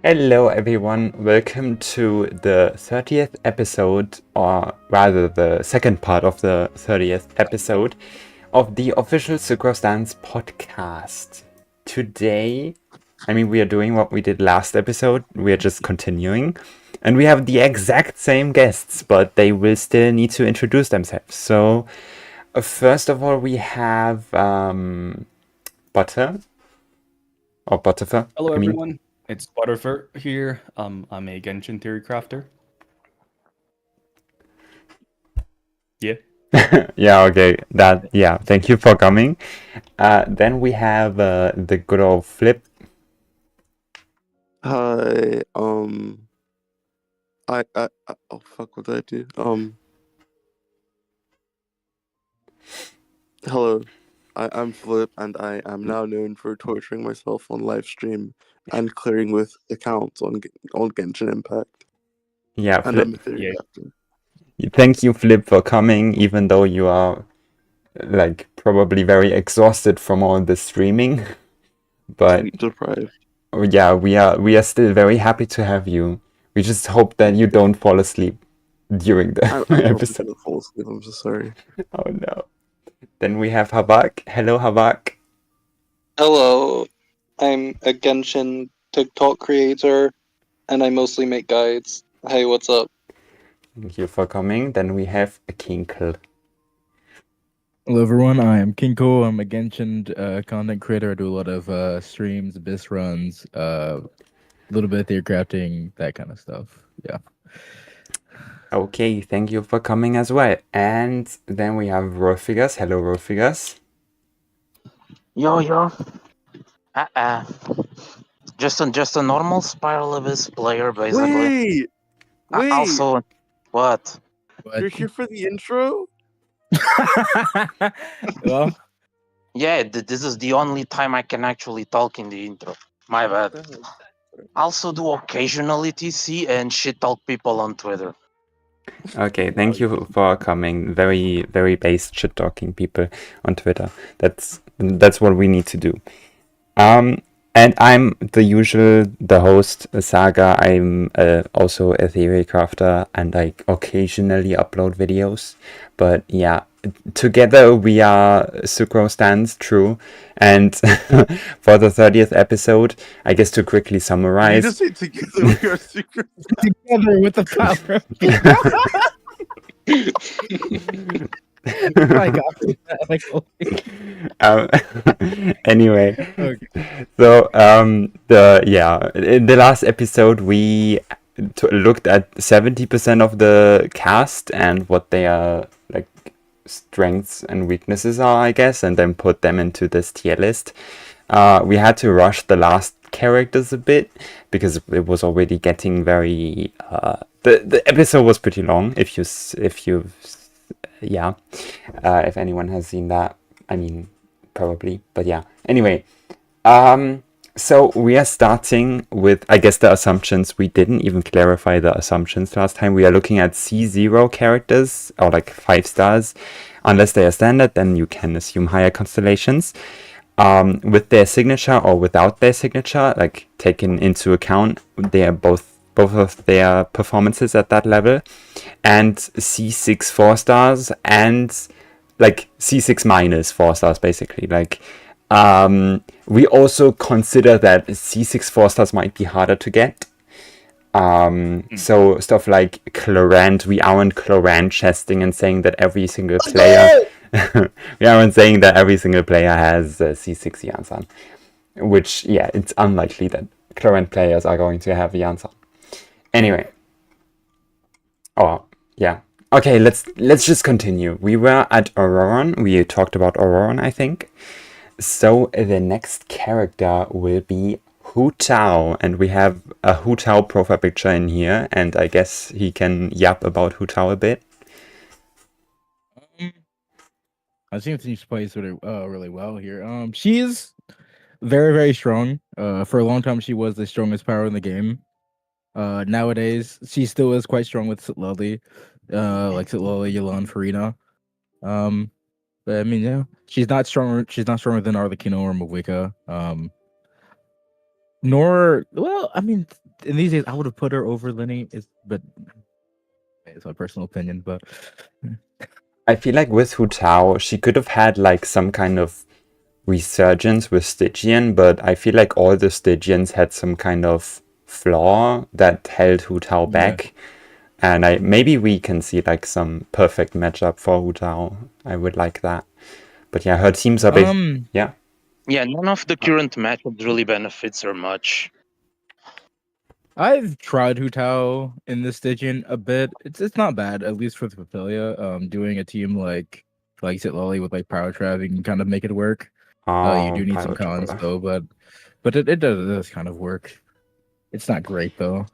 Hello, everyone. Welcome to the 30th episode, or rather, the second part of the 30th episode of the official Sucrose Stans Podcast. Today, we are doing what we did last episode. We are just continuing. And we have the exact same guests, but they will still need to introduce themselves. So, first of all, we have Butterfer. Hello, everyone. It's Butterfer here. I'm a Genshin theorycrafter. Yeah. Yeah, okay. Thank you for coming. Then we have the good old Flip. Hi, oh fuck, what did I do? Hello, I'm Flip, and I am now known for torturing myself on live stream and clearing with accounts on Genshin Impact. Yeah, And Flip. I'm a theorycrafter. Thank you, Flip, for coming, even though you are probably very exhausted from all the streaming. But Sleep deprived. yeah, we are still very happy to have you. We just hope that you don't fall asleep during the I'm not episode. gonna fall asleep. I'm so sorry. Oh no. Then we have Havak. Hello, Havak. Hello, I'm a Genshin TikTok creator, and I mostly make guides. Hey, what's up? Thank you for coming. Then we have Kinkle. Hello everyone, I am Kinkle. I'm a Genshin content creator. I do a lot of streams, abyss runs, a little bit of theorycrafting, that kind of stuff. Yeah. Okay, thank you for coming as well. And then we have Raulfigas. Hello, Raulfigas. Yo. Just a normal Spiral Abyss player, basically. Wait! Also, what? You're here for the intro? Well, Yeah, this is the only time I can actually talk in the intro. My bad. Also do occasionally TC and shit talk people on Twitter. Okay, thank you for coming. Very, very base shit talking people on Twitter. That's what we need to do. And I'm the host, Saga. I'm also a theorycrafter, and I occasionally upload videos. But yeah, together we are Sucrose Stans, true. And for the 30th episode, I guess to quickly summarize. You just say together we are secret. together with the power. Anyway, Okay. so in the last episode we looked at 70% of the cast and what their strengths and weaknesses are, I guess, and then put them into this tier list. We had to rush the last characters a bit because it was already getting very the episode was pretty long. If anyone has seen that, probably, but yeah. Anyway, so we are starting with, I guess, the assumptions. We didn't even clarify the assumptions last time. We are looking at C0 characters, or 5 stars. Unless they are standard, then you can assume higher constellations. With their signature or without their signature, taken into account, they are both of their performances at that level, and C6 4 stars and C6 minus 4 stars, basically. We also consider that C6 4 stars might be harder to get. So stuff like Clorinde, we aren't Clorinde chesting and saying that every single player we aren't saying that every single player has C6 Yansan, which it's unlikely that Clorinde players are going to have Yansan. Anyway. Okay, let's just continue. We were at Auroron. We talked about Auroron, I think. So the next character will be Hu Tao, and we have a Hu Tao profile picture in here, and I guess he can yap about Hu Tao a bit. I think she plays really well here. She is very, very strong. For a long time, she was the strongest power in the game. Nowadays, she still is quite strong with Sitlali, Sitlali, Yelan, Furina. But yeah, she's not stronger. She's not stronger than Arlecchino or Mavika. in these days, I would have put her over Lyney. But it's my personal opinion. But I feel like with Hu Tao, she could have had like some kind of resurgence with Stygian, but I feel like all the Stygians had some kind of flaw that held Hu Tao back. And maybe we can see like some perfect matchup for Hu Tao. I would like that. But yeah, her teams are yeah. Yeah, none of the current matchups really benefits her much. I've tried Hu Tao in the Stygian a bit. It's not bad, at least for the Papilia. Doing a team like Xilolen with like power trap, you can kind of make it work. You do need some cons though, but it does kind of work. It's not great though.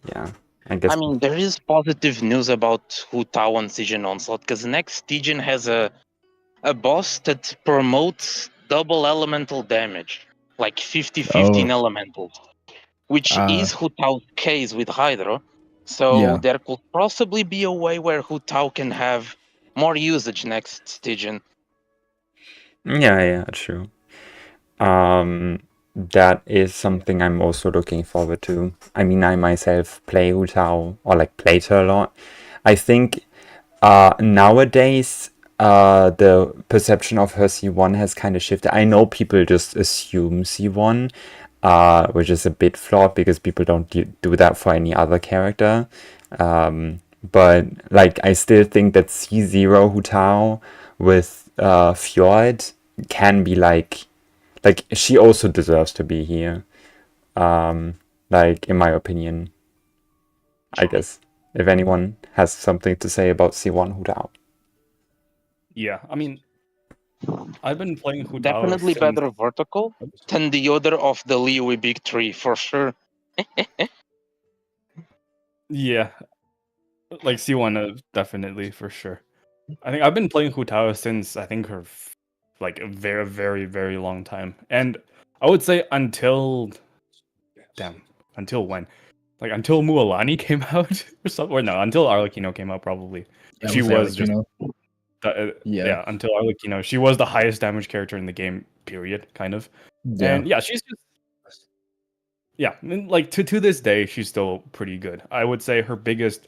Yeah, I guess. I mean, there is positive news about Hu Tao on Stygian Onslaught, because next Stygian has a boss that promotes double elemental damage, like 50-50 in elementals, which is Hu Tao's case with Hydra. So there could possibly be a way where Hu Tao can have more usage next Stygian. Yeah, true. That is something I'm also looking forward to. I mean, I myself play Hu Tao, or like played her a lot. I think nowadays the perception of her C1 has kind of shifted. I know people just assume C1, which is a bit flawed because people don't do that for any other character. But like, I still think that C0 Hu Tao with Fjord can be like she also deserves to be here. Like, in my opinion. I guess if anyone has something to say about C1 Hu Tao. Yeah, I mean, I've been playing Hu Tao Definitely better vertical than the other of the Liui Big Three, for sure. Yeah, like C1 definitely, for sure. I think I've been playing Hu Tao since I think her like a very, very, very long time. And I would say until when? Like until Mualani came out or something, or no, until Arlecchino came out probably. Yeah, she was just yeah, until Arlecchino. She was the highest damage character in the game, period, kind of. Yeah. And yeah, she's just like to this day, she's still pretty good. I would say her biggest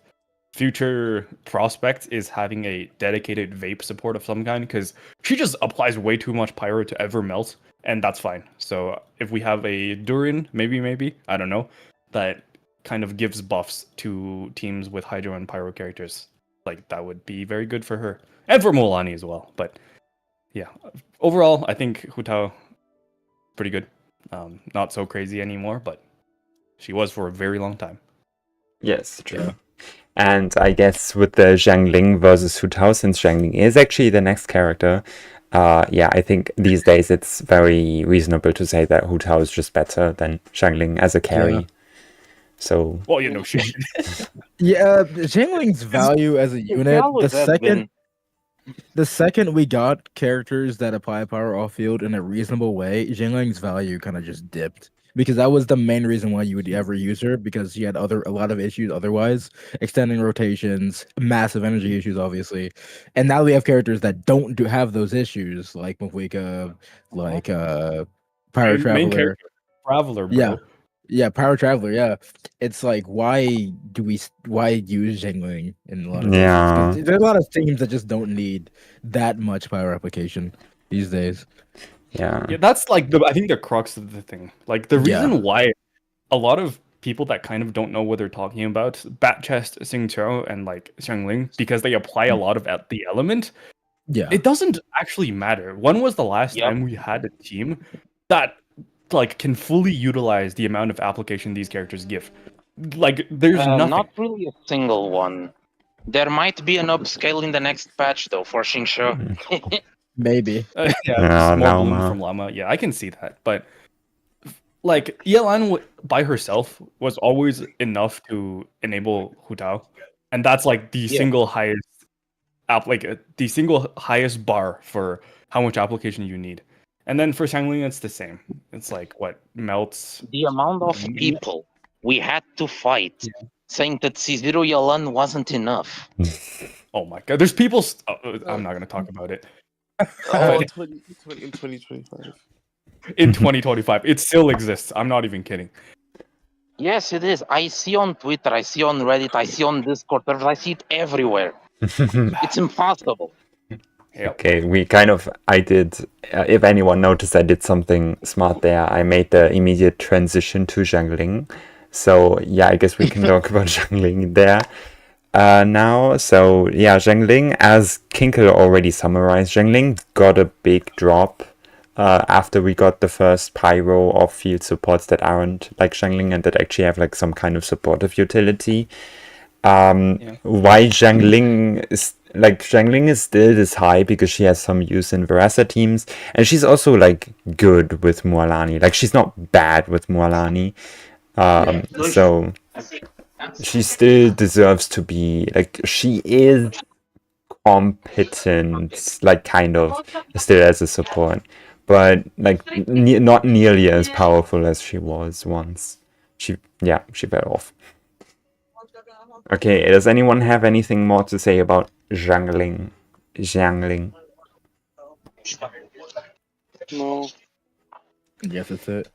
future prospect is having a dedicated vape support of some kind, because she just applies way too much pyro to ever melt, and that's fine. So if we have a Durin, maybe I don't know, that kind of gives buffs to teams with hydro and pyro characters, like that would be very good for her and for Mualani as well. But yeah, overall I think Hu Tao pretty good. Not so crazy anymore, but she was for a very long time. Yes, true. Yeah. And I guess with the Xiangling versus Hu Tao, since Xiangling is actually the next character, I think these days it's very reasonable to say that Hu Tao is just better than Xiangling as a carry. Yeah. So, well, you know, yeah, Xiangling's value as a unit, the second we got characters that apply power off field in a reasonable way, Xiangling's value kind of just dipped. Because that was the main reason why you would ever use her, because she had a lot of issues otherwise, extending rotations, massive energy issues, obviously. And now we have characters that don't have those issues, like Mavika, like Power Traveler. Traveler, bro. Yeah, Power Traveler, yeah. It's like, why use Xiangling in a lot of cases? There's a lot of teams that just don't need that much power application these days. Yeah, that's like I think the crux of the thing. Like the reason why a lot of people that kind of don't know what they're talking about, Bat Chest, Xingqiu, and like Xiangling, because they apply a lot of the element. Yeah, it doesn't actually matter. When was the last time we had a team that like can fully utilize the amount of application these characters give? Like there's nothing. Not really a single one. There might be an upscale in the next patch though for Xingqiu. Maybe. More bloom from Llama. Yeah, I can see that. But like Yelan by herself was always enough to enable Hu Tao, and that's like the single highest the single highest bar for how much application you need. And then for Xiangling, it's the same. It's like what melts. The amount of people we had to fight saying that C0 Yelan wasn't enough. Oh my god, there's people. I'm not gonna talk about it. In 2025. In 2025, it still exists. I'm not even kidding. Yes, it is. I see on Twitter, I see on Reddit, I see on Discord servers, I see it everywhere. It's impossible. Yep. Okay, I did, if anyone noticed, I did something smart there. I made the immediate transition to Xiangling. So, yeah, I guess we can talk about Xiangling there now. So, yeah, Xiangling, as Kinkle already summarized, Xiangling got a big drop after we got the first pyro of field supports that aren't like Xiangling and that actually have like some kind of supportive utility. Why Xiangling is still this high because she has some use in Verasa teams, and she's also like good with Mualani. Like she's not bad with Mualani. So she still deserves to be like she is competent, like kind of still as a support, but like not nearly as powerful as she was once. She fell off. Okay, does anyone have anything more to say about Xiangling? No. Yes, that's it.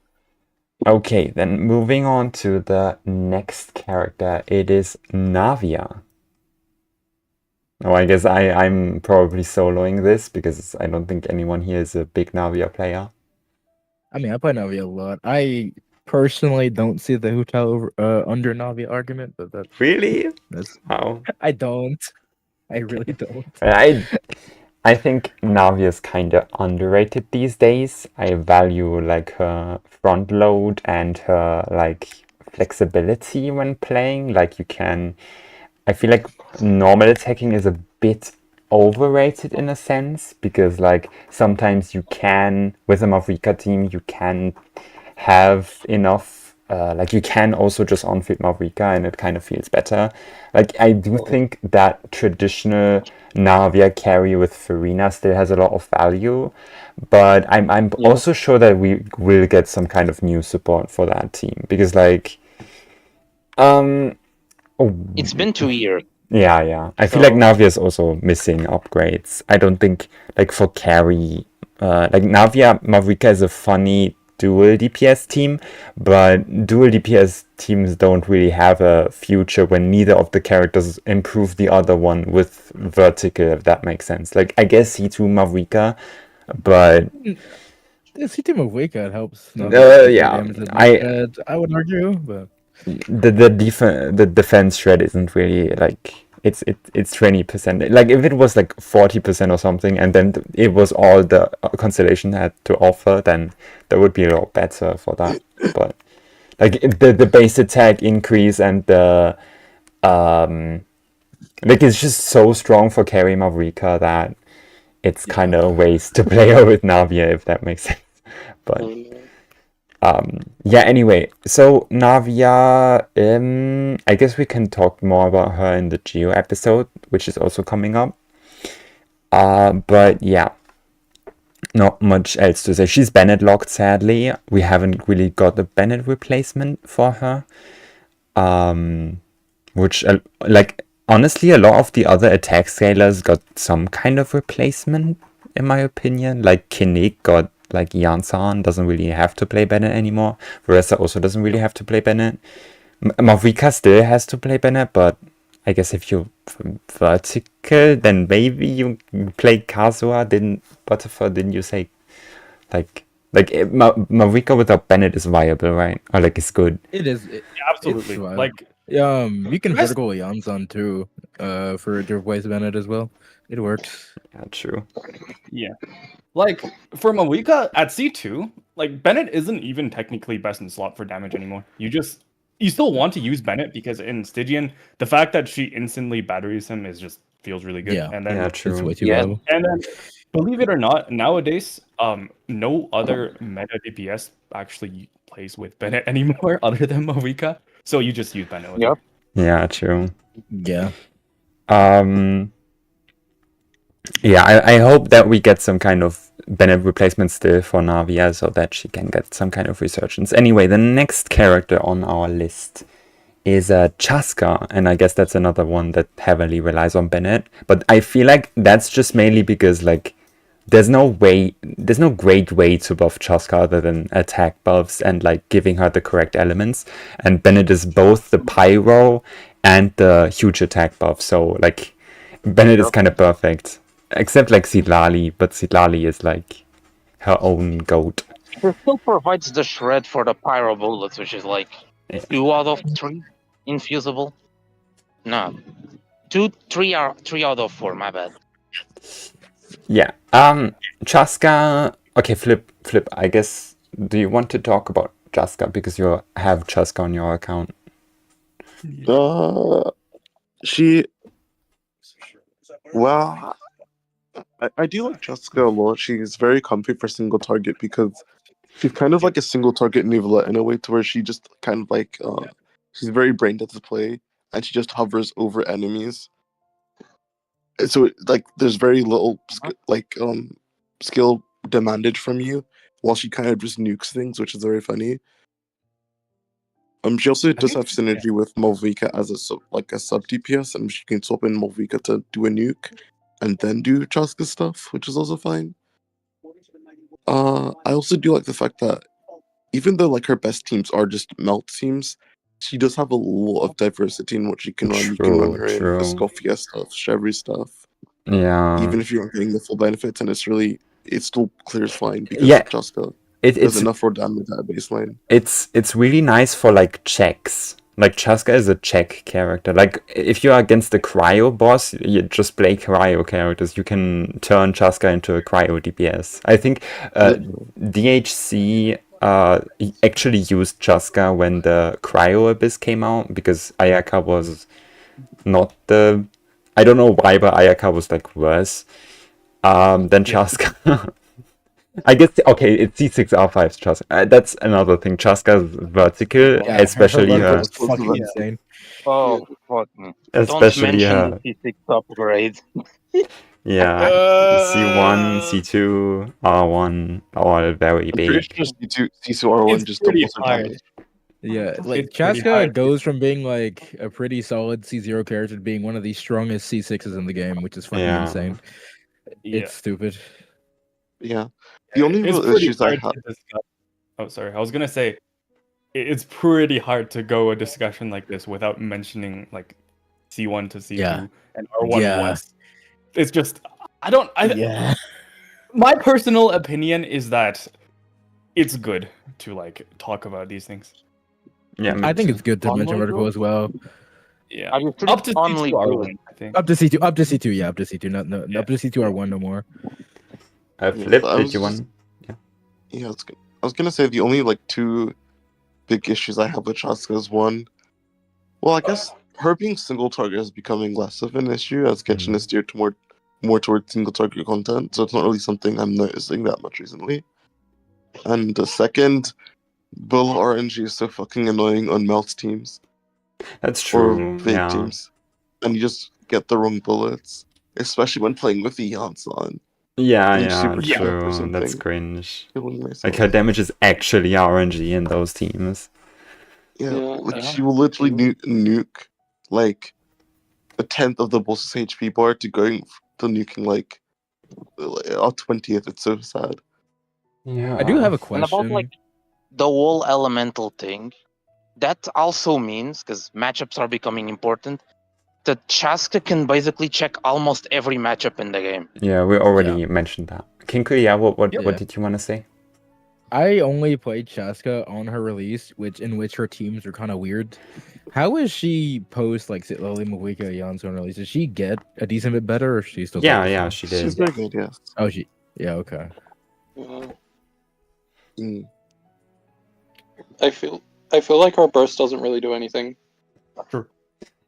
Okay, then moving on to the next character, it is Navia. Oh, I guess I'm probably soloing this because I don't think anyone here is a big Navia player. I mean, I play Navia a lot. I personally don't see the Hu under Navia argument, but that's Really? that's How? I don't. I really don't. I think Navia is kind of underrated these days. I value like her front load and her like flexibility when playing. Like I feel like normal attacking is a bit overrated in a sense because like sometimes you can with a Mavika team you can have enough like you can also just on-field Mavika and it kind of feels better. Like I do think that traditional Navia carry with Furina still has a lot of value, but I'm also sure that we will get some kind of new support for that team because like It's been 2 years. Yeah. I feel like Navia is also missing upgrades. I don't think like for carry like Navia Mavika is a funny dual DPS team, but dual DPS teams don't really have a future when neither of the characters improve the other one with vertical, if that makes sense. Like I guess C2 Mavika, but The C2 Mavika helps. I would argue, but the defense shred isn't really like it's 20%. Like if it was like 40% or something, and then it was all the Constellation had to offer, then that would be a lot better for that. But like the base attack increase and the like it's just so strong for carry Mavrika that it's kind of a waste to play her with Navia, if that makes sense. But anyway, so Navia, I guess we can talk more about her in the Geo episode, which is also coming up. But yeah, not much else to say. She's Bennett locked, sadly. We haven't really got a Bennett replacement for her. Which, like, honestly, a lot of the other attack scalers got some kind of replacement, in my opinion. Like, Kinnick got like Yansan doesn't really have to play Bennett anymore. Verasa also doesn't really have to play Bennett. Mavika still has to play Bennett, but I guess if you're vertical, then maybe you play Kazuha. Didn't you say Mavika without Bennett is viable, right? Or like it's good. it is. Absolutely. It's Like you can vertical Yansan too, for to replace Bennett as well. It works. Yeah, true. yeah. Like for Mavika at C2, like Bennett isn't even technically best in slot for damage anymore. You still want to use Bennett because in Stygian, the fact that she instantly batteries him feels really good. Yeah. And then It's true. way too Yeah. low. And then, believe it or not, nowadays, no other meta DPS actually plays with Bennett anymore other than Mavika. So you just use Bennett with her. Yep. Yeah, true. Yeah. Yeah, I hope that we get some kind of Bennett replacement still for Navia so that she can get some kind of resurgence. Anyway, the next character on our list is Chaska, and I guess that's another one that heavily relies on Bennett. But I feel like that's just mainly because like there's no great way to buff Chaska other than attack buffs and like giving her the correct elements. And Bennett is both the pyro and the huge attack buff. So like Bennett is kind of perfect. Except like Sidlali, but Sidlali is like her own goat. It still provides the shred for the pyro bullets, which is like 2 out of 3 infusable. No, 3 out of 4. My bad. Yeah. Chaska. Okay, flip. I guess. Do you want to talk about Chaska because you have Chaska on your account? She. Well, I do like Jessica a lot. She's very comfy for single target because she's kind of like a single target Neuvillette in a way to where she just kind of like she's very brain dead to play and she just hovers over enemies. And so like there's very little skill demanded from you while she kind of just nukes things, which is very funny. She also does have synergy with Mavika as a sub DPS, and she can swap in Mavika to do a nuke and then do Chaska stuff, which is also fine. I also do like the fact that even though like her best teams are just melt teams, she does have a lot of diversity in what she can run. You can run her in the Scoffia stuff, Chevreuse stuff. Yeah. Even if you aren't getting the full benefits, and it still clears fine because Chaska does enough for damage at a baseline. It's really nice for like checks. Like Chaska is a check character. Like if you are against the cryo boss, you just play cryo characters. You can turn Chaska into a cryo DPS. I think DHC actually used Chaska when the cryo abyss came out because Ayaka was not the. I don't know why, but Ayaka was like worse than Chaska. I guess it's C6 R5 Chaska. That's another thing. Chaska's vertical, especially her. Fucking insane. Oh, fuck me. Especially Don't her. mention the C6 upgrade. Yeah, C1, C2, R1, all very big. C2 R1 just doubles her damage. Yeah, like Chaska goes from being like a pretty solid C0 character to being one of the strongest C6s in the game, which is fucking insane. It's stupid. Yeah. The only real issues I have. Oh, sorry. I was gonna say it's pretty hard to go a discussion like this without mentioning like C1 to C2 and R1 West. It's just my personal opinion is that it's good to like talk about these things. Yeah, I think it's good to mention vertical as well. Yeah, up to C2 R1, I think. Up to C2, up to C2, up to C2, no, up to C2 R1 no more. Flip, did you want? Yeah, I was gonna say the only like 2 big issues I have with Chaska is one. Well, I guess her being single target is becoming less of an issue as Genshin is steered more towards single target content, so it's not really something I'm noticing that much recently. And the second, Bull RNG is so fucking annoying on melt teams. That's true. Or big teams, and you just get the wrong bullets, especially when playing with the Yansan. Yeah, true. That's cringe. Like her damage is actually RNG in those teams. She will literally nuke like 1/10 of the boss's HP bar to going to nuking like our 20th. It's so sad. Yeah. I do have a question. And about like the whole elemental thing, that also means, because matchups are becoming important, that Chaska can basically check almost every matchup in the game. Yeah, we already mentioned that. Kinkle, what did you want to say? I only played Chaska on her release, in which her teams are kind of weird. How is she post like Lily Mavika Jan's release? Did she get a decent bit better, or is she still? Yeah, she did. She's very good. Yes. Oh, okay. I feel like our burst doesn't really do anything. Sure.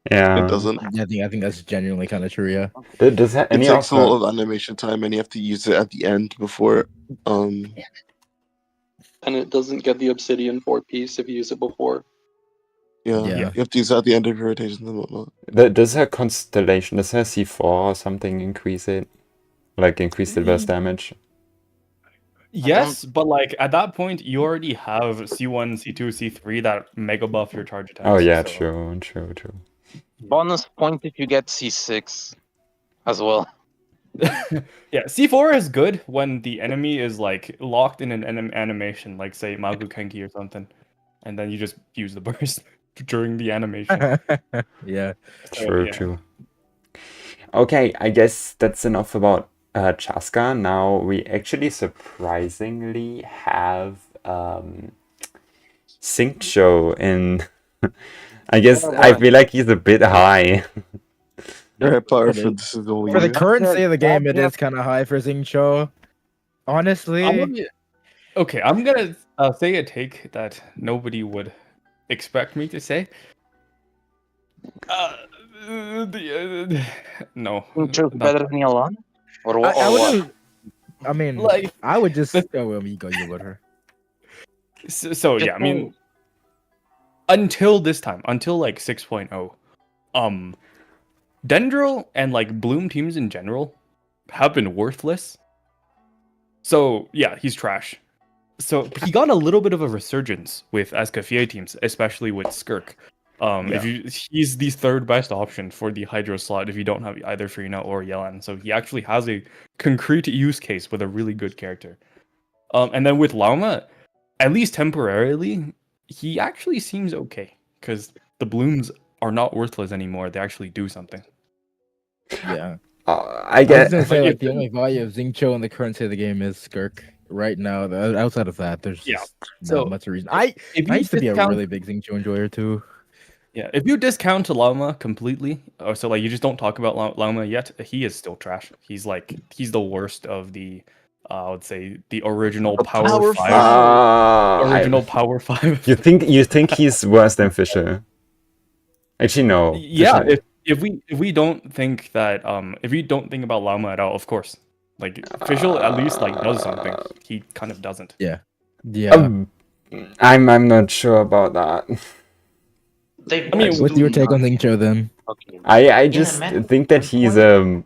Yeah, it doesn't. Yeah, I think that's genuinely kind of true. Yeah. Does that it takes a lot of animation time, and you have to use it at the end before. And it doesn't get the obsidian 4-piece if you use it before. Yeah, you have to use it at the end of your rotations and whatnot. Does her constellation, does her C4 or something increase it? Like increase the burst damage? Yes, but like at that point, you already have C1, C2, C3 that mega buff your charge attacks. Oh yeah, true. Bonus point if you get C6 as well. Yeah, C4 is good when the enemy is like locked in an animation, like say Magu Kenki or something, and then you just use the burst during the animation. Yeah. True, yeah. true. Okay, I guess that's enough about Chaska. Now we actually surprisingly have Xingqiu in. I guess I feel like he's a bit high. Power It for is. this is only For the you. current state of the game, it is kind of high for Xingqiu. Honestly, I'm gonna say a take that nobody would expect me to say. No, Xingqiu not- better than Yelan? Or I what? wouldn't. I mean, like I would just. Oh, well, you go. You let her. so yeah. I mean, until this time, until like 6.0, Dendro and like Bloom teams in general have been worthless. So yeah, he's trash. So he got a little bit of a resurgence with Escoffier teams, especially with Skirk. He's the third best option for the Hydro slot if you don't have either Furina or Yelan. So he actually has a concrete use case with a really good character. And then with Lauma, at least temporarily, he actually seems okay because the blooms are not worthless anymore. They actually do something. Yeah. I I was get. gonna say Like, like the only value of Xingqiu in the current state of the game is Skirk. Right now, outside of that, there's just so not much reason. I If you used to be a discount- really big Xingqiu enjoyer too. Yeah, if you discount Lauma completely, or so like you just don't talk about Lauma yet, he is still trash. He's the worst of the, I would say the original Power 5. Original Power 5. You think he's worse than Fisher? Actually, no. Yeah, Fisher- if we don't think that if we don't think about Lauma at all, of course, like Fischl at least like does something. He kind of doesn't. Yeah. I'm not sure about that. What's your take on Xingqiu then? I just think that he's a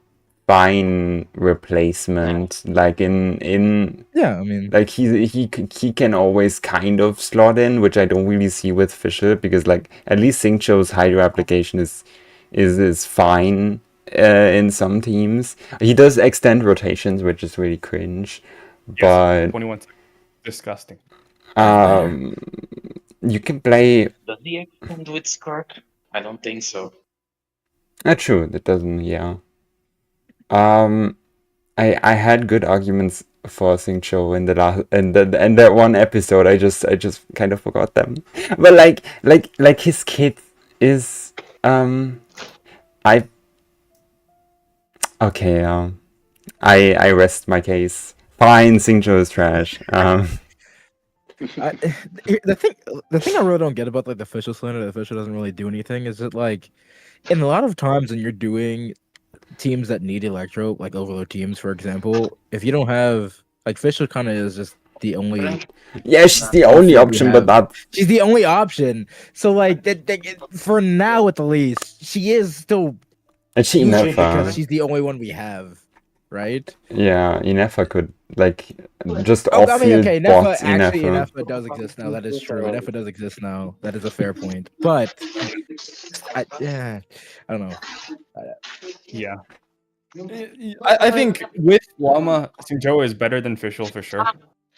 fine replacement. Like in Yeah, I mean, like he can always kind of slot in, which I don't really see with Fisher, because like at least Xingqiu's Hydro application is fine in some teams. He does extend rotations, which is really cringe. Yes, But 21 seconds. Disgusting. you can play. Does he extend with Skirk? I don't think so. True, that doesn't. Yeah. I had good arguments for Xingqiu in the last in that one episode. I just kind of forgot them. But like his kid is I rest my case. Fine, Xingqiu is trash. the thing I really don't get about like the official slander, the official doesn't really do anything, is that like in a lot of times when you're doing teams that need electro, like overload teams, for example, if you don't have like Fisher kind of is just the only Yeah, she's the only option, but that she's the only option. So like for now at the least, she is still and she useful never. because she's the only one we have, right? Yeah, Inefa could like just Oh, off I mean, okay, Nefa bots actually Inefa. Nefa does exist now. That is true. Nefa does exist now. That is a fair point. But I don't know. Yeah. I think with Llama, Xingqiu is better than Fischl for sure.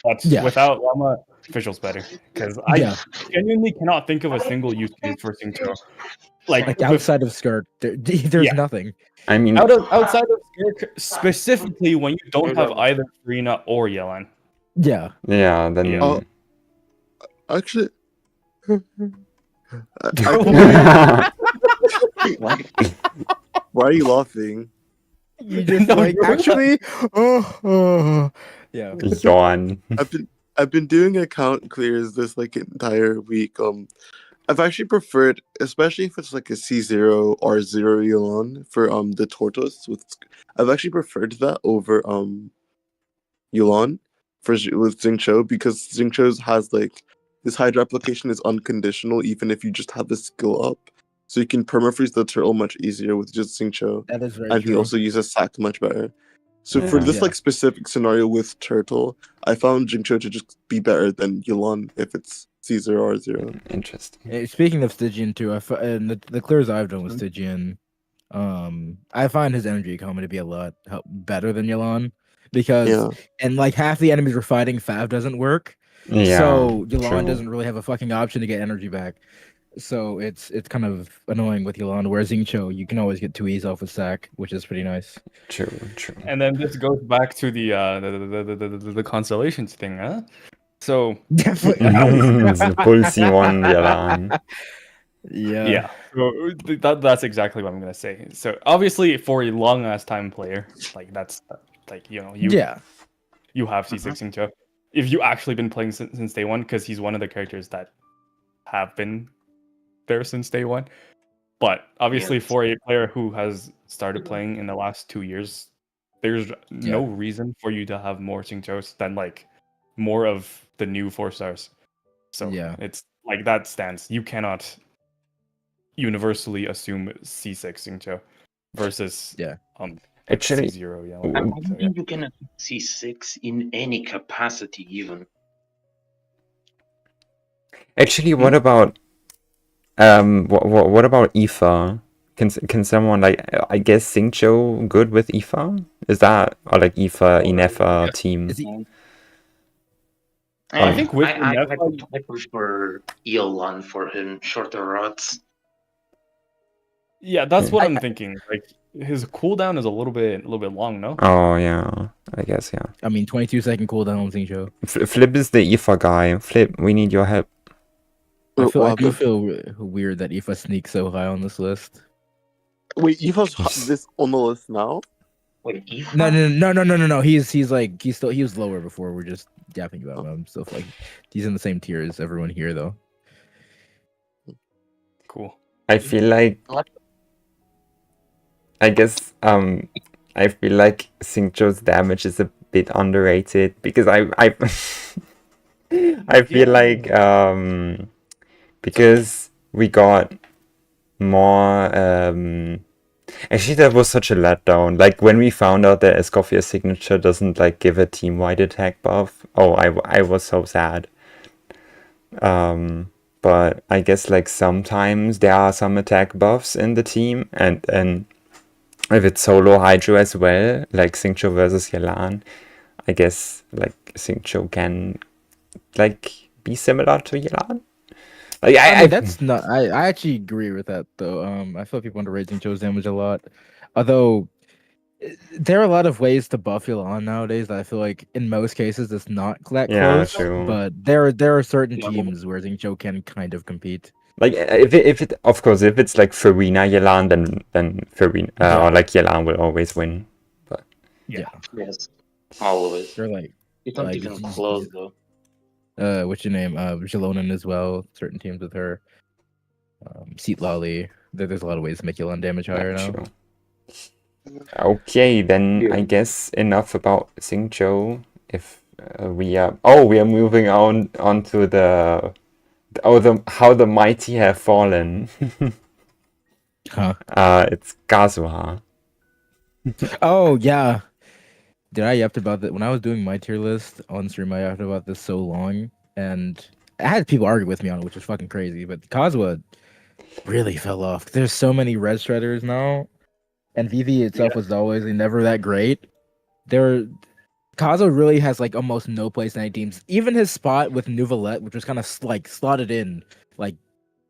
But Yeah. without Llama, Fischl's better. Because I Yeah. genuinely cannot think of a single use case for Xingqiu. Like with- outside of Skirk, there's Yeah. nothing. I mean, outside of Skirk, specifically when you don't have either Furina or Yelan. Yeah. yeah, then Yeah. Oh. Actually, why are you laughing? You just No, like you're- actually yeah. yawn. I've been doing account clears this like entire week. I've actually preferred, especially if it's like a C0 or 0 Yelan for the Tortoise with. I've actually preferred that over Yelan with Xingqiu, because Xingqiu has like this Hydra application is unconditional even if you just have the skill up, so you can permafreeze the turtle much easier with just Xingqiu, That is very and he true. also uses sack much better. So for Yeah. this Yeah. like specific scenario with turtle, I found Xingqiu to just be better than Yelan if it's C0 or 0. Interesting. Speaking of Stygian too, and the clears I've done with Stygian, I find his energy economy to be a lot better than Yelan because Yeah. and like half the enemies we're fighting, Fav doesn't work. Yeah, So Yelan true. doesn't really have a fucking option to get energy back. So it's kind of annoying with Yelan. Whereas Xingqiu, you can always get 2Es off a sack, which is pretty nice. True. And then this goes back to the constellations thing, huh? So Definitely. The Pulsi one, Yelan. yeah, so that's exactly what I'm gonna say. So obviously, for a long ass time player, like that's like you have C6 Xingqiu. If you actually been playing since day one, because he's one of the characters that have been there since day one. But obviously, for a player who has started playing in the last 2 years, there's no reason for you to have more Xingqius than like more of the new 4-stars. So it's like that stance. You cannot universally assume C6 Xingqiu versus actually C0. Yeah, I don't think you can see C6 in any capacity even. Actually, what about what about Aoife? Can someone like I guess Xingqiu good with Aoife? Is that or like Aoife Inefa team? I think with I prefer Yelan for him shorter routes. Yeah, that's what I'm thinking. Like his cooldown is a little bit long, no? Oh yeah, I guess yeah. I mean, 22-second cooldown on Xingqiu. Flip is the Aoife guy. Flip, we need your help. I do feel weird that Aoife sneaks so high on this list. Wait, Aoife's this on the list now? Wait, Aoife? No. He was lower before. We're just yapping about him. So like he's in the same tier as everyone here though. Cool. I feel like I feel like Xingqiu's damage is a bit underrated because I feel like because we got more actually that was such a letdown. Like when we found out that Escoffier's signature doesn't like give a team-wide attack buff. Oh, I was so sad. But I guess like sometimes there are some attack buffs in the team and if it's solo Hydro as well, like Xingqiu versus Yelan, I guess like Xingqiu can like be similar to Yelan. Like I actually agree with that though. I feel like people underrate Xingqiu's damage a lot. Although there are a lot of ways to buff Yelan nowadays that I feel like in most cases it's not that close. True. But there are certain teams where Xingqiu can kind of compete. Like if it's like Furina Yelan, then Furina or like Yelan will always win. But yes, always. They're like it's not even close though. What's your name? Xilonen as well. Certain teams with her. Seat Lolly. There's a lot of ways to make Yelan damage higher now. True. Okay, then I guess enough about Xingqiu. If we are moving on to the how the mighty have fallen. It's Kazuha. Oh yeah. Did I yapped about that when I was doing my tier list on stream? I yapped about this so long, and I had people argue with me on it, which was fucking crazy. But Kazuha really fell off. There's so many red shredders now, and VV itself was always never that great. Kazuha really has like almost no place in any teams. Even his spot with Neuvillette, which was kind of like slotted in, like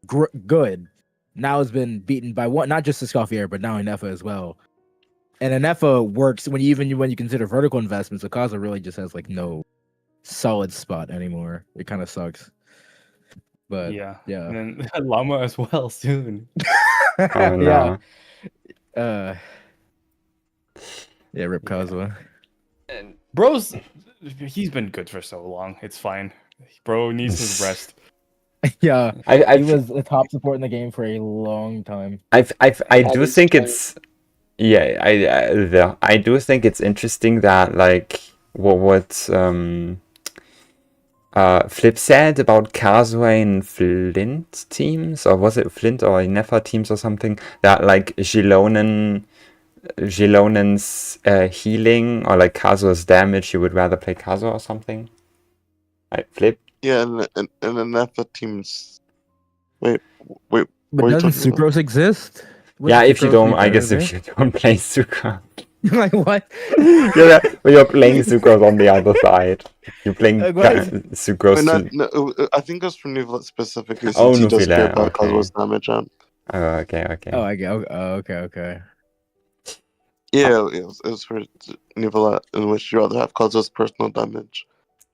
good, now has been beaten by not just Escoffier, but now Inefa as well. And Inefa works when you consider vertical investments. So Kazuha really just has like no solid spot anymore. It kind of sucks. But yeah. And then Llama as well soon. Oh, no. Yeah. Rip Kazuha. And bro's he's been good for so long. It's fine. Bro needs his rest. Yeah, he was the top support in the game for a long time. I do think it's I do think it's interesting that like what Flip said about Kazuha and Flint teams, or was it Flint or Nefa teams or something, that like Xilonen's healing or like Kazuha's damage, you would rather play Kazuha or something? Right, Flip? Yeah, and the Nefa teams. Wait. But doesn't Sucrose exist? Yeah, if you Sucrose don't, be I better guess there? if you don't play Sucrose, Like what? you're playing Sucrose on the other side. You're playing Like what? Sucrose. I think it's for Neuvillette specifically, since Oh, he does care Neuvillette, about okay. Kazuha's damage. Oh, okay. Oh, I get. Okay. Yeah, it was for Neuvillette, in which you rather have Kazuha's personal damage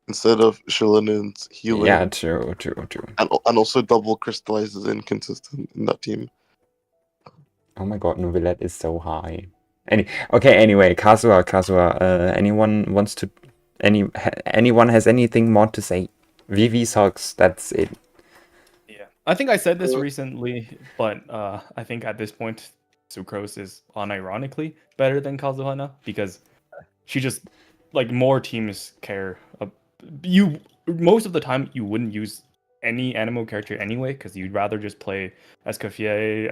instead of Xilonen healing. Yeah, true. And also double crystallize is inconsistent in that team. Oh my god, Neuvillette is so high. Anyway, Kazuha, anyone has anything more to say? VV sucks, that's it. Yeah, I think I said this recently, but I think at this point, Sucrose is unironically better than Kazuha now, because she just, like, more teams care. Most of the time, you wouldn't use any animal character anyway, because you'd rather just play Escoffier,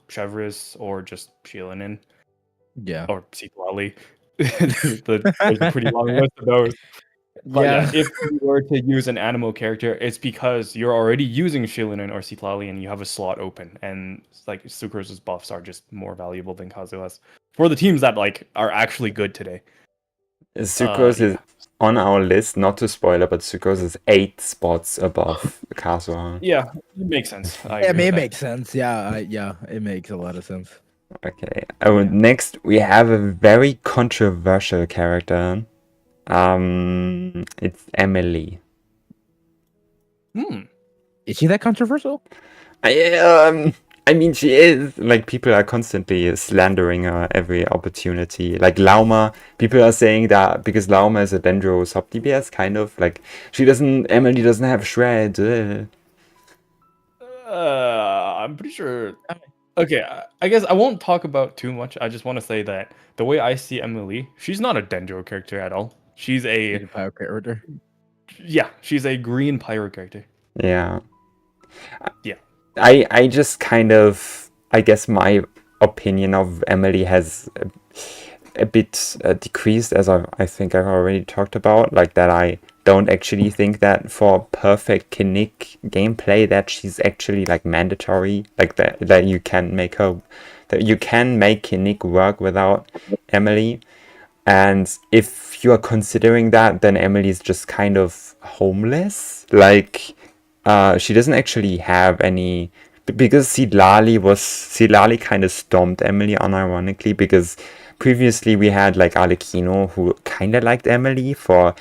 Chevreuse, or just Xilonen, Yeah. or Citlali. There's a pretty long list of those. But yeah, if you were to use an animal character, it's because you're already using Xilonen or Citlali and you have a slot open, and like Sucrose's buffs are just more valuable than Kazuha's for the teams that like are actually good today. Sucrose is on our list, not to spoiler, but Sucrose is 8 spots above Kazuha. Yeah, it makes sense. I mean, it makes sense. Yeah, it makes a lot of sense. Okay. Next we have a very controversial character. It's Emilie. Is she that controversial? I mean, she is. Like, people are constantly slandering her every opportunity. Like, Lauma, people are saying that because Lauma is a Dendro sub DPS, kind of. Like, Emilie doesn't have Shred. I'm pretty sure. Okay, I guess I won't talk about too much. I just want to say that the way I see Emilie, she's not a Dendro character at all. She's a pyro character. Yeah, she's a green pyro character. Yeah. Yeah. I just kind of, I guess my opinion of Emilie has a bit decreased, as I think I've already talked about. Like, that I don't actually think that for perfect Kinnick gameplay that she's actually like mandatory, like that you can make Kinnick work without Emilie. And if you are considering that, then Emilie is just kind of homeless. Like, she doesn't actually have any, because Citlali kind of stomped Emilie unironically, because previously we had like Arlecchino, who kind of liked Emilie for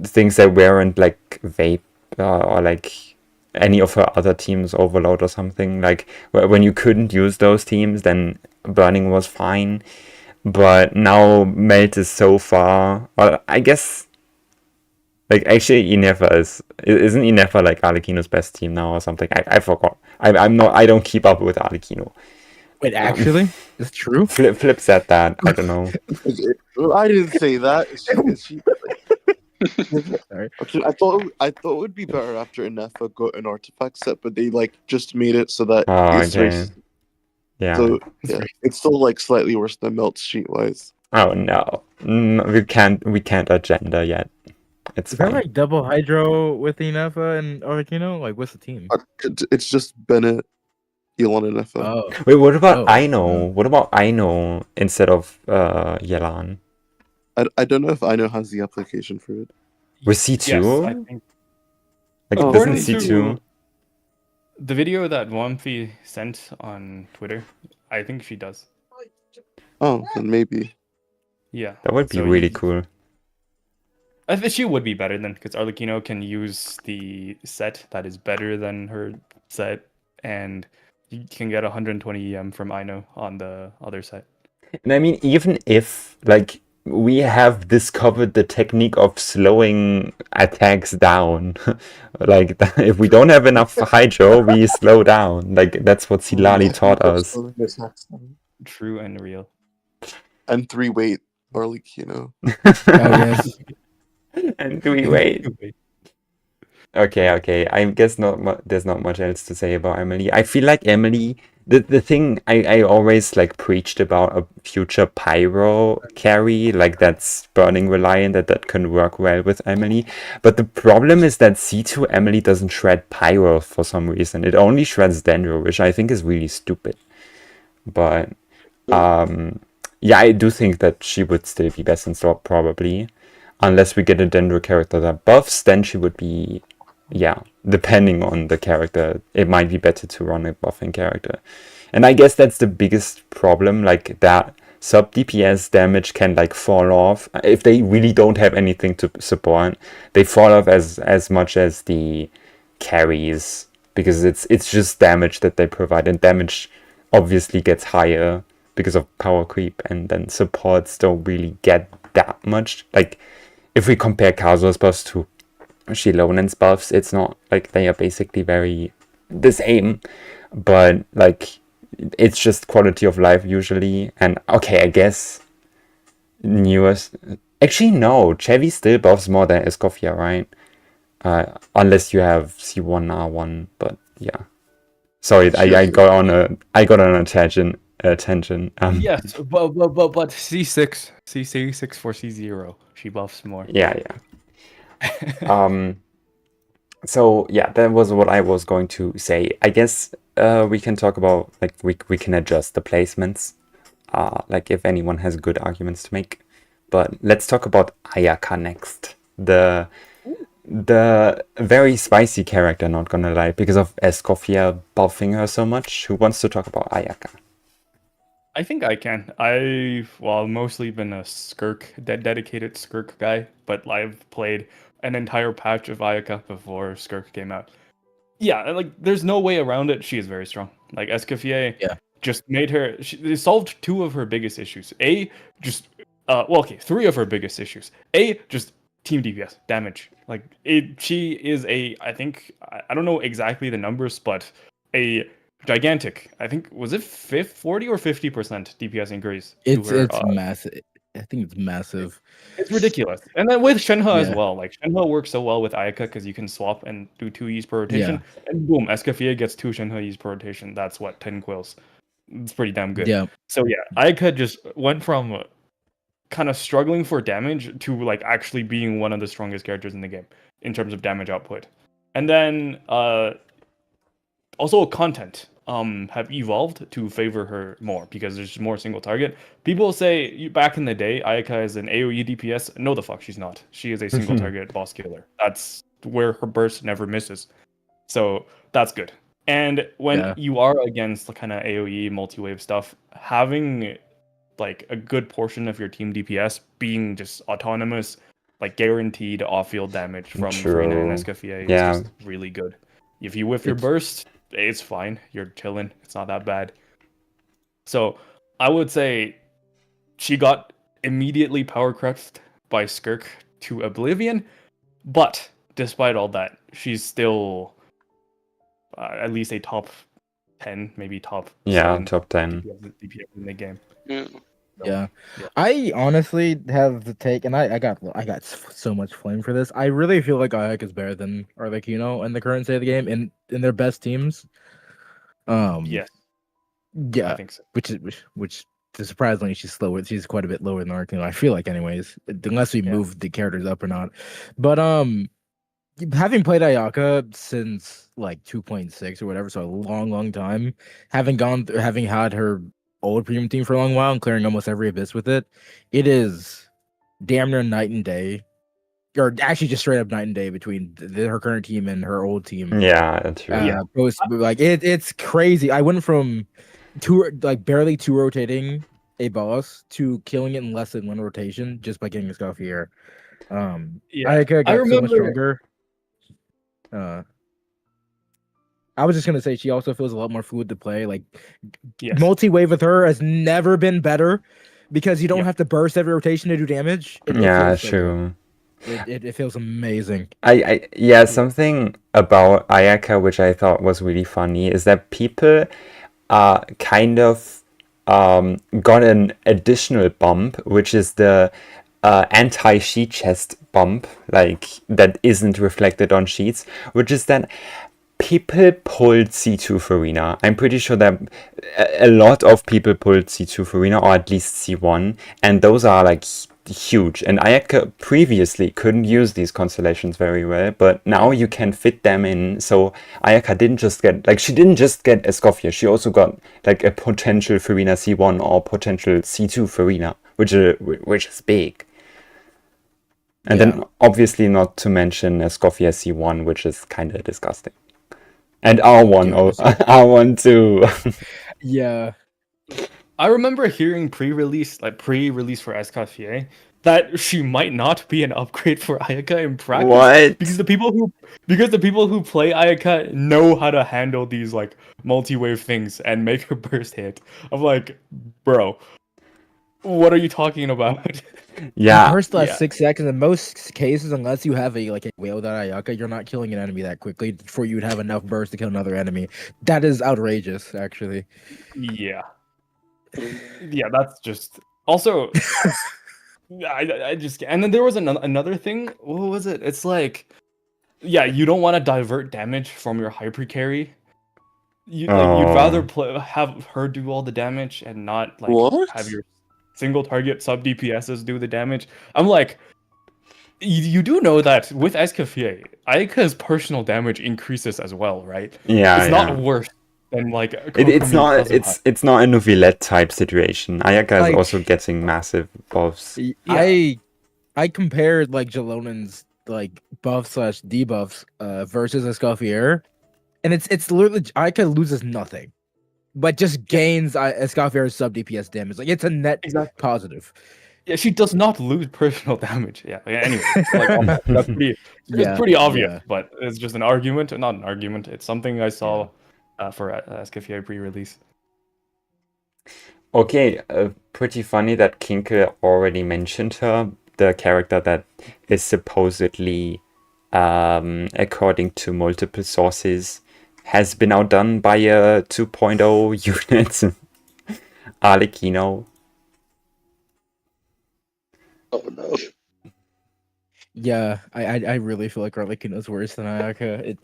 things that weren't like vape or like any of her other teams, Overload or something. Like, when you couldn't use those teams, then Burning was fine. But now Melt is so far, well, I guess, like, actually Inefa isn't Inefa like Arlecchino's best team now or something? I forgot. I don't keep up with Arlecchino. Wait, actually, it's true. Flip said that. I don't know. I didn't say that. She Sorry. Okay, I thought it would be better after Inefa got an artifact set, but they like just made it so that Okay. Yeah. So yeah, it's still like slightly worse than Melt sheet wise. Oh no. We can't agenda yet. It's Is that fine. like double hydro with Inefa and Arlecchino? Like, what's the team? It's just Bennett, Yelan, and Inefa. Oh, Wait, what about Oh, Aino? What about Aino instead of Yelan? I don't know if Aino has the application for it. With C2? Yes, I think Like, Oh, doesn't according C2? to the video that Wamfi sent on Twitter, I think she does. Oh, then maybe. Yeah. That would be So really cool. I think she would be better than, because Arlecchino can use the set that is better than her set, and you can get 120 EM from Aino on the other set. And I mean, even if, like, we have discovered the technique of slowing attacks down, like, if we don't have enough hydro, we slow down. Like, that's what Citlali taught us. True and real. And 3-weight Arlecchino. yes. And we wait. Okay. I guess there's not much else to say about Emilie. I feel like Emilie, the thing I always like preached about a future pyro carry, like that's burning reliant, that can work well with Emilie. But the problem is that C2 Emilie doesn't shred pyro for some reason. It only shreds Dendro, which I think is really stupid. But yeah, I do think that she would still be best in slot probably, unless we get a Dendro character that buffs. Then she would be, yeah, depending on the character, it might be better to run a buffing character. And I guess that's the biggest problem, like that sub DPS damage can like fall off if they really don't have anything to support. They fall off as much as the carries, because it's just damage that they provide, and damage obviously gets higher because of power creep, and then supports don't really get that much. Like if we compare Kazuha's buffs to Xilonen's buffs, it's not like they are basically very the same, but like it's just quality of life usually. And okay, I guess newest, actually no, Chevy still buffs more than Escoffier, right? Unless you have C1 R1, but yeah. Sorry, I got on a tangent. Yes, but C6 for C0, she buffs more. Yeah. So yeah, that was what I was going to say. I guess we can talk about, like, we can adjust the placements, like if anyone has good arguments to make. But let's talk about Ayaka next. The very spicy character, not gonna lie, because of Escoffier buffing her so much. Who wants to talk about Ayaka? I think I can. I've mostly been a dedicated Skirk guy, but I've played an entire patch of Ayaka before Skirk came out. Yeah, like there's no way around it. She is very strong. Like Escoffier just made her. She solved two of her biggest issues. Three of her biggest issues. Just team DPS damage. Like she is I think I don't know exactly the numbers, but a gigantic. I think was it 40 or 50% DPS increase. It's massive. I think it's massive. It's ridiculous. And then with Shenhe as well. Like Shenhe works so well with Ayaka because you can swap and do 2 E's per rotation. And boom, Escoffier gets 2 Shenhe E's per rotation. That's 10 quills. It's pretty damn good. Yeah. So yeah, Ayaka just went from kind of struggling for damage to like actually being one of the strongest characters in the game in terms of damage output. And then also content have evolved to favor her more because there's more single target. People say back in the day Ayaka is an AoE DPS. No, the fuck she's not. She is a single target boss killer. That's where her burst never misses. So that's good. And when you are against the kind of AoE multi-wave stuff, having like a good portion of your team DPS being just autonomous, like guaranteed off-field damage from Furina and Escoffier is just really good. If you whiff your burst, it's fine. You're chilling. It's not that bad. So I would say she got immediately power crept by Skirk to oblivion, but despite all that, she's still at least a top 10, maybe top 7 top 10 DPS in the game. Yeah. I honestly have the take, and I got so much flame for this. I really feel like Ayaka is better than Arlecchino in the current state of the game, in their best teams. Yes. Yeah, I think so. Which surprisingly she's slower. She's quite a bit lower than Arlecchino, I feel like, anyways, unless we move the characters up or not. But having played Ayaka since like 2.6 or whatever, so a long time, having had her old premium team for a long while and clearing almost every abyss with it, it is damn near night and day, or actually just straight up night and day between her current team and her old team. Yeah, that's true. Like it's crazy. I went from barely 2 rotating a boss to killing it in less than 1 rotation just by getting a Escoffier. Ayaka got so much stronger. I was just gonna say she also feels a lot more fluid to play. Like multi-wave with her has never been better because you don't have to burst every rotation to do damage. True. It feels amazing. Something about Ayaka which I thought was really funny is that people kind of got an additional bump, which is the anti-sheet chest bump, like that isn't reflected on sheets, which is that people pulled C2 Furina. I'm pretty sure that a lot of people pulled C2 Furina, or at least C1, and those are like huge. And Ayaka previously couldn't use these constellations very well, but now you can fit them in. So Ayaka didn't just get, like, she didn't just get Escoffier, she also got, like, a potential Furina C1 or potential C2 Furina, which is big. And then, obviously, not to mention Escoffier C1, which is kind of disgusting. And R1, R1 too. Yeah. I remember hearing pre-release for Escoffier that she might not be an upgrade for Ayaka in practice. What? Because the people who play Ayaka know how to handle these like multi-wave things and make her burst hit. I'm like, bro, what are you talking about? Yeah. Burst lasts 6 seconds. In most cases, unless you have a whale that Ayaka, you're not killing an enemy that quickly before you'd have enough burst to kill another enemy. That is outrageous, actually. Yeah. Yeah, that's just also I just, and then there was another thing. What was it? It's like, yeah, you don't want to divert damage from your hyper carry. You'd rather have her do all the damage and not like have your single target sub DPSs do the damage. I'm like, you do know that with Escoffier, Ayaka's personal damage increases as well, right? Yeah, it's not worse than like it's not a Neuvillette type situation. Ayaka is also getting massive buffs. Yeah. I compared like Xialonen's like buff/debuffs versus Escoffier, and it's literally Ayaka loses nothing, but just gains Escoffier's sub DPS damage. Like it's a net positive. Yeah, she does not lose personal damage. Yeah. Anyway, like, that's pretty obvious, but it's just an argument. Not an argument. It's something I saw for Escoffier pre-release. Okay, pretty funny that Kinkle already mentioned her, the character that is supposedly, according to multiple sources, has been outdone by a 2.0 unit, Arlecchino. Oh no. Yeah, I really feel like Arlecchino's worse than Ayaka.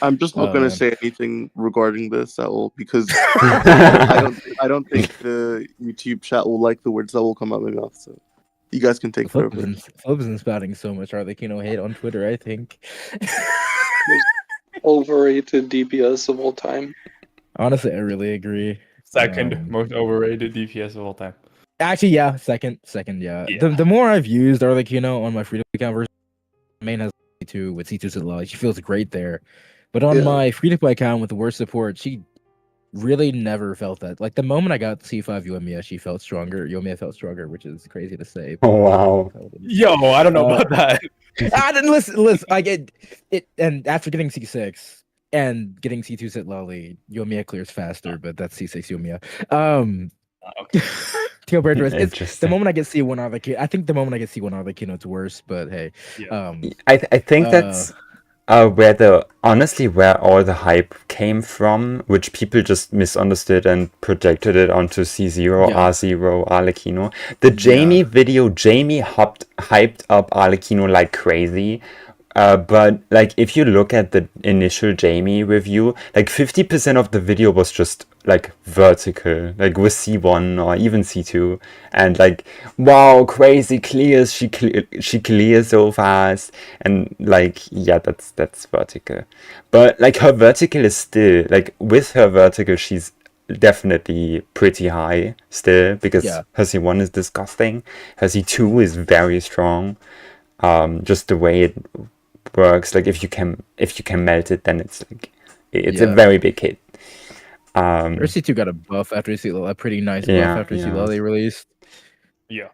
I'm just not gonna say anything regarding this at all because I don't think the YouTube chat will like the words that will come out of my mouth. So you guys can take care of it. Flub's been spouting so much Arlecchino hate on Twitter, I think. Overrated DPS of all time. Honestly, I really agree. Second most overrated DPS of all time. Actually, yeah, second, yeah. The more I've used Arlecchino on my Freedom account versus main has C2 with C2 Xilonen, she feels great there. But on my free-to-play account with the worst support, she really never felt that. Like the moment I got C5 Yoimiya, she felt stronger. Yoimiya felt stronger, which is crazy to say. Oh wow! Yo, I don't know about that. I didn't listen. I get it, and after getting C6 and getting C2 Xilonen, Yoimiya clears faster, but that's C6 Yoimiya. Okay. It's the moment I get C1 Arlecchino. I think the moment I get C1 Arlecchino, it's worse. But hey, I think that's where all the hype came from, which people just misunderstood and projected it onto C0, R0, Arlecchino. The Jamie video, Jamie hyped up Arlecchino like crazy. But like if you look at the initial Jamie review, like 50% of the video was just like vertical, like with C1 or even C2, and like wow, crazy clears, she clears so fast, and like that's vertical. But like her vertical is still like with her vertical she's definitely pretty high still because her C1 is disgusting. Her C2 is very strong. Just the way it works, like if you can melt it, then it's like it's a very big hit. C2 got a buff after a pretty nice buff after Xilonen released. Yeah.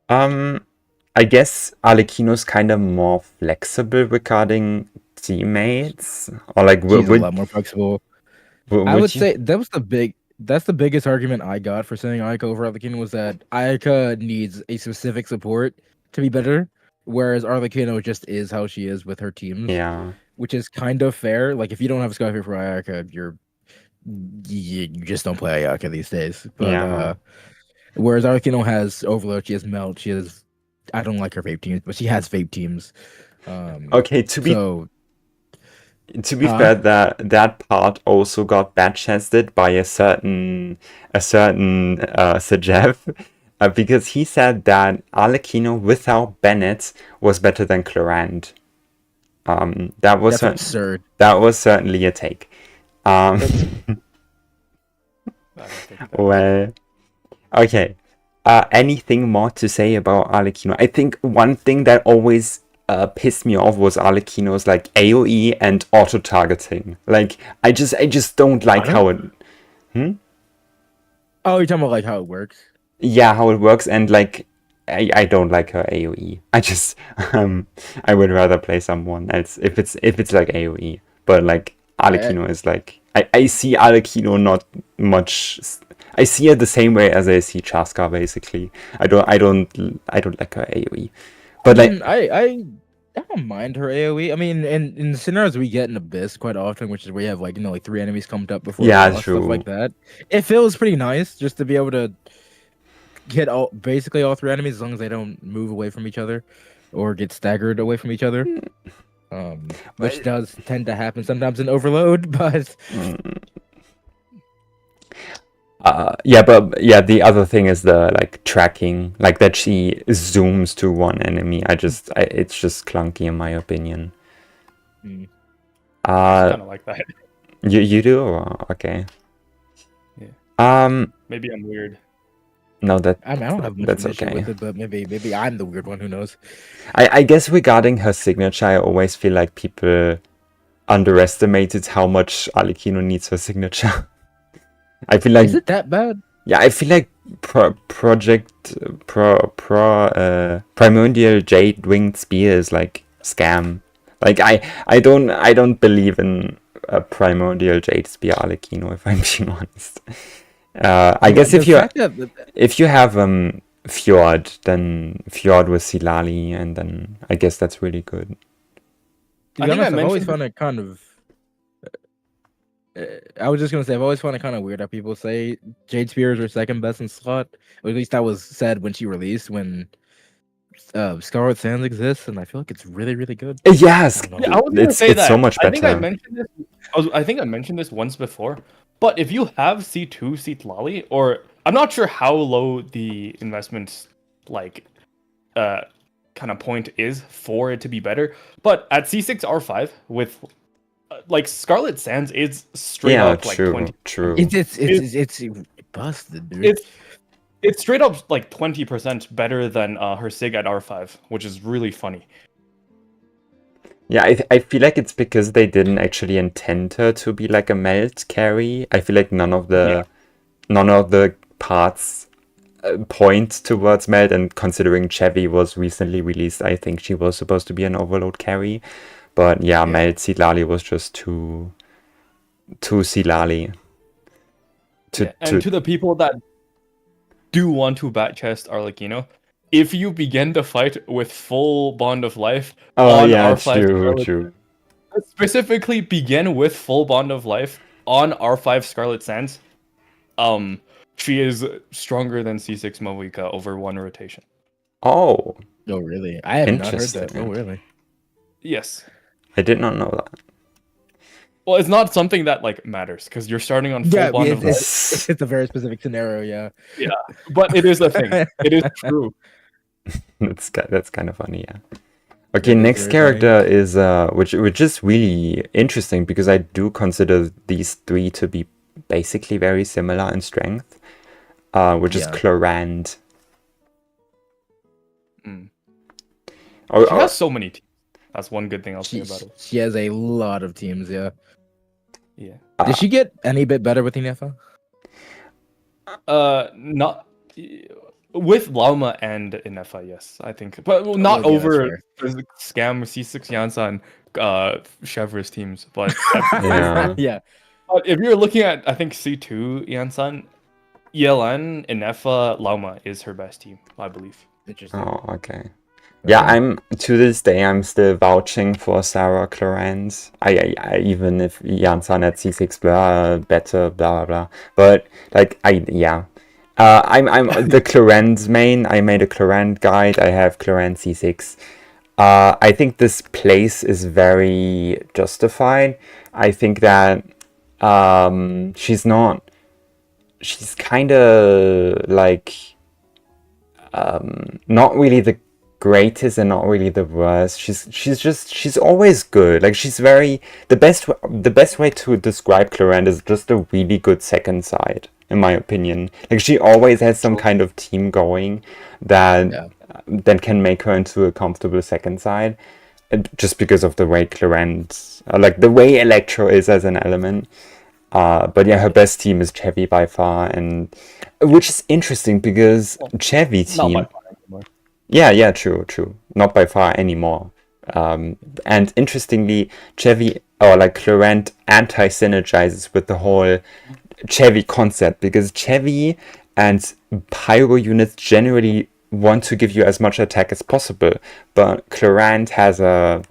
I guess Arlecchino's kind of more flexible regarding teammates, or like she's a lot more flexible. I would say that's the biggest argument I got for saying Ayaka over Arlecchino was that Ayaka needs a specific support to be better, whereas Arlecchino just is how she is with her teams. Yeah. Which is kind of fair. Like if you don't have Skyfire for Ayaka, you just don't play Ayaka these days. But whereas Arlecchino has Overload, she has Melt, she has I don't like her vape teams, but she has vape teams. Okay, to to be fair, that part also got batch tested by a certain Sejev, because he said that Arlecchino without Bennett was better than Clorinde. That was That's absurd. That was certainly a take. I don't think that- Well, okay. Anything more to say about Arlecchino? I think one thing that always pissed me off was Arlecchino's like AoE and auto targeting. Like I just don't like how it. Oh, you're talking about like how it works. Yeah, how it works, and like I don't like her AoE. I just I would rather play someone else if it's like AoE. But like Arlecchino is like I see Arlecchino not much. I see it the same way as I see Chaska basically. I don't like her AoE. But like I don't mind her AoE. I mean, in the scenarios we get in Abyss quite often, which is where you have like like 3 enemies come up before Yeah, the boss, true. stuff like that. It feels pretty nice just to be able to get basically all 3 enemies as long as they don't move away from each other or get staggered away from each other. Which does tend to happen sometimes in Overload, but the other thing is the like tracking, like that she zooms to one enemy. It's just clunky in my opinion. Mm. kind of like that. You do? Or, okay. Yeah. Maybe I'm weird. No, that I don't have much that's of an issue okay. with it, but maybe I'm the weird one. Who knows? I guess regarding her signature, I always feel like people underestimated how much Arlecchino needs her signature. I feel like Is it that bad? yeah, I feel like Primordial Jade Winged Spear is like scam. Like I don't believe in a Primordial Jade Spear Arlecchino, if I'm being honest. I guess if you have Fjord, then Fjord with Silali, and then I guess that's really good. To be honest, I've always found it kind of. I was just gonna say I've always found it kind of weird how people say Jade Spear is her second best in slot. Or at least that was said when she released. When Scarlet Sands exists, and I feel like it's really really good. Yes, I don't know. Yeah, I was gonna say it's that. so much I think I better. mentioned this. I think I mentioned this once before. But if you have C2 Citlali, or I'm not sure how low the investment like kind of point is for it to be better, but at C6 R5 with like Scarlet Sands is straight up like 20. True. It's busted, dude. It's straight up like 20% better than her Sig at R5, which is really funny. Yeah, I feel like it's because they didn't actually intend her to be like a melt carry. I feel like none of the parts point towards melt, and considering Chevy was recently released, I think she was supposed to be an overload carry. But yeah. Melt Silali was just too Silali. To the people that do want to bat chest Arlecchino, if you begin the fight with full Bond of Life on R5 true. specifically begin with full Bond of Life on R5 Scarlet Sands, she is stronger than C6 Mavika over one rotation. Oh, Oh really? I have not heard that. Interesting. Oh really? Yes. I did not know that. Well, it's not something that like matters because you're starting on full Bond of Life, it's a very specific scenario. Yeah. but it is a thing. It is true. That's kind of funny, yeah. Okay, That is next very character is which is really interesting because I do consider these 3 to be basically very similar in strength, which is Yeah. Clorinde. Mm. Or, She has so many teams. That's one good thing I'll say about it. She has a lot of teams. Yeah. Yeah. Did she get any bit better with Inefa? Not with Lauma and Inefa, yes, I think, but not yeah, that's over fair. the scam C6 Yansan Chevreuse teams. But Yeah. Yeah. but if you're looking at, I think C2 Yansan, Yelan, Inefa, Lauma is her best team, I believe. Interesting. Oh, okay. Yeah, I'm to this day I'm still vouching for Sarah Clorinde. I even if Jansan at C6 better blah blah blah. But like I'm the Clorinde main. I made a Clorinde guide. I have Clorinde C6. I think this place is very justified. I think that she's kind of like not really the greatest and not really the worst. She's always good. Like she's very the best way to describe Clorinde is just a really good second side, in my opinion. Like she always has some kind of team going that can make her into a comfortable second side, just because of the way Clorinde, like the way Electro is as an element. But yeah, her best team is Chevy by far, and which is interesting because Chevy Not team. by far anymore. Yeah, true. Not by far anymore. And interestingly, Chevy or like Clorinde anti-synergizes with the whole Chevy concept because Chevy and Pyro units generally want to give you as much attack as possible, but Clorinde has a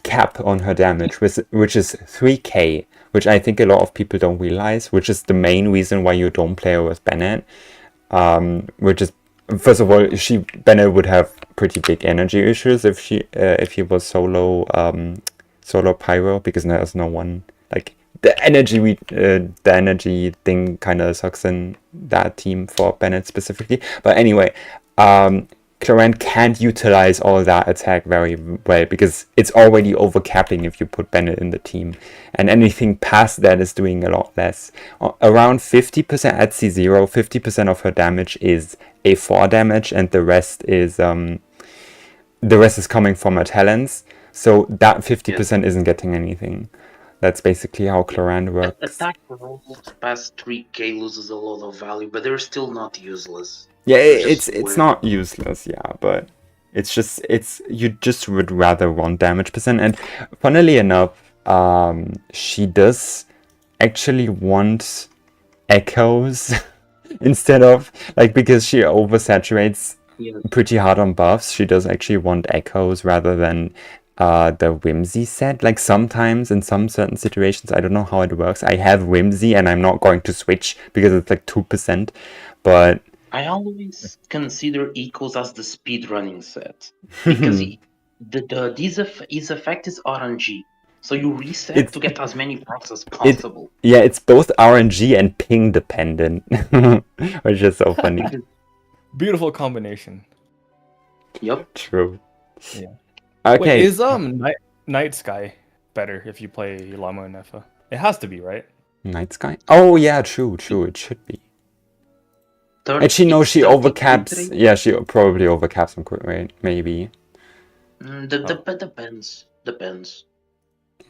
cap on her damage, which is 3k, which I think a lot of people don't realize, which is the main reason why you don't play her with Bennett. Which is, first of all, Bennett would have pretty big energy issues if he was solo Pyro, because there's no one like the energy thing kind of sucks in that team for Bennett specifically. But anyway, Clorinde can't utilize all that attack very well because it's already overcapping if you put Bennett in the team, and anything past that is doing a lot less. Around 50% at C0, 50% of her damage is A4 damage, and the rest is coming from her talents. So that 50% isn't getting anything. That's basically how Clorinde works. Attack rolls past 3k loses a lot of value, but they're still not useless. Yeah, They're it's just not useless, yeah, but you just would rather want damage percent. And funnily enough, she does actually want echoes instead of like, because she oversaturates pretty hard on buffs, she does actually want echoes rather than the Whimsy set. Like sometimes in some certain situations, I don't know how it works, I have Whimsy and I'm not going to switch because it's like 2%, but I always consider echoes as the speedrunning set because his effect is RNG, so you reset to get as many procs as possible. It's both RNG and ping dependent, which is so funny. Beautiful combination. Yep. True. Yeah. Okay. Wait, is Night Sky better if you play Llama and Nefa? It has to be, right? Night Sky? Oh yeah, true. It should be. Actually, no, she overcaps. Yeah, she probably overcaps some crit rate, maybe. Depends.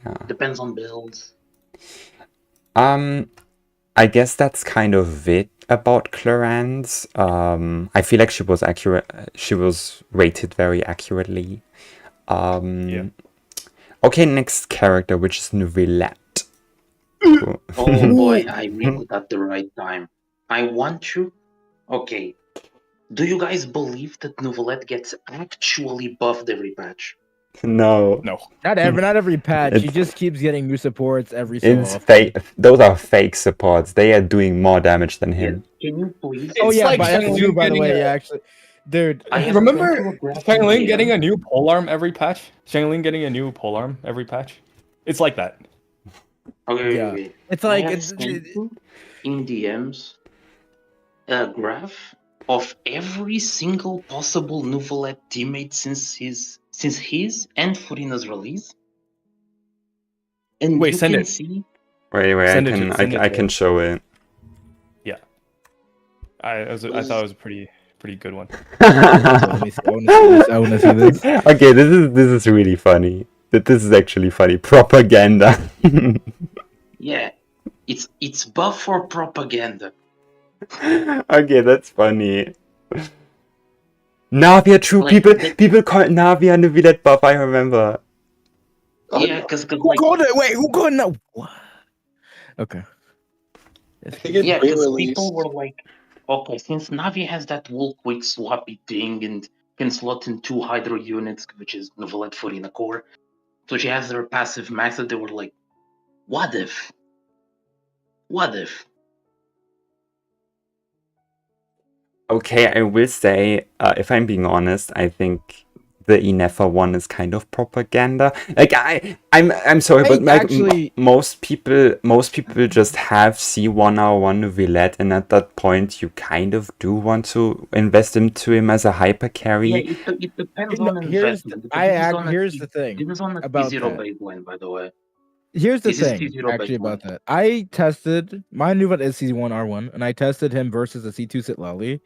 Yeah. Depends on builds. I guess that's kind of it about Clorinde. I feel like she was accurate. She was rated very accurately. Yeah. Okay, next character, which is Neuvillette. Oh boy, I read it at the right time. I want to. Okay. Do you guys believe that Neuvillette gets actually buffed every patch? No. Not every patch. She just keeps getting new supports every so It's often. fake. Those are fake supports. They are doing more damage than him. Can you please? Oh It's yeah, like by Xiangling the getting way, a- actually, dude. I have Remember gone to a graph Xiangling in getting DM. a new polearm every patch? Xiangling getting a new polearm every patch? It's like that. Okay, Yeah. wait. It's I like have it's sent you in DMs a graph of every single possible Neuvillette teammate since his and Furina's release. And Wait, you send can it. see Wait, Send it I can to- show it. Yeah. I thought it was a pretty good one. Let me see. I want to see this. Okay, this is really funny. This is actually funny. Propaganda. yeah. It's buff for propaganda. Okay, that's funny. Navia, true. Like, people call it Navia Neuvillette buff. I remember. Yeah, because Who like called it? Wait, who called it? What? Okay. I think it yeah, because pre-released. people were like, okay, since Navi has that wool quick swappy thing and can slot in 2 Hydro units, which is Neuvillette Furina core, so she has her passive max, that they were like, what if? What if? Okay, I will say, if I'm being honest, I think the Inefa one is kind of propaganda. Like I'm sorry, but like actually- most people just have C1R1 Neuvillette, and at that point you kind of do want to invest into him as a hyper carry. Yeah, it depends No, on here's investment. here's the thing Depends on the about T0 that. baseline, by the way. Here's the This is thing, T0 actually, baseline. about that. I tested my Neuvillette is C1R1, and I tested him versus a C2 Sitlali.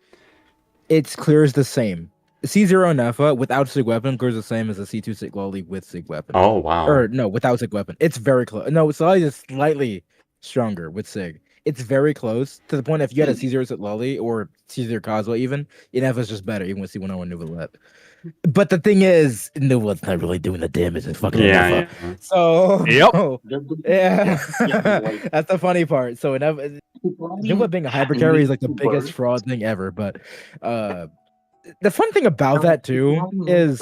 It's clear as the same. C0 Nefa without Sig Weapon clears the same as a C2 Sitlali with Sig Weapon. Oh wow. Or no, without Sig Weapon. It's very close. No, Sitlali is slightly stronger with Sig. It's very close to the point if you had a C0 Sitlali or C0 Kazuha even, Nefa's just better even with C1R1 Neuvillette. But the thing is, Neuvillette's not really doing the damage. It's fucking Yeah, Nefa. yeah. So The- yeah, like, that's the funny part. So Neuvillette being a hyper carry is like the biggest fraud thing ever. But the fun thing about that too is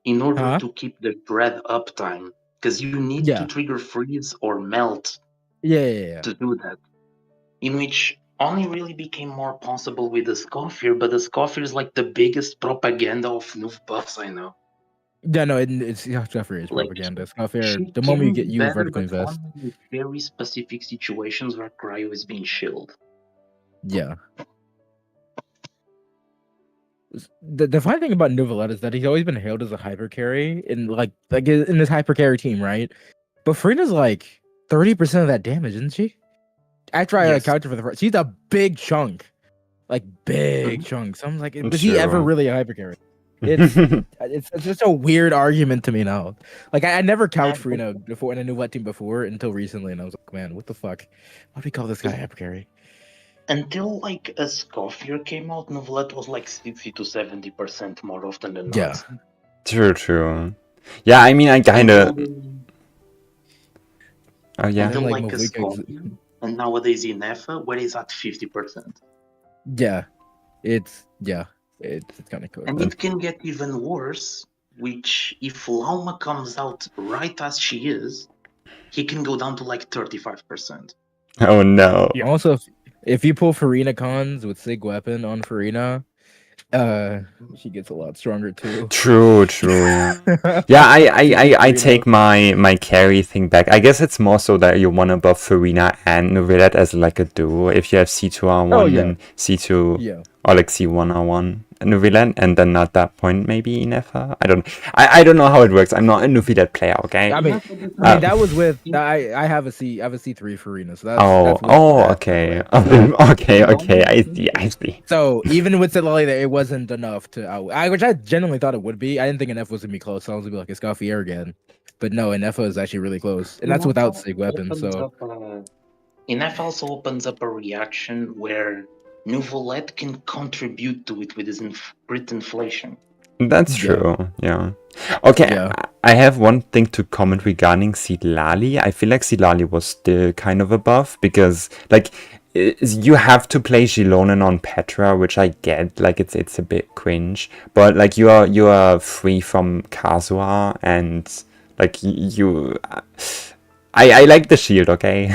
in order Huh? to keep the bread uptime, because you need Yeah. to trigger freeze or melt yeah. to do that. In which only really became more possible with the Scoffier, but the Scoffier is like the biggest propaganda of Nuv buffs I know. Yeah, no, it's Jeffrey is Like, propaganda. It's not fair. She The moment you can get be you better, vertical but invest. only in very specific situations where cryo is being shielded. Yeah. The funny thing about Neuvillette is that he's always been hailed as a hyper carry in like in this hyper carry team, right? But Furina's like 30% of that damage, isn't she? After I Yes. counted for the first, she's a big chunk, like big chunk. So I'm like, was he ever Sure. really a hyper carry? It's just a weird argument to me now. Like I never couched Furina before in a Neuvillette team before until recently, and I was like, man, what the fuck? Why do we call this guy hyper carry? Until like a Scoffier came out, Neuvillette was like 60 to 70% more often than not. Yeah. True. Yeah, I mean, I kind of. Oh yeah. Until Like like a Mavika- Scoffier, and nowadays in EFA, where is at 50%. Yeah, it's kind of cool. And it can get even worse, which if Lauma comes out right as she is, he can go down to like 35%. Oh no. Yeah. Also, if you pull Furina cons with Sig Weapon on Furina, she gets a lot stronger too. True. Yeah. Yeah, I take my carry thing back. I guess it's more so that you want to buff Furina and Neuvillette as like a duo. If you have C2R1 Oh, yeah. and C2 Yeah, or like C1R1 Neuvillette, and then at that point maybe Inefa. I don't know how it works. I'm not a Neuvillette player, okay? I mean that was with I have a C3 Furina, so that's with that, Okay. by the way. Okay. I see. So even with Sitlali, it wasn't enough to which I genuinely thought it would be. I didn't think an F was gonna be close. So I was gonna be like a Scoffier again, but no, an F is actually really close, and that's without Sig Weapon. So Inef also opens up a reaction where Neuvillette can contribute to it with his crit inflation. That's Yeah. true. Yeah. Okay. Yeah. I have one thing to comment regarding Sitlali. I feel like Sitlali was still kind of above because like you have to play Xilonen on Petra, which I get. Like it's a bit cringe, but like you are free from Kazuha and like you. I like the shield. Okay.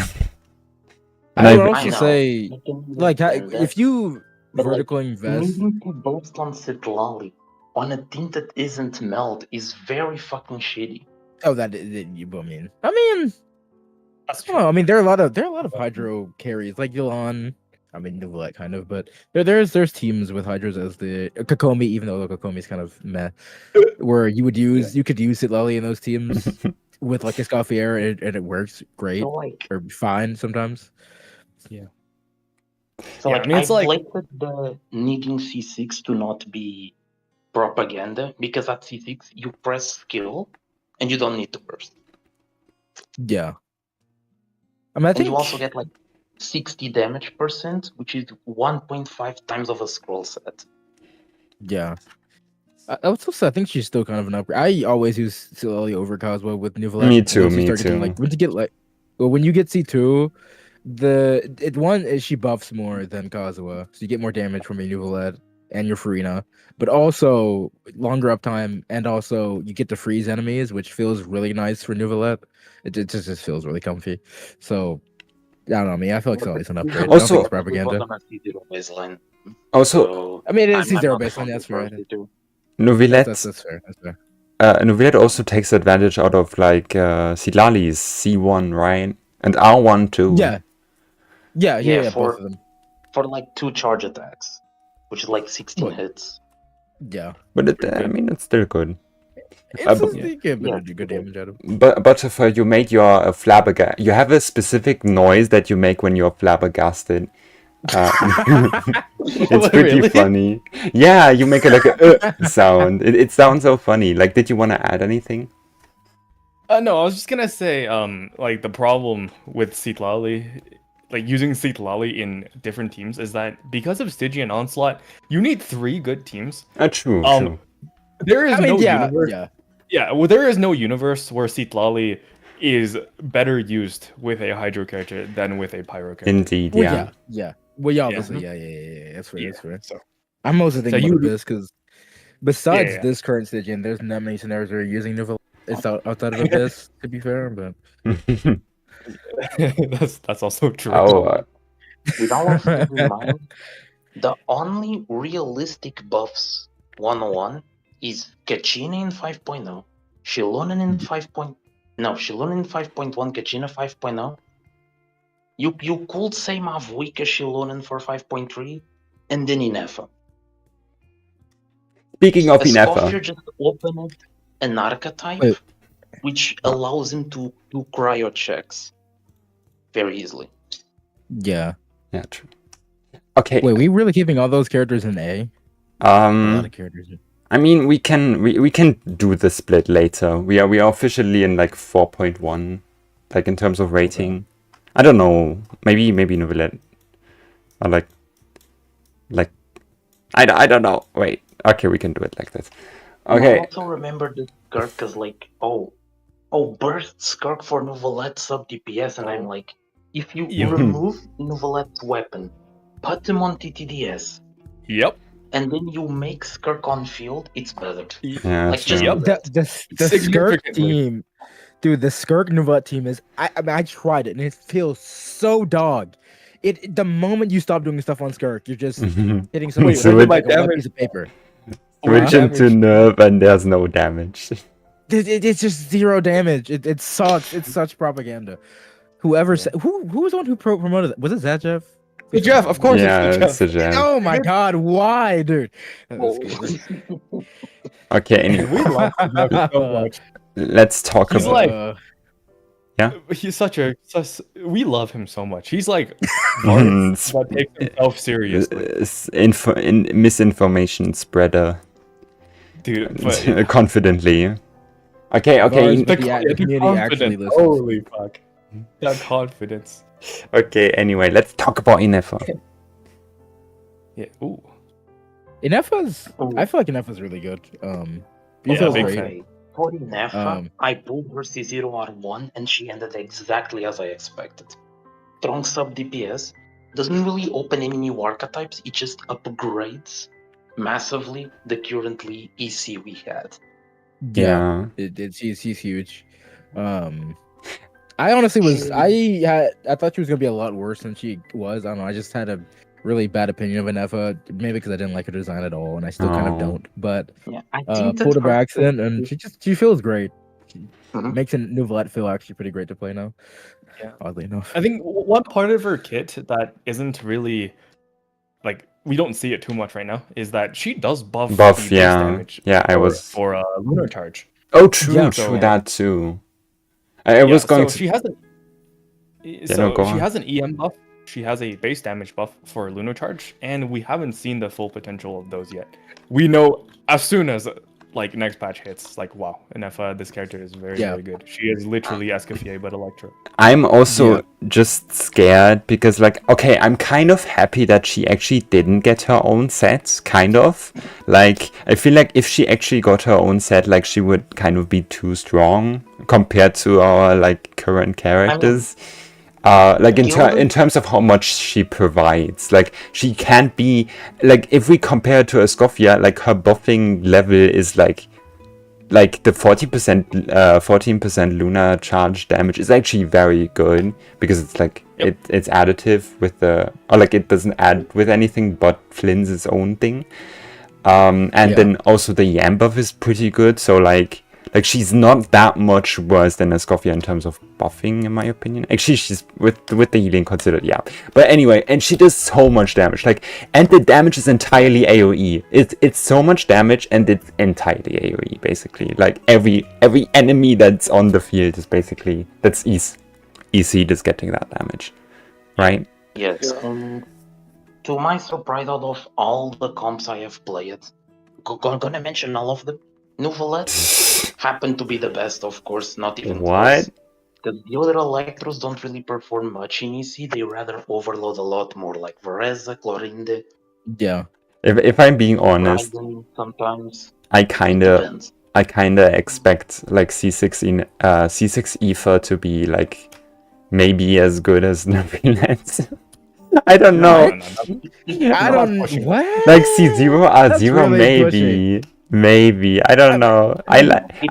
And I would I also know. say, I can like, understand that, if you but, like, vertical invest, needing to boast on Sitlali on a team that isn't meld is very fucking shitty. oh, I mean, That's I don't know. I mean, there are a lot of hydro carries like Yelan. I mean, Neuvillette kind of, but there's teams with hydros as the Kokomi, even though the Kokomi is kind of meh, where you could use Sitlali in those teams with like a Scoffier, and it works great So like, or fine sometimes. so Yeah, like I mean, it's like- bladed the needing C6 to not be propaganda because at C6 you press skill and you don't need to burst. Yeah, I mean, I And think you also get like 60 damage percent, which is 1.5 times of a scroll set. yeah. I would also, I think she's still kind of an upgrade. I always use Sitlali over Kazuha with Neuvillette. Me too, Once you me start getting, too. like, when you get C2, one is she buffs more than Kazuha, so you get more damage from your Neuvillette and your Furina, but also longer uptime, and also you get to freeze enemies, which feels really nice for Neuvillette. It just feels really comfy. So I don't know. I mean, I feel like Sitlali's an upgrade. I don't Also- think it's propaganda. Baseline. Also, So I mean, it is I'm C0 not baseline. fond That's of right. C2. Neuvillette, That's fair. That's fair. Neuvillette also takes advantage out of like Silali's C1, right? And R1 too. Yeah. Yeah, for both of them. for like 2 charge attacks, which is like 16 What? hits. Yeah. But I mean, it's still good. It's but- you get Yeah. good damage out of it. But Butterfer, you made your flabbergasted. You have a specific noise that you make when you're flabbergasted. It's pretty Really? funny. Yeah, you make like a sound. It sounds so funny. Like, did you want to add anything? No, I was just gonna say, like the problem with Xiangling, like using Xiangling in different teams, is that because of Stygian Onslaught, you need 3 good teams. True, Um, true. There is no yeah, universe. yeah. Yeah, well, there is no universe where Xiangling is better used with a Hydro character than with a Pyro character. Indeed, Well, yeah. yeah. Well, yeah, obviously, yeah. That's fair. Yeah, That's fair. so I'm also thinking So about you- this because besides Yeah. this current Stygian, there's not many scenarios where you're using Neuvillette. It's outside of Abyss, to be fair, but that's also true. Oh, With all of that in mind, the only realistic buffs 101 is Kachina in 5.0, Xilonen in 5.0. No, Xilonen in 5.1, Kachina 5.0. You could say Mavika Xilonen for 5.3, and then Inefa. speaking of Escoffier Inefa, just opened an archetype, Wait. which allows him to do cryo checks very easily. yeah. yeah, true. Okay, Wait, we really keeping all those characters in A? A lot of characters. I mean, we can do the split later. We are officially in like 4.1, like in terms of rating. I don't know. Maybe Neuvillette, or like I don't know. Wait. Okay, we can do it like this. I Okay. also remember the Skirk as like, burst Skirk for Neuvillette sub DPS, and I'm like, if you Yeah. remove Neuvillette's weapon, put him on TTDS, Yep. and then you make Skirk on field, it's better. Yeah, Like, just- true. Yep. The Skirk Significantly. team, dude. The Skirk Neuvillette team is. I mean, I tried it and it feels so dog. It the moment you stop doing stuff on Skirk, you're just hitting someone Wait, with so like it- a wet piece of paper. Switch into nerve and there's no damage. It's just 0 damage. It sucks. It's such propaganda. Whoever said who was the one who promoted it? Was it Zajev? Jeff, of course. Yeah, it's it's Jeff. a jam. Oh my god, why, dude? Oh. Okay, anyway, We love Jeff so much. let's talk He's about. like- He's we love him so much. He's like Barnes, but takes himself seriously, Misinformation spreader dude. But confidently. Okay. Bars, but the the community actually confidence, listens. holy fuck, that confidence. Okay. Anyway, let's talk about Inefa. Yeah. Ooh. Inefa's. Oh. I feel like Inefa's really good. Yeah, feels big great. fan. Okay, for Inefa, Um, I pulled her C0 R1 and she ended exactly as I expected. Strong sub DPS, doesn't really open any new archetypes, it just upgrades massively the currently EC we had. Yeah. He's huge. I honestly was. I thought she was gonna be a lot worse than she was. I don't know. I just had a really bad opinion of Inefa, maybe because I didn't like her design at all, and I still kind of Oh. don't. But Yeah, I pulled her by accident, and she feels great. Mhm. Makes a Neuvillette feel actually pretty great to play now. Yeah. Oddly enough. I think one part of her kit that isn't really like we don't see it too much right now is that she does buff the base Yeah. damage Yeah, I was. for lunar charge. Oh, true. Yeah, True so- that too. I was going so to. she has an no, go on. she has an EM buff. She has a base damage buff for lunar charge, and we haven't seen the full potential of those yet. We know as soon as like next patch hits, like wow, Inefa, this character is very Yeah. very good. She is literally Escoffier but Electro. I'm also Yeah. just scared because, like, okay, I'm kind of happy that she actually didn't get her own set, kind of. Like, I feel like if she actually got her own set, like, she would kind of be too strong compared to our, like, current characters. Like, in terms of how much she provides. Like, she can't be, like, if we compare it to Escoffier, like, her buffing level is, like the 14% lunar charge damage is actually very good because it's like it's additive with the, or like it doesn't add with anything but Flynn's own thing. And then also the Yam buff is pretty good. So like she's not that much worse than Escoffier in terms of buffing, in my opinion. Actually, she's with the healing considered, yeah. But anyway, and she does so much damage. Like, and the damage is entirely AoE. It's so much damage, and it's entirely AoE, basically. Like every enemy that's on the field is basically easy just getting that damage, right? Yes. To my surprise, out of all the comps I have played, gonna mention all of them. Neuvillette happened to be the best, of course, not even What? Because the other Electros don't really perform much in EC, they rather overload a lot more, like Vereza, Clorinde. Yeah. If I'm being honest, Raiden sometimes. I kinda Depends. expect like C6 Aoife to be like maybe as good as Neuvillette. I don't know. I don't. What? Like C0 That's R0 really maybe. I don't know. I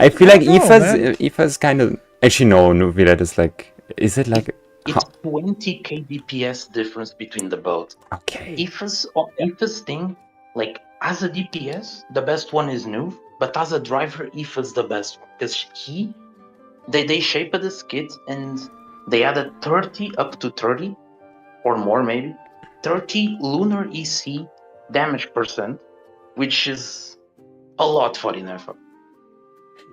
feel like I don't know, Aoife's kind of actually no. Neuvillette is like. Is it like? It's 20k DPS difference between the both. Okay. Aoife's thing, like as a DPS, the best one is Neuv, but as a driver, Aoife's the best one because they shaped this kit and they added 30 up to 30 or more maybe 30 lunar EC damage percent, which is a lot for Inefa.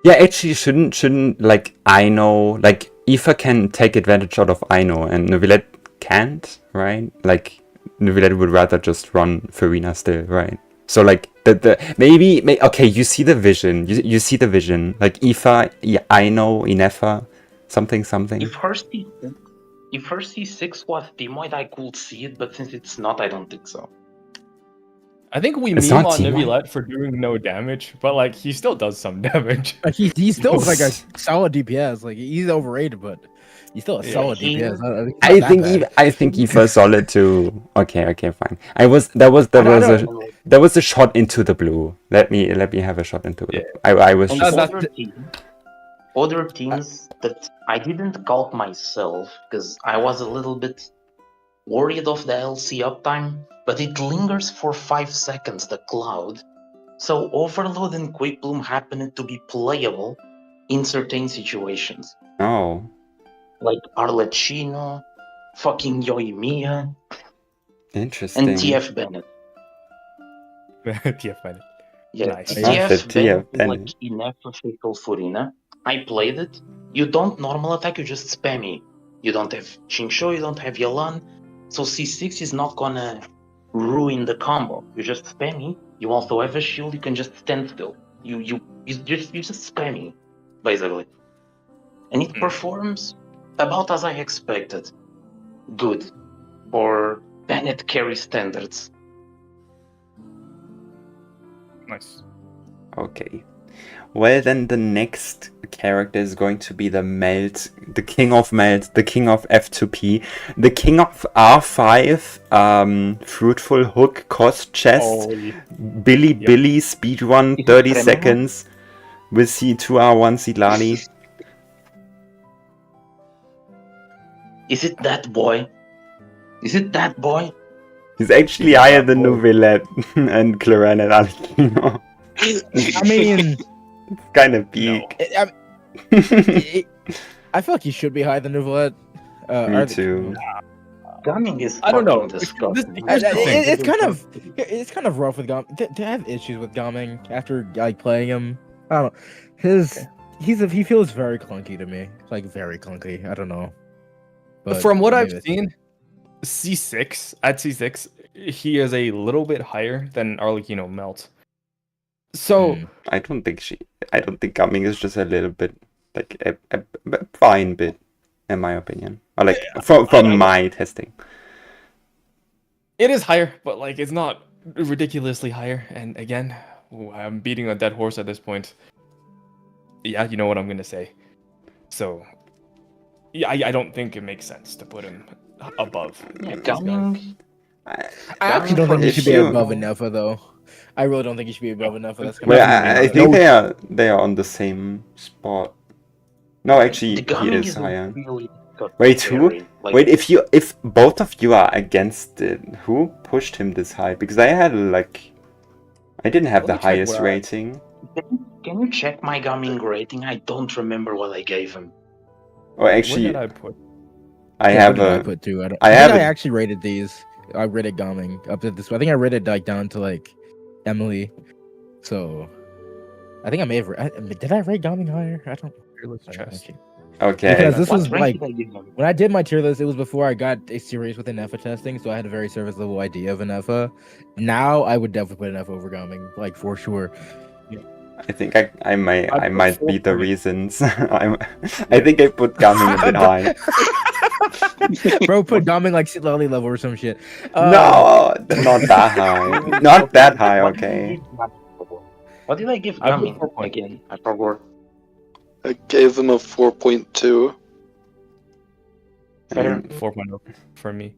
Yeah, actually, shouldn't like Aino like Aoife can take advantage out of Aino and Neuvillette can't, right? Like Neuvillette would rather just run Furina still, right? So like the maybe okay, you see the vision, you see the vision, like Aoife, Aino, Inefa, something. If her C6 was Temoid, I could see it, but since it's not, I don't think so. I think we It's meme not on Temoid. Neuvillette for doing no damage, but like he still does some damage. Like, he's still like a solid DPS. Like he's overrated, but he's still a solid DPS. I think Aoife is solid too. Okay, fine. That was a shot into the blue. Let me have a shot into it. I was just Other teams that I didn't count myself because I was a little bit worried of the LC uptime, but it lingers for 5 seconds, the cloud. So Overload and Quick Bloom happened to be playable in certain situations. Oh. Like Arlecchino, fucking Yoimiya, Interesting. and TF Bennett. TF Bennett. Yeah, Nice. TF Bennett is Bennett. like enough official Furina. I played it. You don't normal attack, you just spammy. You don't have Xingqiu, you don't have Yelan. So C6 is not gonna ruin the combo. You just spammy. You also have a shield, you can just stand still. You just spammy, basically. And it performs about as I expected. Good. For Bennett carry standards. Nice. Okay. Well, then the next character is going to be the Melt, the King of Melt, the King of F2P, the King of R5, Fruitful Hook, Cost Chest, Billy, Speedrun, 30 seconds, with C2R1 Silali. Is it that boy? Is it that boy? He's actually higher than Neuvillette and Clorinde and Arlecchino. I mean, It's kind of peak. I feel like he should be higher than Neuvillette. Me too. Gunning is I don't know. disgusting. It's kind of rough with Gum. To have issues with Gumming after like playing him, I don't know. He feels very clunky to me. Like very clunky. I don't know. But From what I've maybe seen, C6, he is a little bit higher than Arlecchino Melt. So I don't think Gumming is just a little bit like a fine bit, in my opinion. Or like from my testing. it is higher, but like it's not ridiculously higher. And again, I'm beating a dead horse at this point. Yeah, you know what I'm gonna say. So yeah, I don't think it makes sense to put him above. Yeah, Gunning. I actually don't think he If should be you- above Nefa though. I really don't think he should be above Nefa. That's Well, I think they are on the same spot. No, actually, The he Gunning is higher. really Wait, scary. who? Like, Wait, if both of you are against it, who pushed him this high? Because I had like I didn't have Let the me check highest what I- rating. Can you check my gaming rating? I don't remember what I gave him. Or Where actually, did I put? I Yeah, have what did I a. put too. I I think have I a- actually rated these. I rated Gaming up to this. I think I rated like down to like Emilie. So I think I may have. Did I rate Gaming higher? I don't. Fearless chest. Actually. Okay. Because this What was rank like did I give him? when I did my tier list, it was before I got a serious with NFA testing, so I had a very surface level idea of NFA. Now I would definitely put NFA over Gaming, like for sure. I think I might I put might be the 4.8. reasons. I think I put Gaming a bit high. Bro, put Gaming like Lolly level or some shit. No, not that high. Not that high. What did I Okay. give Gaming? What did I give I put Gaming 4.8. again? I forgot. I gave them a 4.2. Fair. 4.0 for me.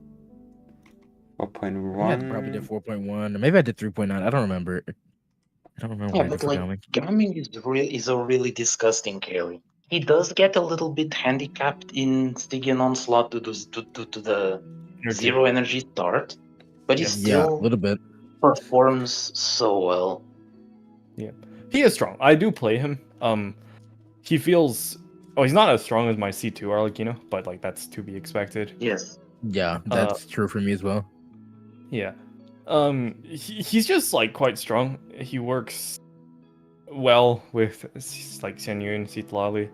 4.1. I think I probably did 4.1, or maybe I did 3.9. I don't remember. I don't remember Yeah, what I did but for like Gaming. Gaming is a really disgusting carry. He does get a little bit handicapped in Stygian Onslaught due to the zero energy start, but he Yeah. Yeah, a still little bit. performs so well. He is strong. I do play him. He feels. Oh, he's not as strong as my C2 Arlecchino, but like that's to be expected. Yes. Yeah, that's true for me as well. Yeah. He's just like quite strong. He works well with like Xianyun, Citlali.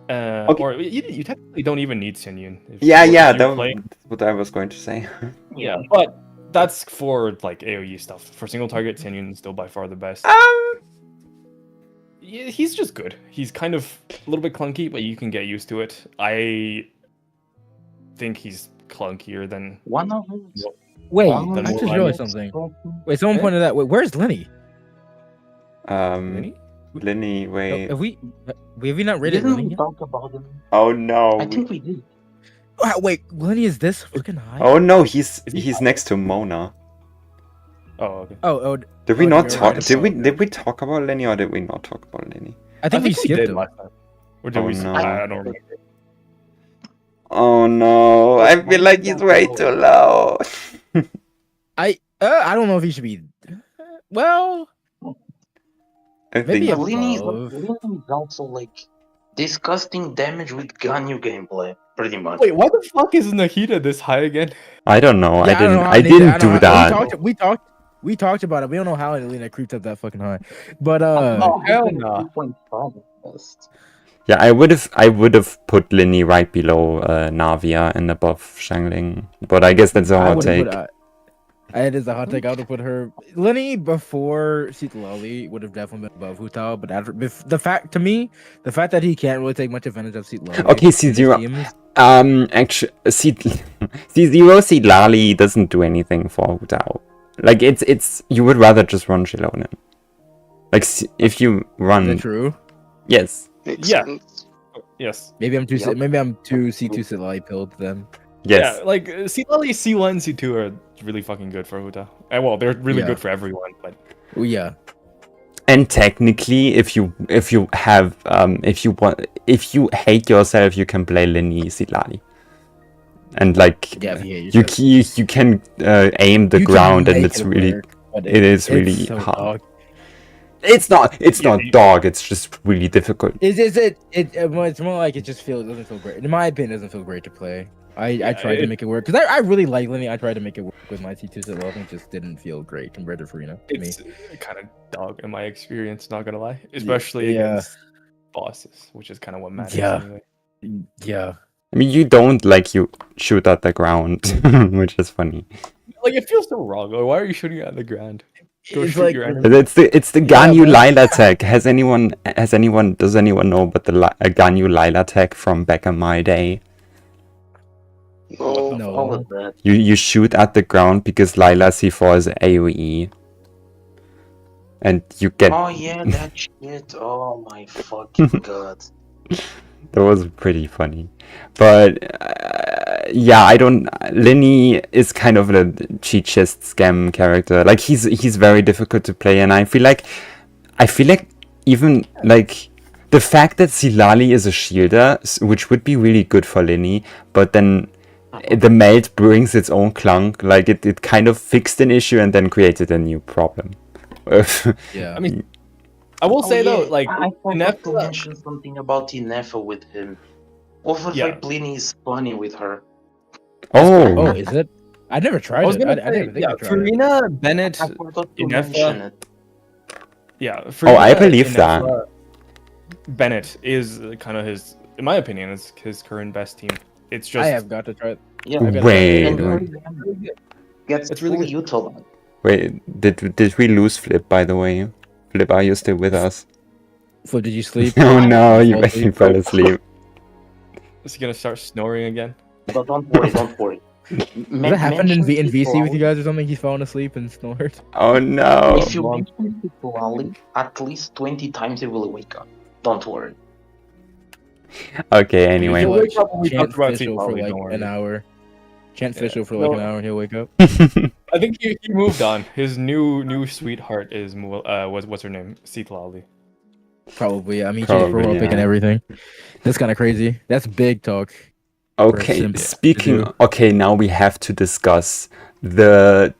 Okay. Or you technically don't even need Xianyun. Yeah, if yeah, you're that's playing- what I was going to say. Yeah, but that's for like AoE stuff. For single target, Xianyun is still by far the best. Yeah, he's just good. He's kind of a little bit clunky, but you can get used to it. I think he's clunkier than. One of his. Wait, one then I of just Mualani. realized his something. problem- Wait, someone Eh? pointed out. Wait, where's Lyney? Lyney? Lyney, wait. Have we not rated Didn't Lyney we yet? talk about him? Oh no. I think we did. Wait, Lyney is this fucking high? Oh no, he's Is he he's high? next to Mona. Oh, okay. Oh, Did we Oh, not you're talk? right. Did we talk about Lyney or did we not talk about Lyney? I think we we skipped did him. last time. Or did Oh, we? no. I don't remember. Oh no, I feel like he's way too low. I don't know if he should be. Well, I Maybe think a- Lyney above. is also like disgusting damage with Ganyu gameplay, pretty much. Wait, why the fuck is Nahida this high again? I don't know. yeah, I didn't. don't know how I Nita- didn't don't know do how- that. We talked about it. We don't know how Alina creeped up that fucking high. But Oh, hell nah. 2.5 at best. Yeah, I would have put Lyney right below Navia and above Xiangling, but I guess that's a I hot would've take. put, it is a hot take. I would have put her Lyney before Citlali would have definitely been above Hutao, but after the fact that he can't really take much advantage of Citlali. Okay, C0. Actually, C0 Seed Lali doesn't do anything for Hutao. Like it's you would rather just run Xilonen. Like if you Is run, that true? yes, Makes Yeah. sense. Yes. Maybe I'm too Yep. C2 Citlali pilled then. yes. Yeah, like C1, C1, C2 are really fucking good for Huta. Well, they're really Yeah. good for everyone, but Well, yeah. And technically, if you have if you hate yourself, you can play Lyney Sidlali. And like Yeah, if you hate you yourself. you can aim the You can ground and make it's it really work, but it is it's really so hard. dog. It's not Yeah, dog. It's just really difficult. Well, it's more like it doesn't feel great. In my opinion, it doesn't feel great to play. I tried to make it work because I really like Lyney. I tried to make it work with my T2 at level. It just didn't feel great compared to Furina. To me. it's kind of dog in my experience, not gonna lie. Especially Yeah. against bosses, which is kind of what matters Yeah. anyway. Yeah. I mean, you don't like you shoot at the ground, which is funny. Like, it feels so wrong. Like, why are you shooting at the ground? Go It's shoot like your enemy. It's the Ganyu but- Lila tech. Does anyone know about the Ganyu Lila tech from back in my day? No. No. All of that. You shoot at the ground because Lila C4 is AoE. And you get Oh yeah, that shit. Oh my fucking god. that was pretty funny. But yeah, I don't Lyney is kind of a cheat chest scam character. Like he's very difficult to play, and I feel like even like the fact that Silali is a shielder, which would be really good for Lyney, but then the melt brings its own clunk. Like it kind of fixed an issue and then created a new problem. Yeah. I mean, I will say though, yeah, like I forgot to Neuvillette- mention something about Inefa with him. Overfight Lyney is funny with her. Oh, is it? I never I tried was it. gonna I say, never think yeah, I tried it. Furina, Bennett, I forgot to mention Inefa. it. Yeah, Oh, I Furina, believe that. Inefa, Bennett is kind of his, in my opinion, is his current best team. It's just I have got to try it. Yeah, I gotta Wait, and try it. gets It's really fully good. utilized. wait. Did we lose Flip? By the way, Flip, are you still with us? Flip, did you sleep? Oh no, Did you fall asleep? fell asleep. is he gonna start snoring again? But don't worry, don't worry. Has that happened in Mention VC with you Clorinde. guys or something? He's fallen asleep and snored. Oh no. If you Long- mention Mualani, at least 20 times he will wake up. Don't worry. Okay. Anyway. He'll wake up when we Chant talk about Fischl Seawally, for don't like worry. an hour. Chant Yeah. Fischl for like No. an hour and he'll wake up. I think he moved on. His new sweetheart is what's her name? Seawally. Probably. I mean, she's Probably, aerobic and yeah. everything. That's kind of crazy. That's big talk. Okay, simp speaking. to do. Okay, now we have to discuss the.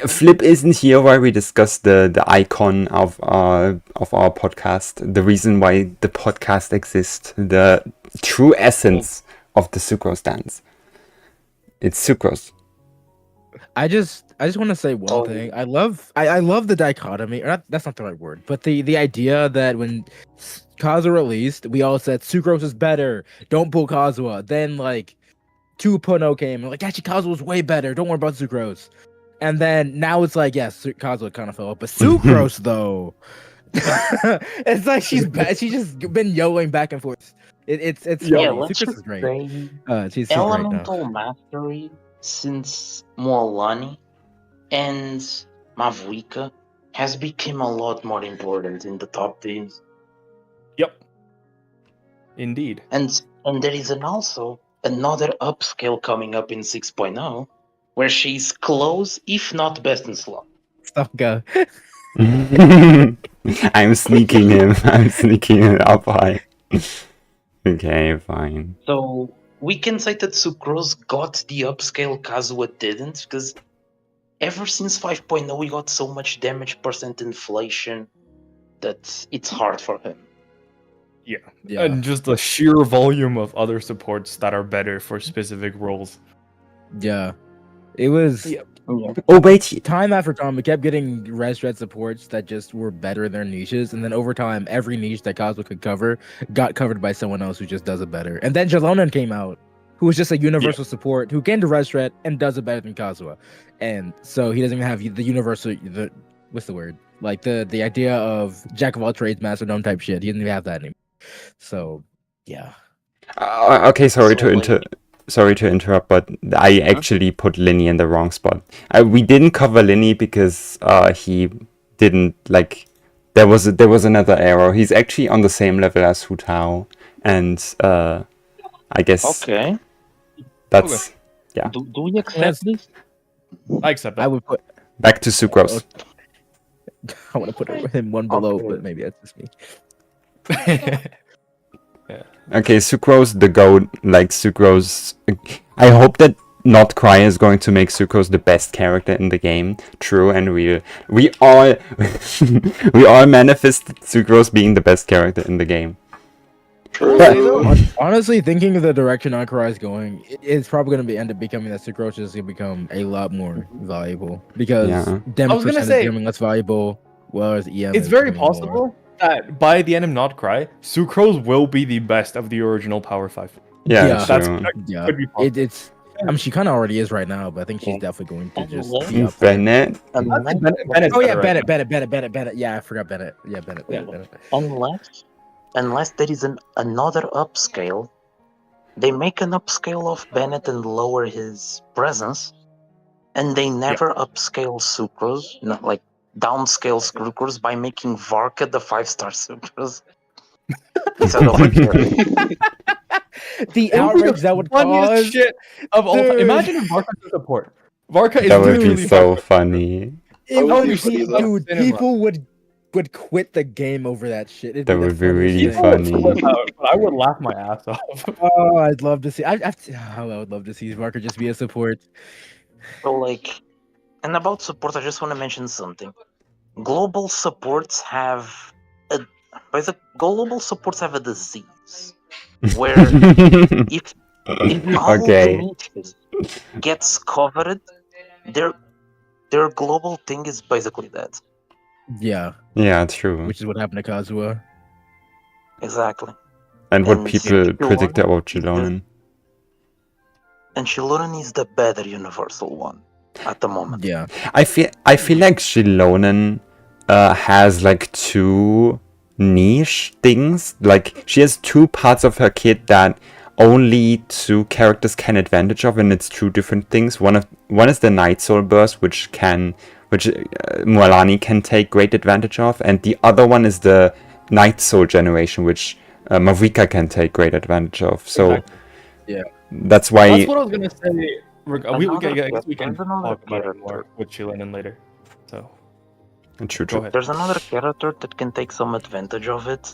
Flip isn't here while we discuss the icon of our podcast, the reason why the podcast exists, the true essence of the Sucrose Stans. It's Sucrose. I just want to say one thing. I love the dichotomy. Or not, that's not the right word, but the idea that when Kazuha released, we all said Sucrose is better. Don't pull Kazuha. Then like 2.0 came and like actually Kazuha was way better. Don't worry about Sucrose. And then now it's like yes, Kazuha kind of fell off, but Sucrose though, it's like she's just been yodeling back and forth. It's Yeah, funny. let's Sucrose just is great. say She's great now. elemental mastery since Mualani and Mavika has become a lot more important in the top teams. Yep. Indeed. And there is also another upscale coming up in 6.0 where she's close, if not best in slot. Stalker. I'm sneaking him. I'm sneaking him up high. Okay, fine. So we can say that Sucrose got the upscale Kazuha didn't, because ever since 5.0 we got so much damage percent inflation that it's hard for him. Yeah. And just the sheer volume of other supports that are better for specific roles. Yeah. It was Oh wait, time after time we kept getting res red supports that just were better in their niches, and then over time every niche that Kazuha could cover got covered by someone else who just does it better. And then Xilonen came out, who was just a universal support who came to res red and does it better than Kazuha. And so he doesn't even have the universal what's the word? Like the idea of jack of all trades, master gnome type shit. He doesn't even have that anymore. So yeah. okay, sorry So, to interrupt, but I actually put Lyney in the wrong spot. We didn't cover Lyney because he didn't like. There was another error. He's actually on the same level as Hu Tao, and I guess Okay. that's Do we accept this? I accept that. I would put back to Sucrose. I want to put him one below, Okay. but maybe that's just me. Okay, Sucrose, the GOAT, like Sucrose. I hope that Not Cry is going to make Sucrose the best character in the game. True and real. We all we all manifested Sucrose being the best character in the game. Honestly, thinking of the direction Ankara is going, it's probably going to end up becoming that Sucrose is going to become a lot more valuable because Yeah. Dem I was gonna percent is say- becoming less valuable, whereas EM It's is very becoming more. possible that by the end of Not Cry, Sucrose will be the best of the original Power 5. Yeah, Yeah. That's true. Yeah, could be possible. it's. I mean, she kind of already is right now, but I think she's definitely going to just be up there. Bennett. Bennett's Oh yeah, better right Bennett. Yeah, I forgot Bennett. Yeah, Bennett. Unless there is another upscale, they make an upscale of Bennett and lower his presence, and they never upscale Sucrose, not like downscale Sucrose by making Varka the 5-star Sucrose. Instead of The It would be outrage that would funniest cause. shit of all time. Dude. Imagine if Varka's a support. Varka is That would literally be so Varka. funny. It would would be be, funny, though. dude. Cinema. People would quit the game over that shit. It'd That the would be funniest really thing. funny. I would laugh my ass off. Oh, I'd love to see. I would love to see Marker just be a support. So, like, and about support, I just want to mention something. global supports have global supports have a disease where if all Okay. the niches gets covered, their global thing is basically that. Yeah, Yeah, true. which is what happened to Kazuha. Exactly. And what And people predict about Xilonen. And Xilonen is the better universal one at the moment. Yeah. I feel like Xilonen has like two niche things. Like she has two parts of her kit that only two characters can advantage of, and it's two different things. One is the Night Soul Burst, which Mualani can take great advantage of, and the other one is the Night Soul generation, which Mavika can take great advantage of. So Exactly. Yeah. that's why. That's what I was gonna say. I guess we can There's another talk about it more character. with Xilonen later. So True. go ahead. There's another character that can take some advantage of it,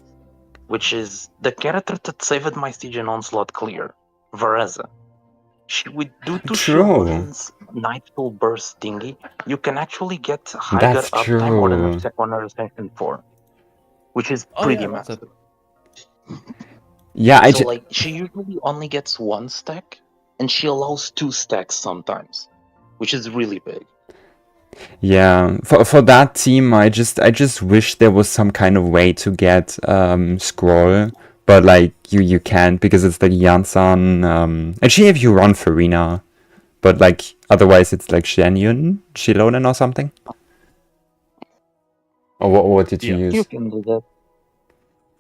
which is the character that saved my Siege and Onslaught clear, Vareza. Due to True. Xilonen's Nightfall Burst thingy, you can actually get higher That's uptime more than true. on a Ascension 4, which is Oh, pretty yeah, that's massive. Yeah, So like she usually only gets one stack, and she allows 2 stacks sometimes, which is really big. Yeah, for that team, I just wish there was some kind of way to get scroll, but like you can't because it's like Yansan. Actually, if you run Furina, but like otherwise it's like Xilonen or something. Or what did you Yeah. use? You can do that.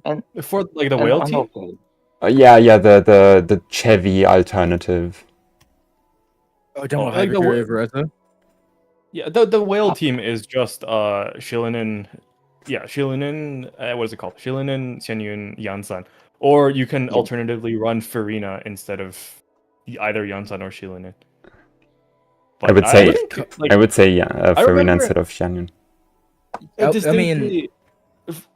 And For like the and whale I'm team. okay. Yeah, the Chevy alternative. Oh, don't like the Hypercarrier Vareza. Yeah, the whale team is just Xilonen. Yeah, Xilonen. What is it called? Xilonen, Xianyun, Yansan. Or you can alternatively run Furina instead of either Yansan or Xilonen. I would say I Furina remember- instead of Xianyun. Distinctly, if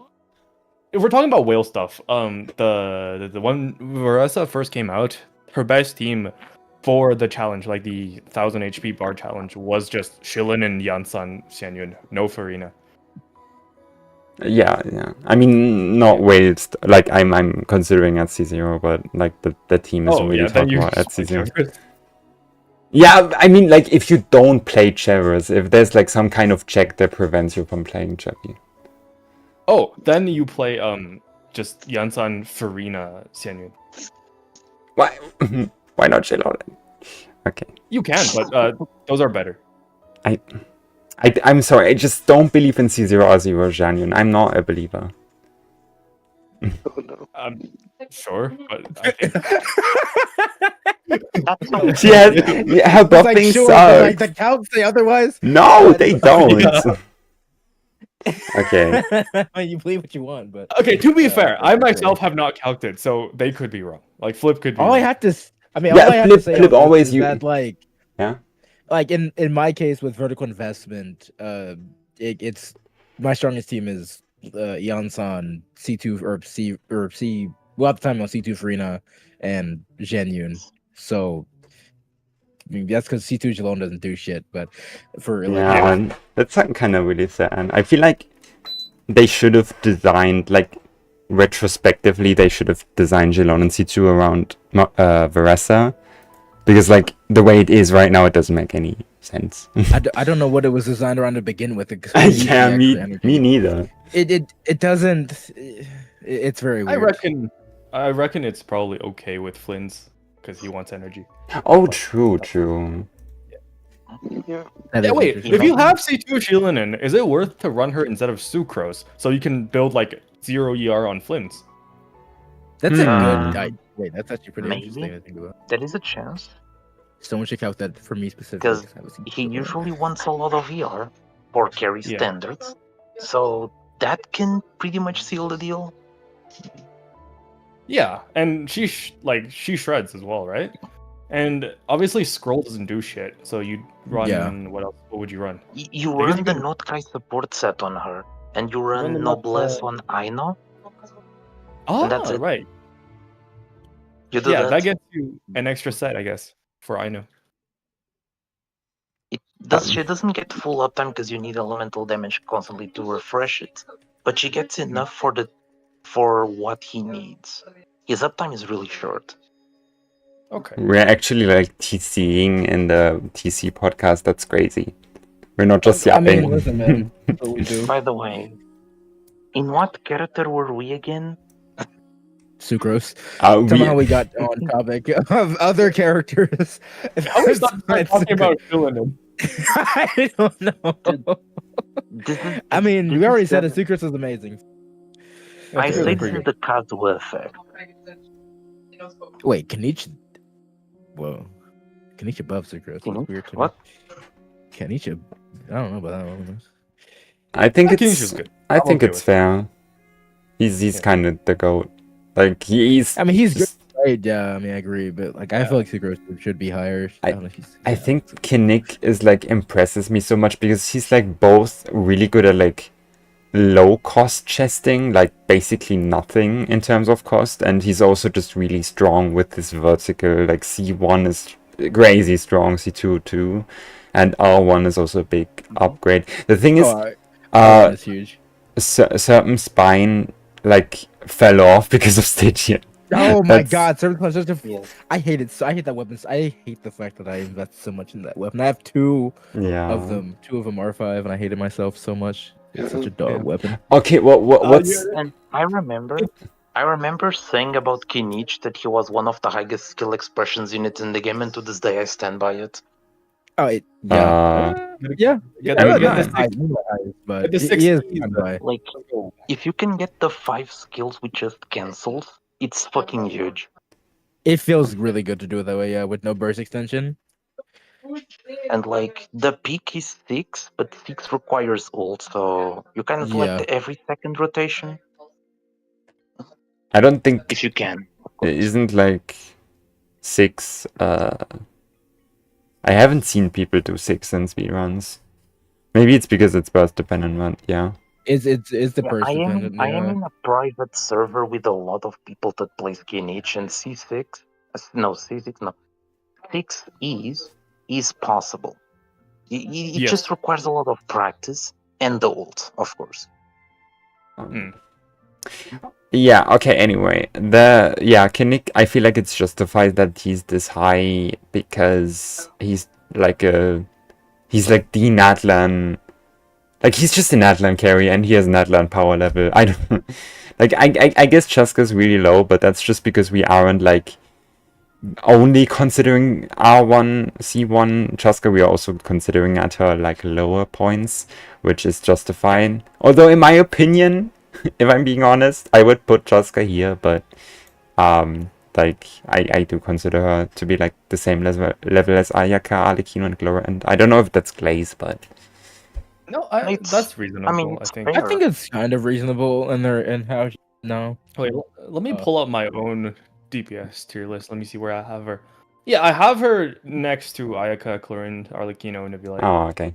we're talking about whale stuff, the one Varesa first came out, her best team for the challenge, like the 1000 HP bar challenge, was just Xilonen and Yansan Xianyun, no Furina. Yeah. I mean, not whales. Like I'm considering at C0, but like the team is really talking about at C0. Yeah, I mean, like if you don't play Chevreuse, if there's like some kind of check that prevents you from playing Chevy. Oh, then you play just Yansan Furina Xianyun. Why? Why not Xilonen? Okay. You can, but those are better. I'm sorry. I just don't believe in C0 or 0 Xianyun. I'm not a believer. Oh no. Sure, but I think She has her It's like, buffing sure, but, like sucks. the counts say otherwise. No, they don't. Yeah. Okay. You believe what you want, but okay. To be Yeah, fair, that's I okay. myself have not counted, so they could be wrong. Like Flip could be. all wrong. I have to, I mean, Yeah, all I have Flip- to say Flip on this always is you- that, like, Yeah. like in my case with vertical investment, it's my strongest team is Yansan, C2 or C. Well, at the time on C2 Furina and Zhenyun. So I mean, that's because C2 Xilonen doesn't do shit. But for like, Yeah, and that's kind of really sad. And I feel like they should have designed, like, retrospectively, they should have designed Xilonen and C2 around Varesa. Because, like, the way it is right now, it doesn't make any sense. I don't know what it was designed around to begin with. Yeah, me neither. It doesn't. It's very weird. I reckon it's probably okay with Flynn's because he wants energy. Oh, true. Yeah. That Yeah, is wait. interesting. If you have C2 Xilonen, is it worth to run her instead of Sucrose so you can build like 0 ER on Flynn's? That's a Hmm. good. Wait, that's actually pretty Maybe. interesting. I think about. There is a chance, Someone should count that for me specifically. because he usually wants a lot of ER for carry Yeah. standards, so that can pretty much seal the deal. Yeah, and she shreds as well, right? And obviously Scroll doesn't do shit, so you run. Yeah. What else? What would you run? You I guess run you the can- Notkai support set on her, and you Run run the Noblesse Not- on Aino. Oh, that's it. right. You do Yeah, that. that gets you an extra set, I guess, for Aino. She doesn't get full uptime because you need elemental damage constantly to refresh it, but she gets enough for what he needs. His uptime is really short. Okay. We're actually like TCing in the TC podcast. That's crazy. We're not just I mean, yapping. listen, man. That's what we do. By the way, in what character were we again? Sucrose. We- Somehow we got on topic of other characters. How we start talking about Xilonen? I don't know. I mean, we already said that Sucrose is amazing. I That's really said pretty this is the Kazuha effect. Wait, can each? Whoa, can each above Sucrose? That's weird to me. What? Can each? I don't know about that one. I think Kinshu's it's good. I I'm think okay it's with fair. He's kind of the goat. Like he's. I mean, he's good. just- Right, yeah, I mean, I agree, but like, I feel like Sucrose should be higher. don't know if he's, I think Kinnick is like impresses me so much because he's like both really good at like low cost chesting, like basically nothing in terms of cost, and he's also just really strong with his vertical. Like C1 is crazy strong, C2 too, and R1 is also a big upgrade. The thing is, that's huge. certain spine like fell off because of Stygian. Oh my That's- god, Serpent Punch, such a Yeah. I hate it. So I hate that weapon. I hate the fact that I invest so much in that weapon. I have two Yeah. of them. Two of them R5, and I hated myself so much. It's such a dog weapon. Okay, what's And I remember saying about Kinich that he was one of the highest skill expressions units in the game, and to this day I stand by it. Oh, yeah. Yeah. Get I the, mean, get Not the high, six- not high, but get the he six is keys, kind though. of high. Like, if you can get the 5 skills with just cancels, it's fucking huge. It feels really good to do it that way, yeah, with no burst extension. And like, the peak is 6, but 6 requires ult, so you can select every second rotation I don't think if you can. it isn't like 6. I haven't seen people do 6 in speedruns. Maybe it's because it's burst dependent, but yeah. It's the Yeah, burst I dependent. am in a private server with a lot of people that play Kinich, and C6, no, C6, no, 6 is possible. It Yes. just requires a lot of practice and the ult, of course. Yeah, okay, anyway. Kinnick, I feel like it's justified that he's this high because he's like the Natlan. Like he's just a Natlan carry and he has Natlan power level. I don't like I guess Cheska's really low, but that's just because we aren't like only considering R1, C1 Cheska, we are also considering at her like lower points, which is justified. Although in my opinion, if I'm being honest, I would put Cheska here, but like I do consider her to be like the same level as Ayaka, Arlecchino, and Clorinde. I don't know if that's Glaze, but No, It's- that's reasonable. I mean, it's think. fair. I think it's kind of reasonable and how no. Wait, let me pull up my own DPS tier list. Let me see where I have her. Yeah, I have her next to Ayaka, Clorinde, Arlecchino, and Neuvillette. oh, okay.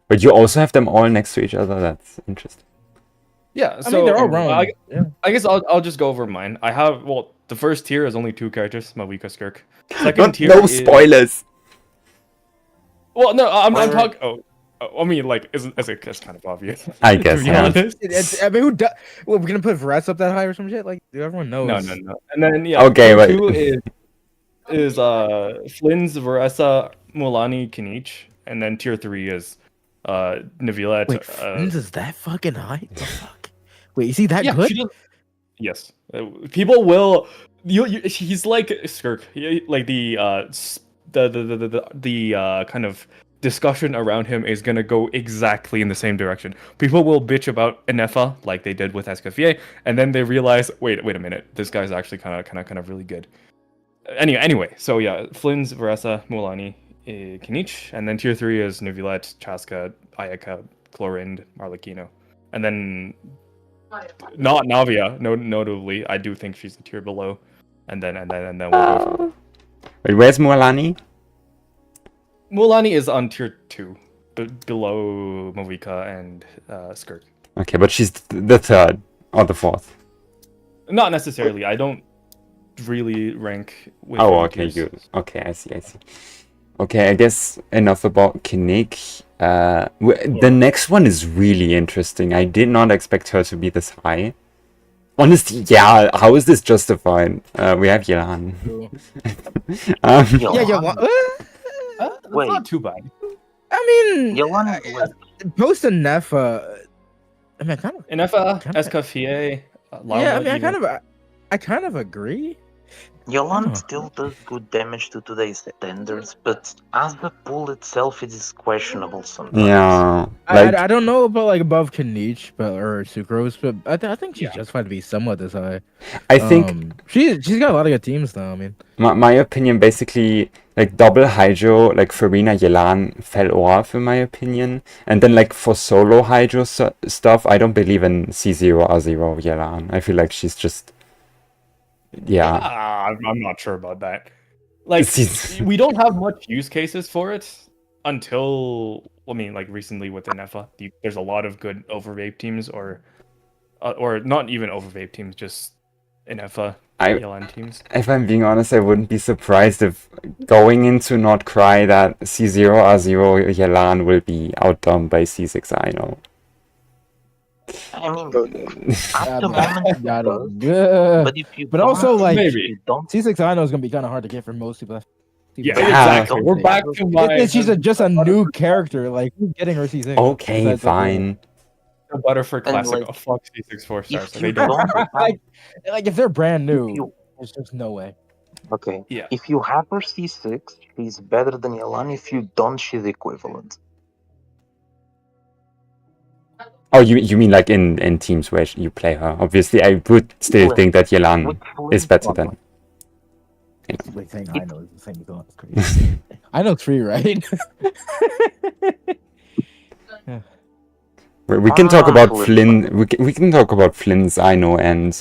But you also have them all next to each other. That's interesting. Yeah, I so mean, they're all wrong. I guess I'll just go over mine. I have the first tier is only 2 characters, Mavika Skirk. Second tier No is... spoilers. Well, no, I'm Wait, talking. I mean, like, it's kind of obvious. I to guess. be Yeah. honest. I mean, who? Well, we're gonna put Vrats up that high or some shit? Like, everyone knows. No. And then yeah. Okay, tier wait. 2 is Flynn's, Varesa, Mualani, Kinich, and then tier 3 is Neuvillette. Wait, Friends is that fucking high? The fuck? Wait, is he that yeah, good? she does- yes. People will. He's like Skirk. Like the kind of discussion around him is gonna go exactly in the same direction. People will bitch about Enefa like they did with Escoffier, and then they realize, wait a minute, this guy's actually kind of really good. Anyway, so yeah, Flynn's, Varesa, Mualani, Kinich, and then tier 3 is Neuvillette, Chaska, Ayaka, Clorinde, Arlecchino, and then not Navia. Notably, I do think she's a tier below, and then we'll go from Wait, where's Mualani? Mualani is on tier 2, below Mavika and Skirk. Okay, but she's the third or the fourth. Not necessarily. I don't really rank with Oh, rank okay, tiers. good. Okay, I see. Okay, I guess enough about Kinnick. The next one is really interesting. I did not expect her to be this high. Honestly, yeah, how is this justified? We have Yelan. That's Wait. not too bad. I mean, Yelan, post and Nefa. I mean, kind of. Inefa, Kinda- Escoffier, Yeah, I mean, I kind of agree. Yelan Oh. still does good damage to today's standards, but as the pool itself, it is questionable sometimes. Yeah, like I don't know about like above Kanich, or Sucrose, but I think she's Yeah. justified to be somewhat this high. I think she's got a lot of good teams though. I mean, my opinion basically like double Hydro, like Furina Yelan fell off in my opinion, and then like for solo Hydro stuff, I don't believe in C0 R0 Yelan. I feel like she's just I'm not sure about that. Like, She's- we don't have much use cases for it until, I mean, like recently with Inefa. There's a lot of good overvape teams, or not even overvape teams, just Inefa Yelan teams. If I'm being honest, I wouldn't be surprised if going into Not Cry that C0 R0 Yelan will be outdone by C6 I know. I mean, yeah, at the moment, it yeah, does, yeah. but if you But don't, also, like, if maybe. you don't, C6 I know is gonna be kind of hard to get for most people. Yeah, Yeah. exactly. We're back to my She's just a new character. Like, who's getting her C6? Okay, Besides, like, fine. Butterfer classic. like, Oh, fuck C6 4 stars. if They you don't. don't have, like if they're brand if new, you, there's just no way. okay, Yeah. if you have her C6, she's better than Yelan. If you don't, she's equivalent. Oh, you mean like in teams where you play her? Obviously, I would still Flynn. think that Yelan With is Flynn, better than. Wait, saying I know is the same as all. That's crazy. I know 3, right? We can talk about Flynn. Flynn. We can talk about Flynn's I know, and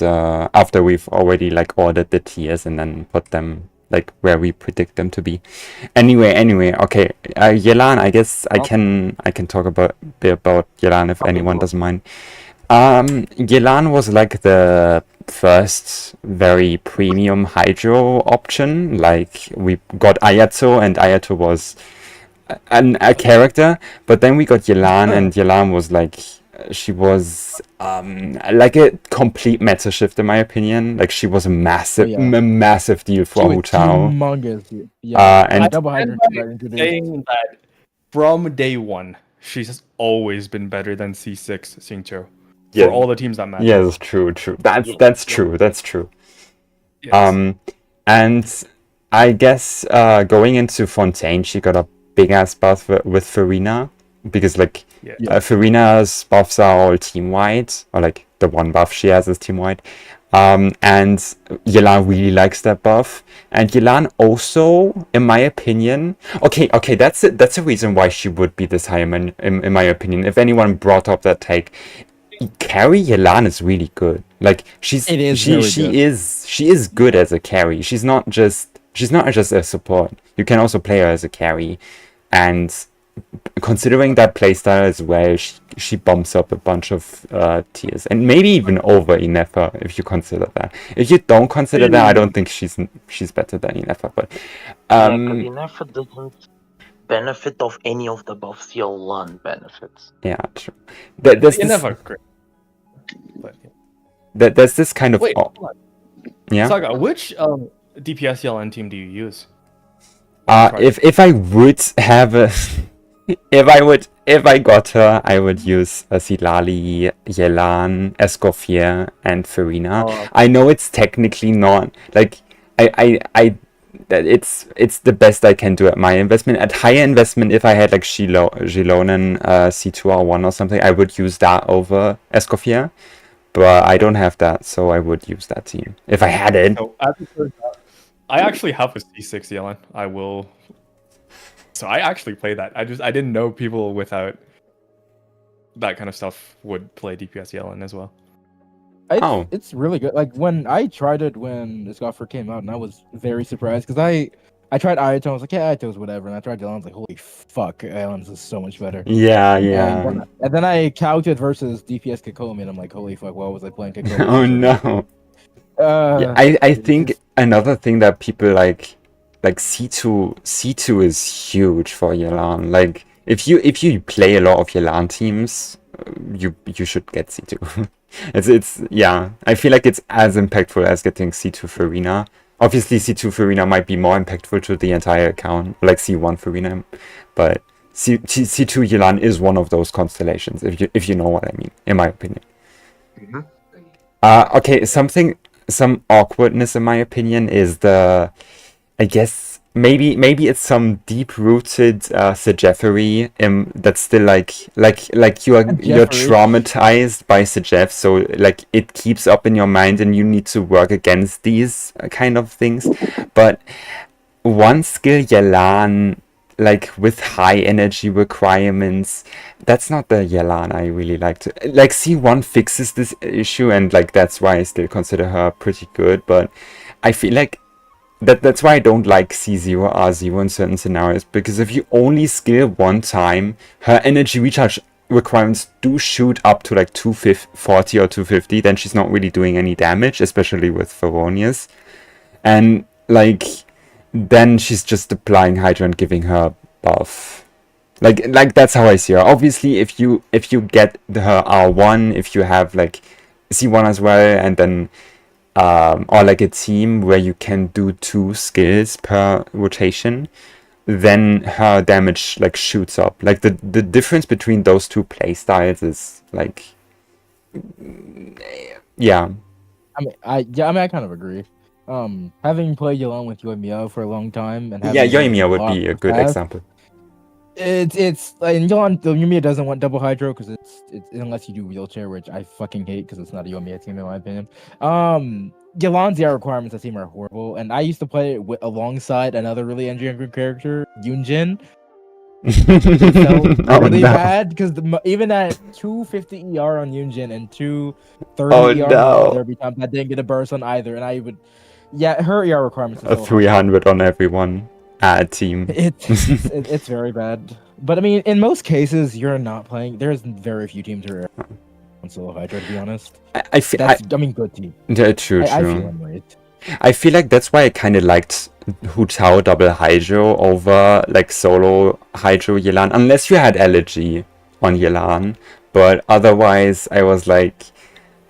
after we've already like ordered the tiers and then put them like where we predict them to be. Anyway, okay. Yelan, I guess I can talk about a bit about Yelan if anyone cool. doesn't mind. Yelan was like the first very premium Hydro option. Like we got Ayato, and Ayato was a character, but then we got Yelan, and Yelan was like she was like a complete meta shift in my opinion. Like she was a massive massive deal for Hu Tao. Humongous. Yeah. And double hydro Saying that from day one, she's always been better than C6 Xingqiu Yeah. for all the teams that matter. yes, true. That's true. That's true. Yes. And I guess going into Fontaine, she got a big ass buff with Furina, because like Yeah. Furina's buffs are all team wide, or like the one buff she has is team wide. And Yelan really likes that buff, and Yelan also, in my opinion, okay, that's a reason why she would be this high in my opinion. If anyone brought up that take, carry Yelan is really good. Like she is good as a carry. She's not just a support. You can also play her as a carry, and considering that playstyle as well, she bumps up a bunch of tiers, and maybe even over Inefa if you consider that. If you don't consider that, I don't think she's better than Inefa. But Because Inefa doesn't benefit of any of the buffs Yelan benefits. yeah, true. There's Inefa, great. But, there's this kind of wait, hold on. yeah. Saga, which DPS Yelan team do you use? If I would have a if I got her, I would use Silali, Yelan, Escoffier, and Furina. Oh. I know it's technically not like it's the best I can do at my investment. At higher investment, if I had like Xilonen C2R1 or something, I would use that over Escoffier. But I don't have that, so I would use that team if I had it. So, I actually have a C6 Yelan. I will. So I actually play that. I didn't know people without that kind of stuff would play DPS Yelan as well. It's really good. Like when I tried it when this offer came out, and I was very surprised because I tried Ayato, I was like, yeah, Ayato's whatever, and I tried Yelan, I was like, holy fuck, Yelan's is so much better. Yeah. And then I calculated versus DPS Kikomi, and I'm like, holy fuck, why was I playing Kikomi? Oh no. I think another thing that people like like C2 is huge for Yelan. Like if you play a lot of Yelan teams, you should get C2. it's yeah. I feel like it's as impactful as getting C2 Furina. Obviously, C2 Furina might be more impactful to the entire account, like C1 Furina, but C2 Yelan is one of those constellations. If you know what I mean, in my opinion. Okay, some awkwardness in my opinion is I guess maybe it's some deep-rooted Sejeffery that's still like you're traumatized by Sejef, so like it keeps up in your mind and you need to work against these kind of things. But one skill Yelan, like with high energy requirements, that's not the Yelan I really like to like. C1 fixes this issue, and like that's why I still consider her pretty good, but I feel like that's why I don't like C0 R0 in certain scenarios, because if you only skill one time, her energy recharge requirements do shoot up to like 240 or 250, then she's not really doing any damage, especially with Feronius. And like then she's just applying Hydra and giving her buff. Like that's how I see her. Obviously, if you get her R1, if you have like C1 as well, and then or like a team where you can do 2 skills per rotation, then her damage like shoots up. Like the difference between those two playstyles is like, yeah. I kind of agree. Having played Yelan with Yoimiya for a long time, and yeah, Yoimiya would be a good example. It's in Yelan, the Yoimiya doesn't want double hydro because it's unless you do wheelchair, which I fucking hate because it's not a Yoimiya team in my opinion. Yelan's ER requirements I think are horrible, and I used to play it alongside another really engineering character, Yunjin. It felt really bad because even at 250 ER on Yunjin and 230 ER every time I didn't get a burst on either, and I would, her ER requirements are 300 on everyone at a team. It's very bad. But I mean, in most cases, you're not playing. There's very few teams who are on solo Hydra, to be honest. I mean, good team. True. I feel annoyed. I feel like that's why I kind of liked Hu Tao double Hydro over like solo Hydro Yelan, unless you had allergy on Yelan. But otherwise, I was like,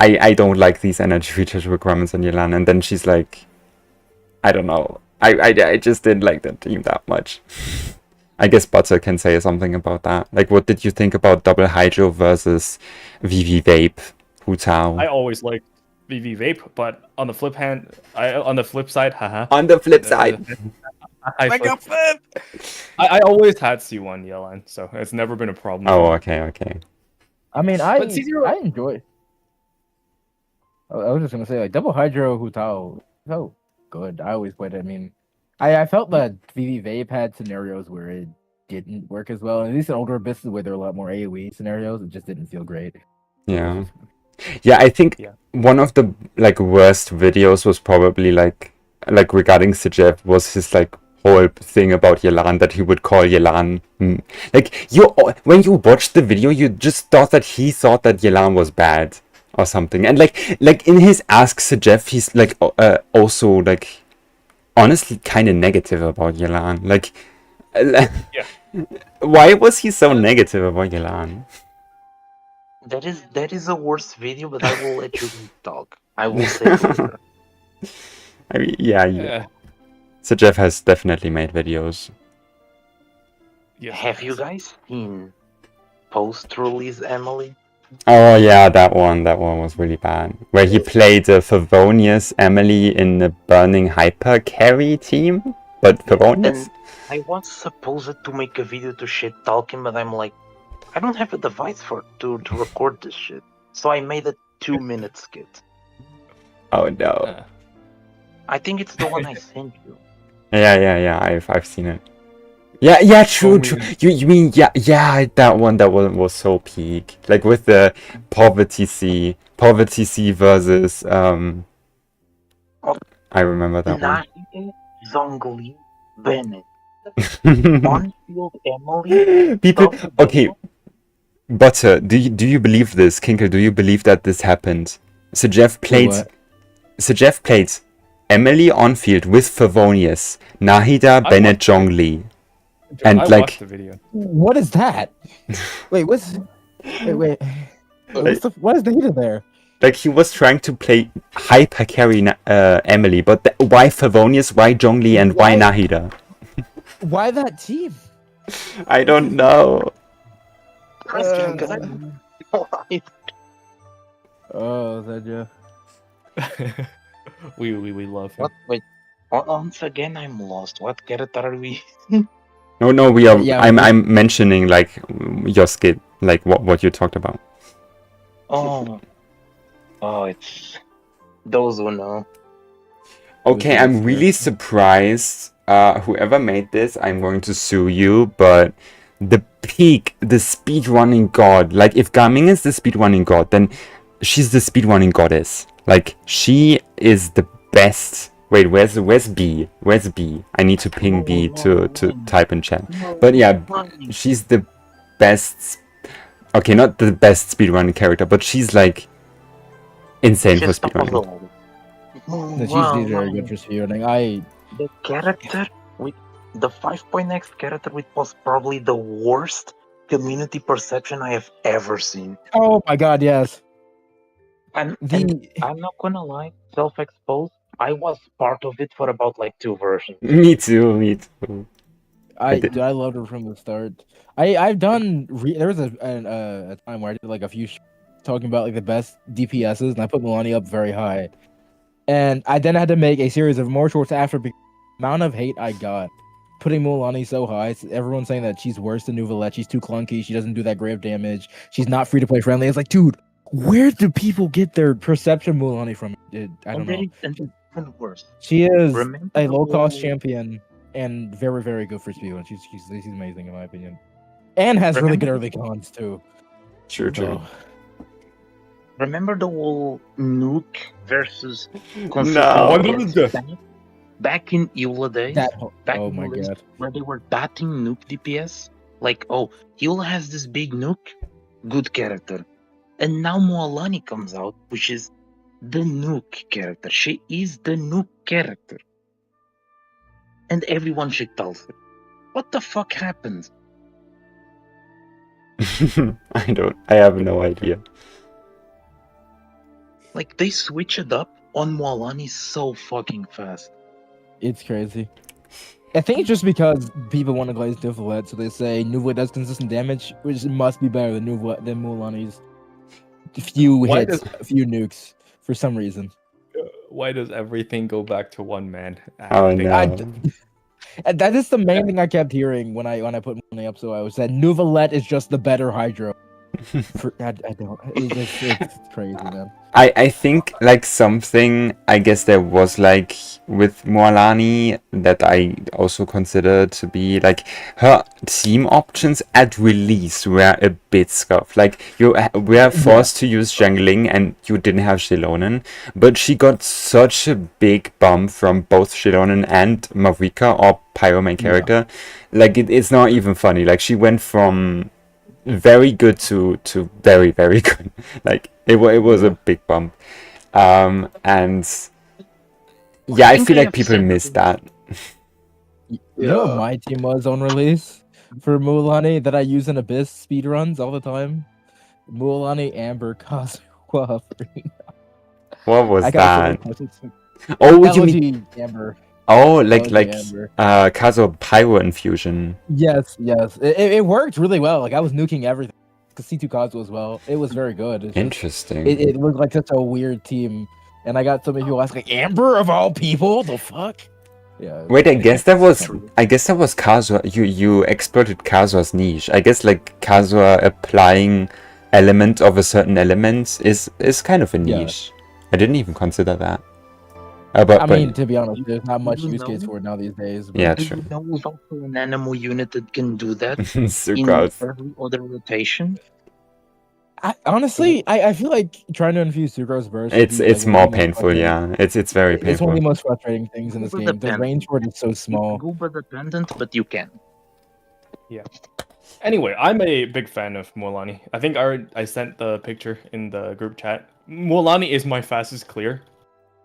I don't like these energy recharge requirements on Yelan. And then she's like, I don't know. I just didn't like that team that much. I guess Butter can say something about that. Like, what did you think about double Hydro versus VV Vape, Hu Tao? I always liked VV Vape, but on the flip side, haha. On the flip side. I always had C1 Yelan, so it's never been a problem. Oh, okay. I mean, I enjoy. I was just gonna say, like, double Hydro Hu Tao, so good. I always played it. I mean, I felt that VV Vape had scenarios where it didn't work as well. At least in older abysses where there were a lot more AoE scenarios, it just didn't feel great. Yeah, I think one of the like worst videos was probably like regarding Sejef was his like whole thing about Yelan, that he would call Yelan like when you watched the video, you just thought that he thought that Yelan was bad or something, and like in his Ask Sejef, he's like also like honestly kind of negative about Yelan. Like, why was he so negative about Yelan? That is a worse video, but I will let you talk. I will say something. I mean, yeah. Sejef has definitely made videos. Yeah. Have you guys seen post-release Emilie? Oh yeah, that one was really bad. Where he played Favonius Emilie in the Burning Hyper Carry team, but Favonius. I was supposed to make a video to shit talking, but I'm like, I don't have a device to record this shit. So I made a 2-minute skit. Oh no. I think it's the one I sent you. Yeah. I've seen it. Yeah, true. You mean that one was so peak. Like with the Poverty C versus I remember that one. Xiangling, Bennett. On-field Emilie. People, okay. Butter, do you believe this? Kinkle, do you believe that this happened? Sejef played Emilie on field with Favonius, Nahida, Bennett, Zhongli. And I like, watched the video. What is that? Wait, what's? Wait. What is the heater there? like he was trying to play hyper carry Emilie, but why Favonius, why Zhongli, and why Nahida? Why that team? I don't know. Question, because I'm alive. Oh, that yeah. we love him. What? Wait. Once again, I'm lost. What character are we? No, we are. Yeah, I'm mentioning like your skit, like what you talked about. Oh, it's those who know. Okay, I'm really surprised. Whoever made this, I'm going to sue you. But the peak, the speedrunning god. Like if Gaming is the speedrunning god, then she's the speedrunning goddess. Like she is the best. Wait, where's B? Where's B? I need to ping B to type in chat. But yeah, she's the best. Okay, not the best speedrunning character, but she's like insane for speedrunning. She's very good for speedrunning. The character with the 5.x character with was probably the worst community perception I have ever seen. Oh my god, yes. And I'm not gonna lie, self-exposed. I was part of it for about like 2 versions. Me too. I loved her from the start. I've done. There was a time where I did like a few talking about like the best DPSs, and I put Mualani up very high. And I then had to make a series of more shorts after because the amount of hate I got putting Mualani so high. Everyone's saying that she's worse than Neuvillette. She's too clunky. She doesn't do that grave damage. She's not free to play friendly. It's like, dude, where do people get their perception Mualani from? I don't know. And even worse. She is Remember a low-cost champion and very, very good for speed. She's amazing in my opinion, and has really good early cons too. True. Oh. Remember the whole nuke versus No. back in Eula days? Oh my god. Where they were batting nuke DPS? Like, oh, Eula has this big nuke, good character. And now Mualani comes out, which is the nuke character. She is the nuke character. And everyone shit tells her. What the fuck happened? I have no idea. Like, they switch it up on Mualani so fucking fast. It's crazy. I think it's just because people want to glaze Neuvillette, so they say Neuvillette does consistent damage, which must be better than Mualani's few hits, a few nukes, for some reason. Why does everything go back to one man? Oh no. That is the main thing I kept hearing when I put Mualani up. So I was that Neuvillette is just the better Hydro. I don't. It's crazy, man. I think like something I guess there was like with Mualani that I also consider to be like her team options at release were a bit scuffed. Like you were forced to use Xiangling and you didn't have Xilonen, but she got such a big bump from both Xilonen and Mavika or Pyro main character. Like it's not even funny. Like she went from very good to very, very good. Like it was a big bump. And yeah, I feel like people miss that. You know what my team was on release for Mualani that I use in Abyss speedruns all the time? Mualani, Amber, Kazuha, Furina. What was that? Oh, you mean Amber? Oh, like Kazuha Pyro infusion. Yes. It worked really well. Like I was nuking everything. C2 Kazuha as well. It was very good. Interesting. It looked like such a weird team, and I got so many people asking, like, Amber of all people, the fuck? Yeah. Wait, I guess that was Kazuha. You exploited Kazuha's niche. I guess like Kazuha applying element of a certain element is kind of a niche. I didn't even consider that. I mean, to be honest, there's not much use case for it now these days. But... Yeah, true. There's also an animal unit that can do that Sucrose. in every other rotation. Honestly, I feel like trying to infuse Sucrose burst. It's more painful, yeah. It's very painful. It's one of the most frustrating things in this game. The range for it is so small. Goober dependent, but you can. Yeah. Anyway, I'm a big fan of Mualani. I think I sent the picture in the group chat. Mualani is my fastest clear.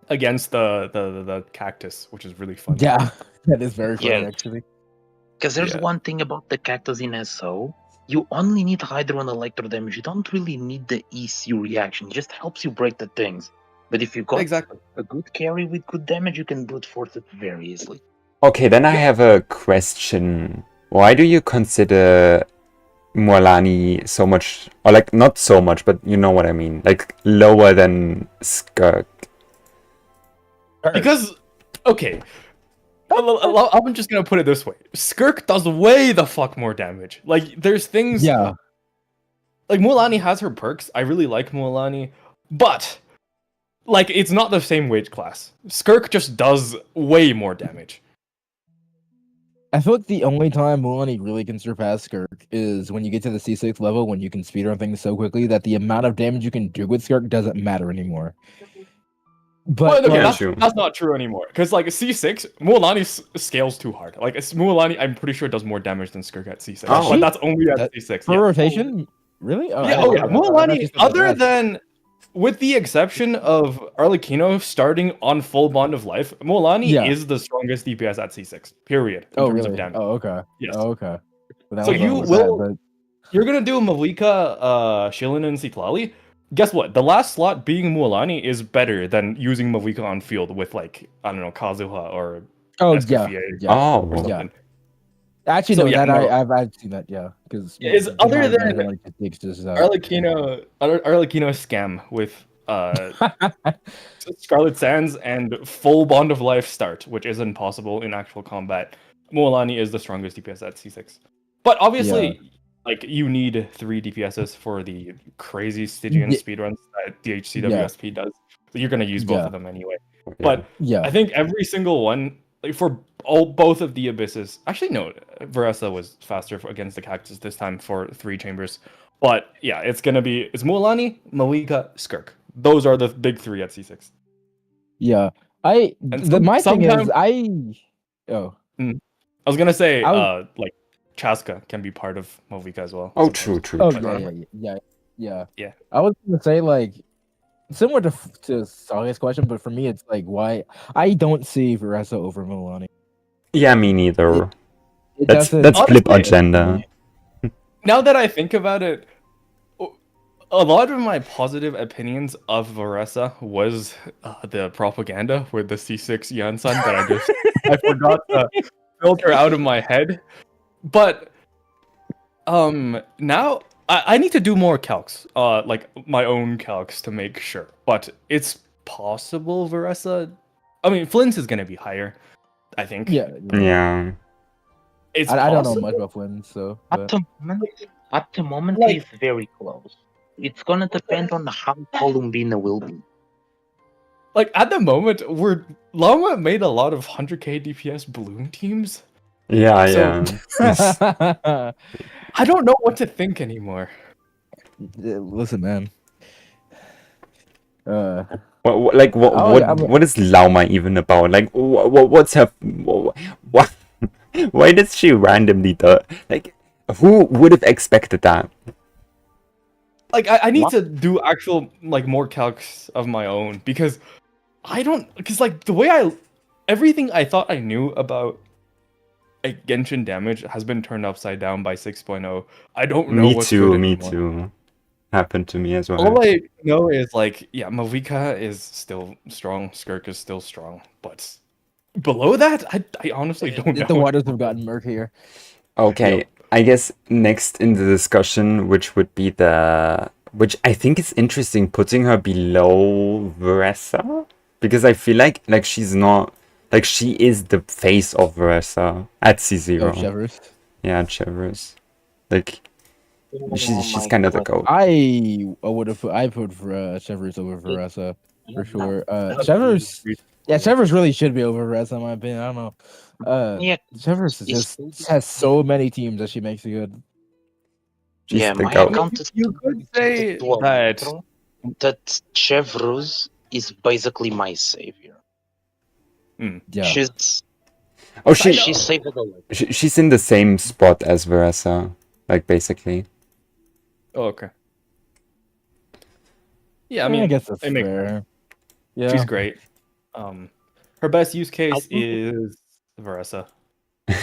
against the cactus, which is really fun. Yeah, that is very funny Yeah. actually. Because there's Yeah. one thing about the cactus in SO. You only need Hydro and Electro damage. You don't really need the EC reaction. It just helps you break the things. But if you got Exactly. a good carry with good damage, you can brute force it very easily. Okay, then I have a question. Why do you consider Mualani so much, or like not so much, but you know what I mean, like lower than Skirk? Because, okay, I'm just gonna put it this way: Skirk does way the fuck more damage. Like, there's things. Yeah, Like Mualani has her perks. I really like Mualani, but like it's not the same wage class. Skirk just does way more damage. I feel like the only time Mualani really can surpass Skirk is when you get to the C6 level, when you can speedrun things so quickly that the amount of damage you can do with Skirk doesn't matter anymore. But Well, okay, Yeah, that's, true. that's not true anymore. Because like C6, Mualani scales too hard. Like Mualani, I'm pretty sure does more damage than Skirk at C6. Oh. But that's only at That- C6. for yeah. rotation, really? I Yeah, didn't oh know yeah. that. I thought Mualani, you said that other last. than, with the exception of Arlecchino starting on full Bond of Life, Mualani Yeah. is the strongest DPS at C6. Period. In Oh terms really? of damage. Oh okay. Yes. Oh okay. Well, that So was you almost will- sad, You're gonna do Mavika, Xilonen and Citlali. Guess what? The last slot being Mualani is better than using Mavika on field with like, I don't know, Kazuha or but... Oh Escoffier yeah. or Yeah. Oh, something. Yeah. Actually, So, no. yeah, that no. I've seen that. Yeah, because Is other than Arlecchino. Arlecchino scam with Scarlet Sands and full Bond of Life start, which is impossible in actual combat. Mualani is the strongest DPS at C6. But obviously, like, you need 3 DPSs for the crazy Stygian Yeah. speedruns that DHCWSP does. So you're gonna use both Yeah. of them anyway. yeah. But Yeah. I think every single one, like for both of the abysses. Actually, no, Veresa was faster against the cactus this time for 3 chambers. But yeah, it's Mualani, Mavika, Skirk. Those are the big 3 at C6. Yeah. And My thing is sometimes- oh. I was gonna say, I like Chaska can be part of Mavika as well. Oh, sometimes. true. Oh But- yeah. I was gonna say like similar to Salia's question, but for me it's like why I don't see Veresa over Mualani. Yeah, me neither. It That's doesn't- flip Honestly- agenda. Now that I think about it, a lot of my positive opinions of Veresa was the propaganda with the C6 Yansan that I forgot to filter out of my head. But now I need to do more calcs, like my own calcs to make sure. But it's possible Veresa. I mean, Flint's is gonna be higher, I think. Yeah. Yeah. It's I don't know possible. much about Flynn, so At the moment, Like- it's very close. It's gonna depend on how Columbina will be. Like at the moment, Llama made a lot of 100k DPS balloon teams. Yeah, So- yeah. I don't know what to think anymore. listen, man. What is Lauma even about? Like, what's her? What? Why does she randomly do? Like, who would have expected that? Like I need to do actual like more calcs of my own because like the way everything I thought I knew about like Genshin damage has been turned upside down by 6.0. I don't know. Me what's too. good Me anymore. too. Happened to me as well. All I know is like, yeah, Mavika is still strong, Skirk is still strong, but below that, I honestly don't know. The waters have gotten murkier. Okay, I guess next in the discussion, which I think is interesting, putting her below Veresa, because I feel like she's not, like she is the face of Veresa at C0. Oh, Chevreuse. Yeah, Chevreuse. Like she's my kind of the God. goat. I put Chevreuse over Veresa for sure. Chevreuse, yeah, Chevreuse really should be over Veresa in my opinion. I don't know. Yeah, Chevreuse just has so many teams that she makes it good. She's yeah, the my goat. account is You could say to that that Chevreuse is basically my savior. Yeah, She's Oh, she saved the life. she's in the same spot as Veresa, like basically. Oh, okay. Yeah, I I mean, guess that's it makes fair. Yeah, she's great. Her best use case think is Veressa.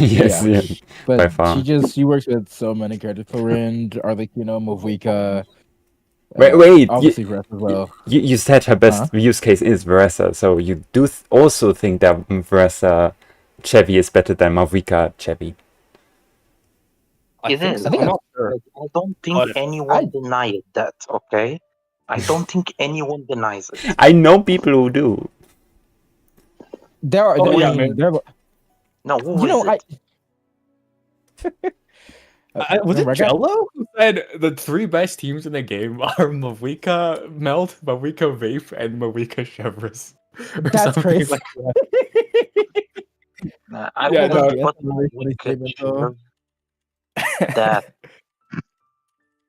Yes, Yeah. yeah, But by far. she works with so many characters: Clorinde, Arlecchino, Mavika. Wait, obviously Ref as well. You said her best use case is Veressa, so you do also think that Veressa Chevy is better than Mavika Chevy. It is. So. I'm not sure. I don't think But anyone denied that, okay? I don't think anyone denies it. I know people who do. There are, Oh, there, yeah, I mean, man. there, No, who you is know, it? Was it remember, I got- Jello who said the 3 best teams in the game are Mavika Melt, Mavika Vape, and Mavika Chevreuse? Or That's something crazy. like that. I Yeah, wouldn't no, that's put a really funny Mavika statement, though. Chevreuse that.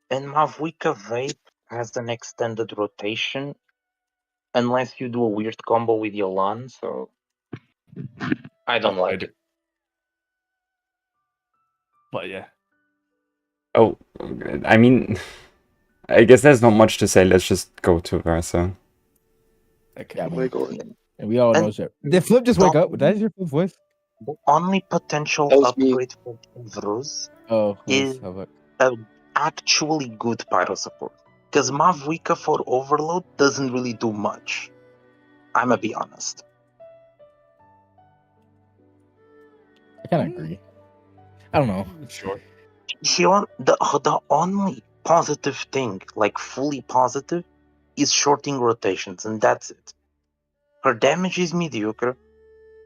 And Mavika Vape has an extended rotation unless you do a weird combo with Yelan, so I don't like it. But yeah. Oh, I mean, I guess there's not much to say. Let's just go to Versa. Okay. Yeah, Oh my god. and we all know shit. Did Flip just wake up? That is your Flip voice? The only potential That was me. upgrade for Chevreuse Oh, Is- how about- an actually good pyro support. Because Mavika for overload doesn't really do much. I'ma be honest. I kind of agree. I don't know. Sure. The only positive thing, like fully positive, is shorting rotations, and that's it. Her damage is mediocre,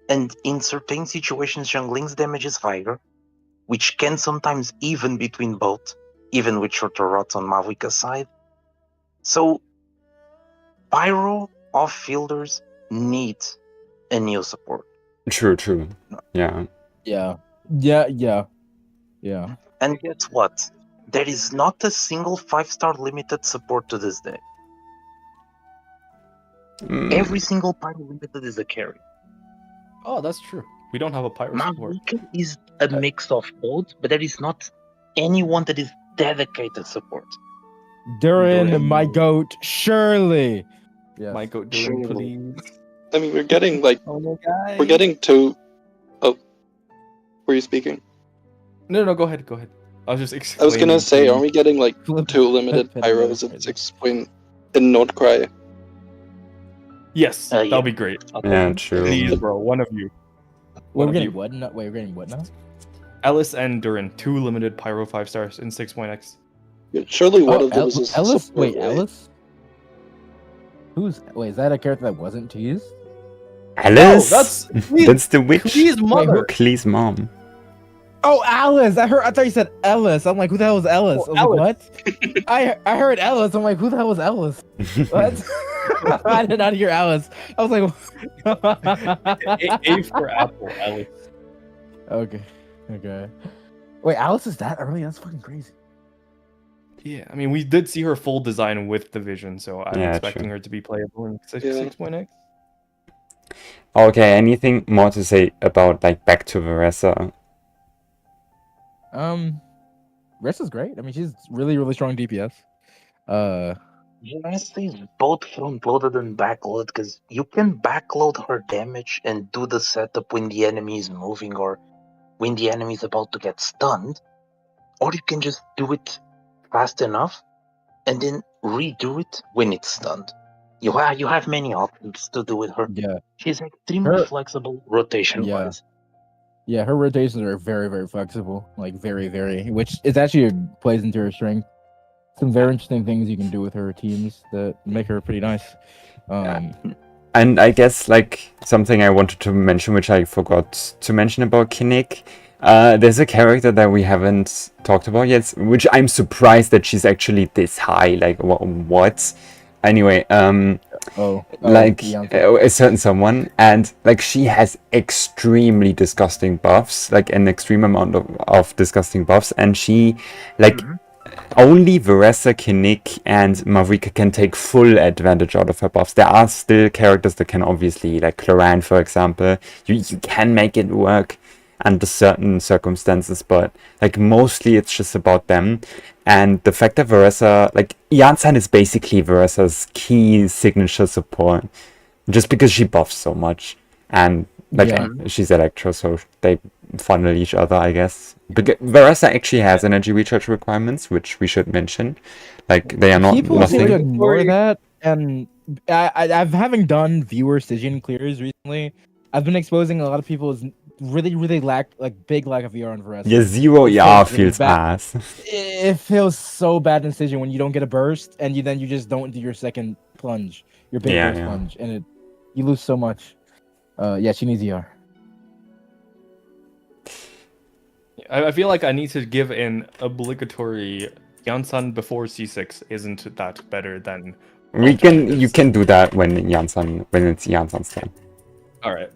and in certain situations, Xiangling's damage is higher, which can sometimes even between both, even with shorter rots on Mavika's side. So, pyro off-fielders need a new support. True. Yeah. Yeah. And guess what? There is not a single 5-star limited support to this day. Mm, Every single pyro limited is a carry. Oh, that's true. We don't have a pyro support. Mavika is a mix of both, but there is not anyone that is dedicated support. Durin, my goat, Shirley. Yeah. Might go Sure. doing, please. I mean, we're getting like Oh my god. we're getting to. Oh, were you speaking? No, go ahead. I was just I explaining. was gonna say, to- aren't we getting like Flip- 2 limited Flip- pyros Flip- at 6 point in Nordcry? Yes, Yeah. that'll be great. yeah, true. Please, bro, one of you. Wait, One we're of getting you. what? No, wait, we're getting what now? Ellis and Durin, 2 limited pyro 5 stars in 6.x. Surely one Oh, of those is Ellis. support, Wait, right? Ellis. Wait, is that a character that wasn't teased? Alice. that's That's the witch. Please, mother. Klee's mom. Oh, Alice! I thought you said Ellis. I'm like, who the hell is Ellis? Oh, I was like, what? I heard Ellis. I'm like, who the hell was Ellis? What? I did not hear Alice. I was like, A for Apple, Ellis. okay. Wait, Alice is that early? That's fucking crazy. Yeah, I mean, we did see her full design with the vision, so I'm Yeah, expecting true. her to be playable in Yeah. 6.x. Okay, anything more to say about like back to Veressa? Rest is great. I mean, she's really, really strong DPS. Honestly, is both front-loaded and backloaded because you can backload her damage and do the setup when the enemy is moving or when the enemy is about to get stunned, or you can just do it fast enough and then redo it when it's stunned. You have many options to do with her. Yeah. She's extremely Her- flexible rotation-wise. Yeah, her rotations are very, very flexible. Like, very, very. Which is actually plays into her strength. Some very interesting things you can do with her teams that make her pretty nice. And I guess like something I wanted to mention, which I forgot to mention about Kinnick. There's a character that we haven't talked about yet, which I'm surprised that she's actually this high. Like what? Anyway, like a certain someone, and like she has extremely disgusting buffs, like an extreme amount of disgusting buffs, and she like only Veressa, Kinnick, and Mavika can take full advantage out of her buffs. There are still characters that can obviously, like Clorinde, for example, you can make it work under certain circumstances, but like mostly it's just about them. And the fact that Veressa, like Janssen is basically Veressa's key signature support. just because she buffs so much, and like Yeah. she's Electro, so they funnel each other, I guess. Because Verasa actually has energy recharge requirements, which we should mention. Like they are not People seem to nothing. ignore that, and I've having done viewer Stygian clears recently. I've been exposing a lot of people's really big lack of VR on Verasa. Yeah, zero It ER feels really feels bad. ass. It feels so bad in Stygian when you don't get a burst and you just don't do your second plunge, your big Yeah, burst yeah. plunge, and you lose so much. Yeah, she needs ER. I feel like I need to give an obligatory Yansan before C6 isn't that better than You alternatives. can do that when it's Jansan's turn. Alright.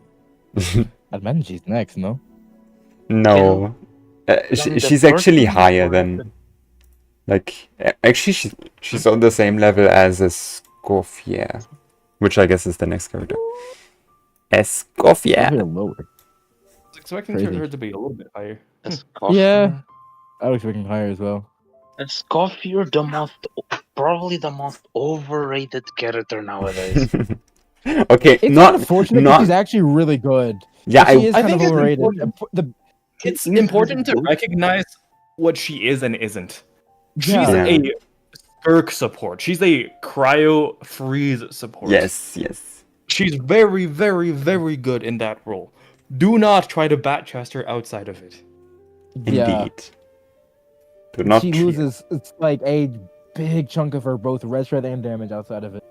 I'd imagine she's next, no? No, the she's actually person higher before than. Like actually, she's on the same level as Escoffier, which I guess is the next character. Escoffier. Maybe lower. I was expecting Crazy. her to be a little bit higher. Yeah. I was expecting higher as well. Escoffier, probably the most overrated character nowadays. Okay, It's not kind of fortunate not- because she's actually really good. yeah. She is I kind of think it's overrated. important. It's important to recognize what she is and isn't. She's Yeah. a Skirk support. She's a cryo freeze support. Yes. She's very, very, very good in that role. Do not try to bat chest her outside of it. Yeah. Indeed. Do not. She loses it's like a big chunk of her both res threat and damage outside of it.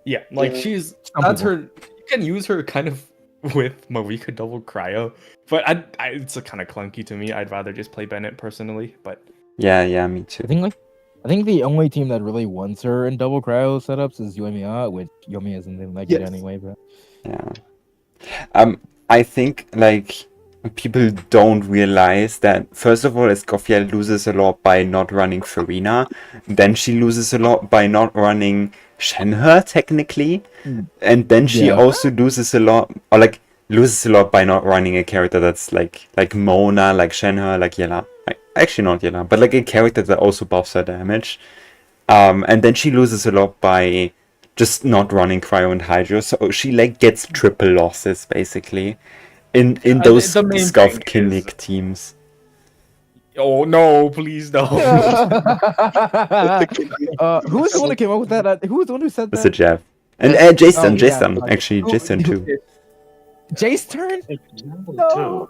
Yeah, like Yeah. she's Some that's people. her. You can use her kind of with Mavika double cryo, but it's kind of clunky to me. I'd rather just play Bennett personally. But Yeah, me too. I think the only team that really wants her in double cryo setups is Yoimiya, which Yoimiya isn't even like it Yes. anyway, but Yeah. I think like people don't realize that first of all, Escoffier loses a lot by not running Furina. Then she loses a lot by not running Shenhe technically, and then she Yeah. also loses a lot, or like loses a lot by not running a character that's like Mona, like Shenhe, like Yelan. Actually, not Yelan, but like a character that also buffs her damage. And then she loses a lot by just not running Cryo and Hydro, so she like gets triple losses basically in those the main scuffed thing is- Kinnick teams. oh no, please no. who was the one who came up with that? Who was the one who said That's that? a Jeff. And Jason, Oh, yeah. actually, Who- Jason too. Jace turn? Too.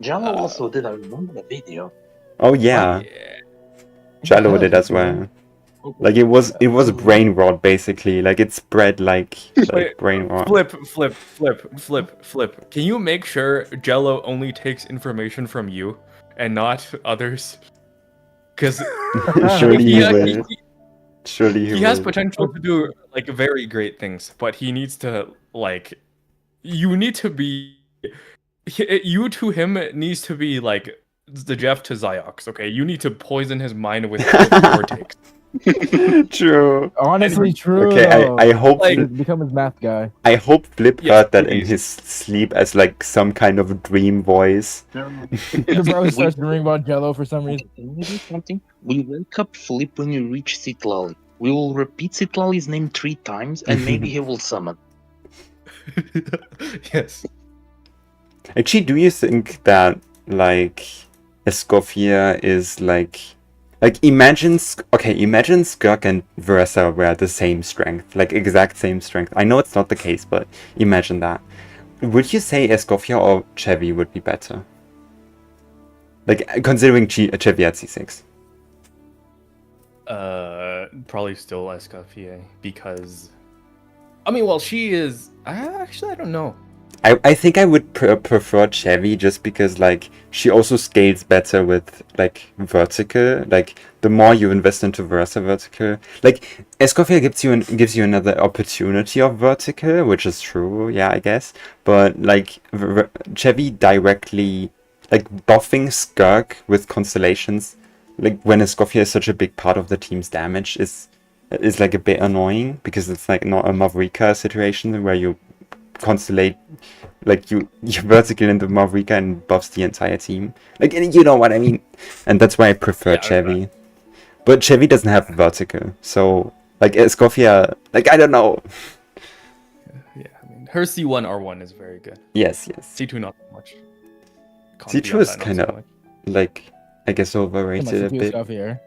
Jello also did, I remember the video. Oh yeah, Jalo did as well. Like it was brain rot basically. Like it spread like Wait, brain rot. Flip. Can you make sure Jello only takes information from you and not others? Because Surely he he, will. Surely he has will. potential to do like very great things, but he needs to like. You need to be. You to him needs to be like the Jeff to Ziox. Okay, you need to poison his mind with your takes. True. Honestly, true. Okay, though. I hope Like- Become his math guy. I hope Flip Yeah, heard that in please. his sleep as like some kind of dream voice. The bro starts dreaming about Jello for some reason. Can we do something? We wake up Flip when you reach Citlali. We will repeat Citlali's name 3 times and maybe he will summon. Yes. Actually, do you think that like Escoffier is like imagine Skirk and Versa were the same strength, like exact same strength. I know it's not the case, but imagine that. Would you say Escoffier or Chevy would be better? Like considering Chevy at C6. Probably still Escoffier because, I mean, well, she is. Actually, I don't know. I think I would prefer Chevy just because like she also scales better with like vertical. Like the more you invest into Versa vertical, like Escoffier gives you another opportunity of vertical, which is true, yeah, I guess. But like Chevy directly like buffing Skirk with constellations, like when Escoffier is such a big part of the team's damage is like a bit annoying because it's like not a Mavrika situation where you constellate like you vertical into Mavrika and buffs the entire team. Like you know what I mean? And that's why I prefer Yeah, Chevy. But Chevy doesn't have vertical, so Like Escoffier, like I don't know. Yeah, I mean, her C1 R1 is very good. Yes. C2 not so much. C2 is kind of like, I guess, overrated a bit. Here.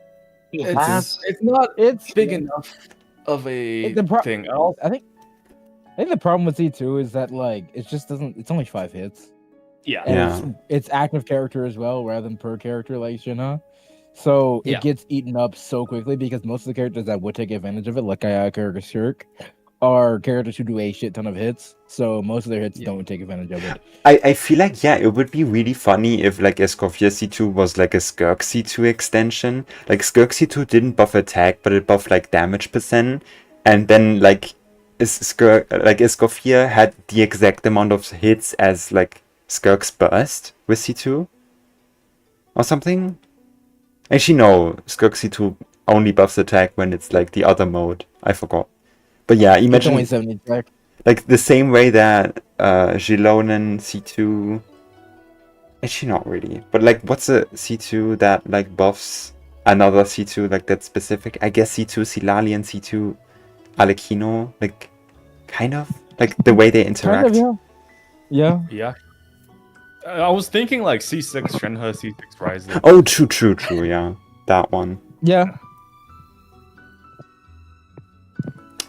It's big enough of a thing. I think the problem with C2 is that like it just doesn't. It's only 5 hits. Yeah. And it's active character as well, rather than per character like Shenhe. So it gets eaten up so quickly because most of the characters that would take advantage of it, like Ayaka or Shirk, are characters who do a shit ton of hits. So most of their hits don't take advantage of it. I feel like, it would be really funny if like Escoffier C2 was like a Skirk C2 extension. Like Skirk C2 didn't buff attack, but it buffed like damage percent. And then like Escoffier had the exact amount of hits as like Skirk's burst with C2 or something. Actually, no, Skirk C2 only buffs attack when it's like the other mode. I forgot. But yeah, imagine it's only 70 attack. Like the same way that Xilonen C2. Actually, not really. But like, what's a C2 that like buffs another C2 like that specific? I guess C2 Silali and C2 Arlecchino, like kind of like the way they interact. Kind of, yeah. Yeah. I was thinking like C6 Shenhe, C6 Rising. Oh, true. Yeah, that one. Yeah.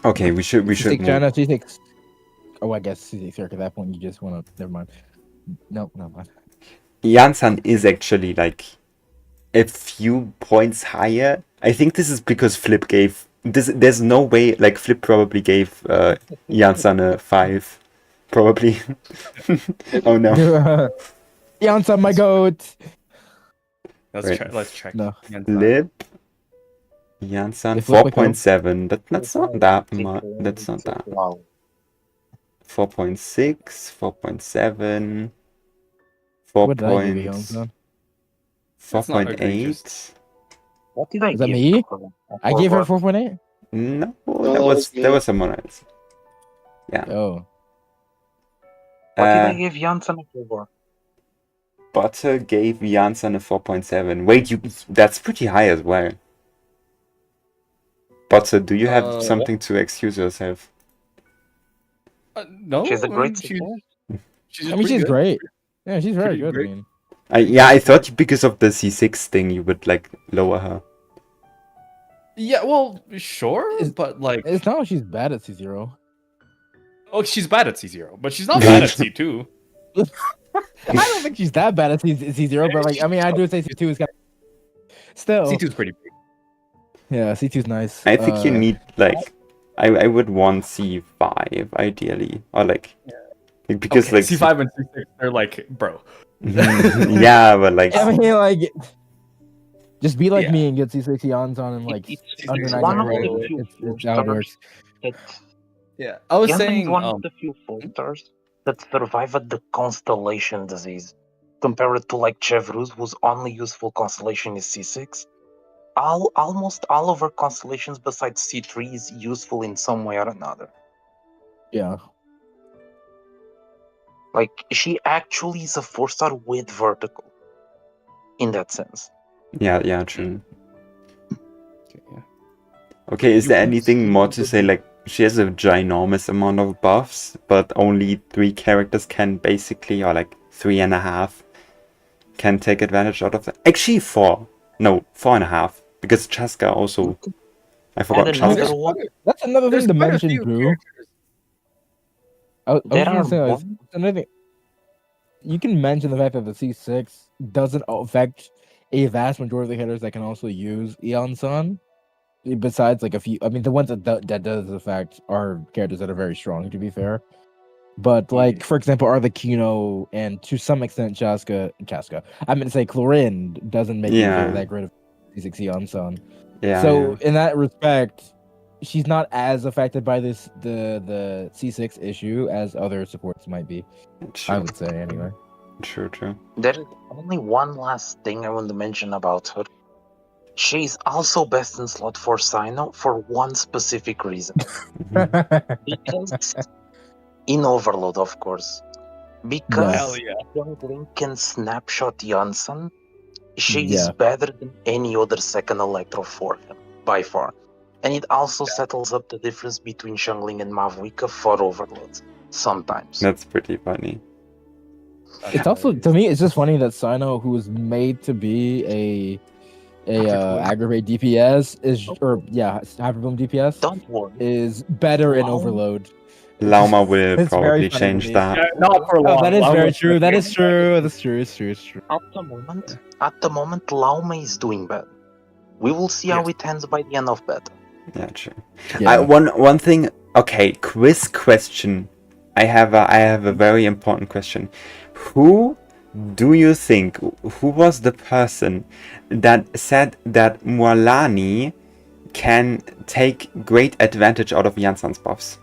Okay, we should move. C6. Oh, I guess C6 Cirque at that point. You just want to. Never mind. Nope, not mind. Yansan is actually like a few points higher. I think this is because Flip gave this. There's no way like Flip probably gave Yansan a 5. Probably. Oh no. Yansan, my goat. Let's check. No. Flip. Yansan 4.7. That's not that much. That's not that. Wow. 4.6, 4.7, What did I give you, Yansan? 4.8. What did I Is that give me? her? I gave her 4.8. No, it's that me. was someone else. Yeah. Oh. What did I give Janssen for? Butter gave Janssen a 4.7. Wait, that's pretty high as well. Butter, do you have something to excuse yourself? No, She's a great she's she's great. Yeah, she's very Pretty good. great. I mean, I thought because of the C6 thing you would like lower her. Yeah, well, sure, but like, it's not like she's bad at C0. oh, she's bad at C0, but she's not bad at C2. I don't think she's that bad at C0, but like, I mean, I do say C2 is kind of... Still. C2's pretty big. Yeah, C2's nice. I think you need like, I would want C5 ideally, or like, because Okay, like C5 and C6, they're like, bro. Yeah, but like, I mean, like, just be like Yeah. me and get C6 Eons on and like under It's 9 one of the roll. few It's how it works. Yeah, I was saying, one of the few stars that survived the constellation disease, compared to like Chevreuse, whose only useful constellation is C6. Almost all of her constellations besides C3 is useful in some way or another. Yeah. Like, she actually is a 4-star with vertical. In that sense. yeah, true. yeah. Okay, is there anything more to say? Like, she has a ginormous amount of buffs, but only 3 characters can basically, or like 3.5, can take advantage out of that. Actually, 4. No, 4.5. Because Chaska also. I forgot And Chaska. another one. That's another There's thing to quite a mention, few Drew. characters. I was There gonna are say, one- another thing. You can mention the fact that the C6 doesn't affect a vast majority of the hitters that can also use Eon-san. Besides, like a few, I mean, the ones that does affect are characters that are very strong, to be fair. But like, for example, Arlecchino and to some extent Chaska. I mean to say Clorinde doesn't make Yeah. that great of C6 Eon-san. Yeah. So in that respect, she's not as affected by the C6 issue as other supports might be. I would say anyway. True. There is only one last thing I want to mention about her. She's also best in slot for Sino for one specific reason. Because in Overload, of course. Because Hell yeah. Xiangling can snapshot Janssen, she's Yeah. better than any other second Electro for him, by far. And it also settles up the difference between Xiangling and Mavika for Overload. Sometimes. That's pretty funny. It's also, to me, it's just funny that Sino, who was made to be a aggravate DPS, Hyperbloom DPS, Don't worry. is better in Overload. Lauma will It's very probably funny to change me. that. Yeah, not for long. That is Long very was true. the That game. is true. That's true. It's true. It's true. At the moment, Lauma is doing bad. We will see how it ends by the end of beta. Yeah, true. Yeah. One thing. Okay, quiz question. I have a very important question. Who do you think? Who was the person that said that Mualani can take great advantage out of Janssen's buffs?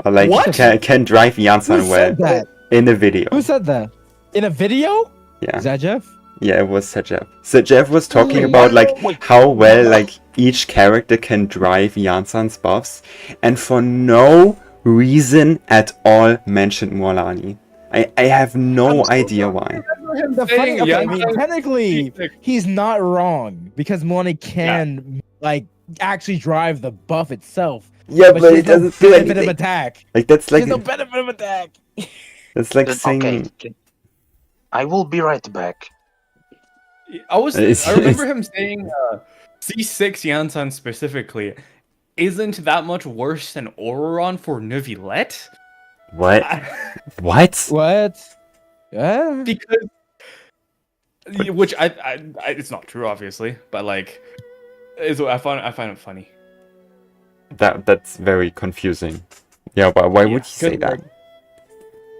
Or like What? can drive Who Janssen well said that? in the video? Who said that? In a video? Yeah. Is that Jeff? Yeah, it was Sajef. Sajef was talking Wait, about like wait. how well like each character can drive Janssen's buffs, and for no reason at all mentioned Mualani. I have no idea why. The funny, okay, I mean, Janssen- technically, he's not wrong because Mualani can like actually drive the buff itself. Yeah, But but she it has no doesn't do benefit of anything. attack. Like that's There's like no benefit of attack. that's like Okay, saying I will be right back. I It's- remember him saying C6 Janssen specifically isn't that much worse than Auroron for Neuvillette. what? What? What? Yeah. Because which I it's not true obviously, but like I find it funny. That's very confusing. Yeah, but why would he say 'cause, that? like,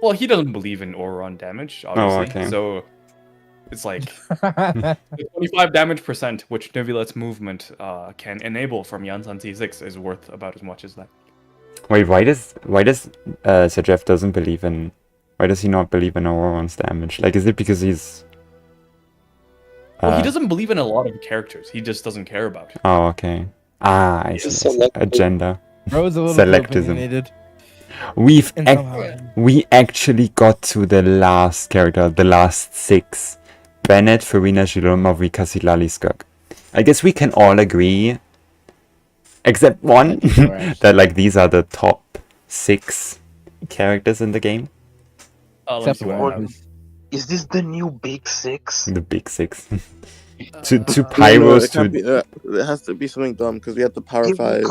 well, he doesn't believe in Auroron damage, obviously. okay. So it's like the 25 damage percent, which Neuvillette's movement can enable from Janssen C6 is worth about as much as that. Wait, why does Sajef doesn't believe in? Why does he not believe in Auroron's damage? Like, is it because he's? Well, he doesn't believe in a lot of characters. He just doesn't care about. Oh, okay. Ah, I He's see. I see. selective. Agenda. Bro's a little Selectivism. opinionated. We've And somehow- we actually got to the last character, the last 6. Bennett, Furina, Xilonen, Mavika, Xilalli, Skirk. I guess we can all agree, except one, Alright. that like these are the top 6 characters in the game. Let me Except see what I for have. one. Is this the new Big Six? The big 6. to No, Pyros, it, can't to be, it has to be something dumb because we had the Power It 5.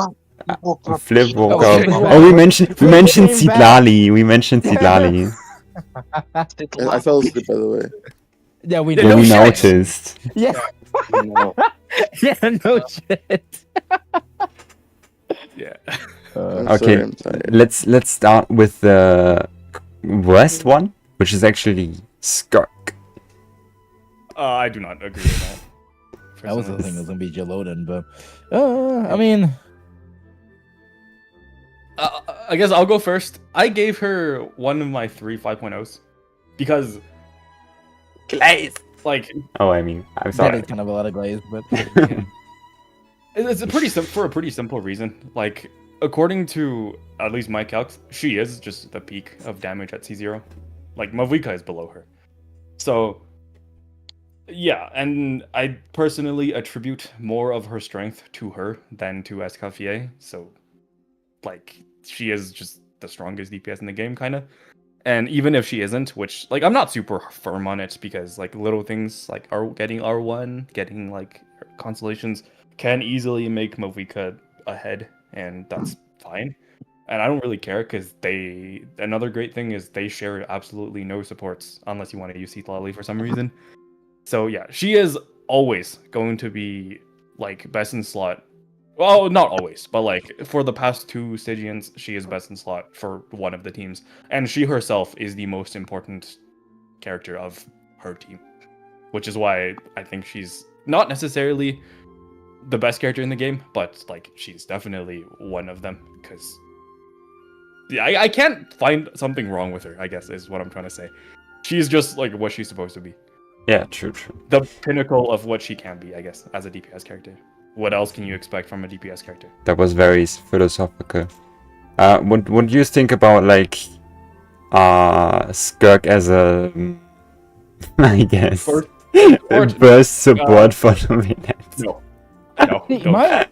will come- Flip people Walker. okay. Oh, we mentioned Flip came back. Sidlali. We mentioned Sidlali. I fell asleep, by the way. Yeah, we Yeah, Yeah, know. no we shit. noticed. Yeah. No. Yeah, no shit. Yeah. I'm Okay. sorry, I'm tired. Let's start with the worst one, which is actually Skirk. I do not agree with that. That was the personally. thing. It was gonna be Xilonen, but I mean, I guess I'll go first. I gave her one of my 3 5.0s because, like, Oh, I mean, I'm that sorry. is kind of a lot of glaze, but it's a for a pretty simple reason. Like, according to at least my calcs, she is just the peak of damage at C0. Like, Mavika is below her. So, yeah, and I personally attribute more of her strength to her than to Escoffier. So, like, she is just the strongest DPS in the game, kind of. And even if she isn't, which, like, I'm not super firm on it because, like, little things like getting R1, getting, like, constellations can easily make Mavika ahead, and that's fine. And I don't really care because another great thing is they share absolutely no supports unless you want to use Xilonen for some reason. So yeah, she is always going to be like best in slot. Well, not always, but like for the past 2 Stygians, she is best in slot for one of the teams. And she herself is the most important character of her team. Which is why I think she's not necessarily the best character in the game, but like she's definitely one of them because yeah, I can't find something wrong with her, I guess is what I'm trying to say. She's just like what she's supposed to be. Yeah, true. The pinnacle of what she can be, I guess, as a DPS character. What else can you expect from a DPS character? That was very philosophical. What do you think about like Skirk as a I guess Or- burst support for Neuvillette? No. No, See, don't.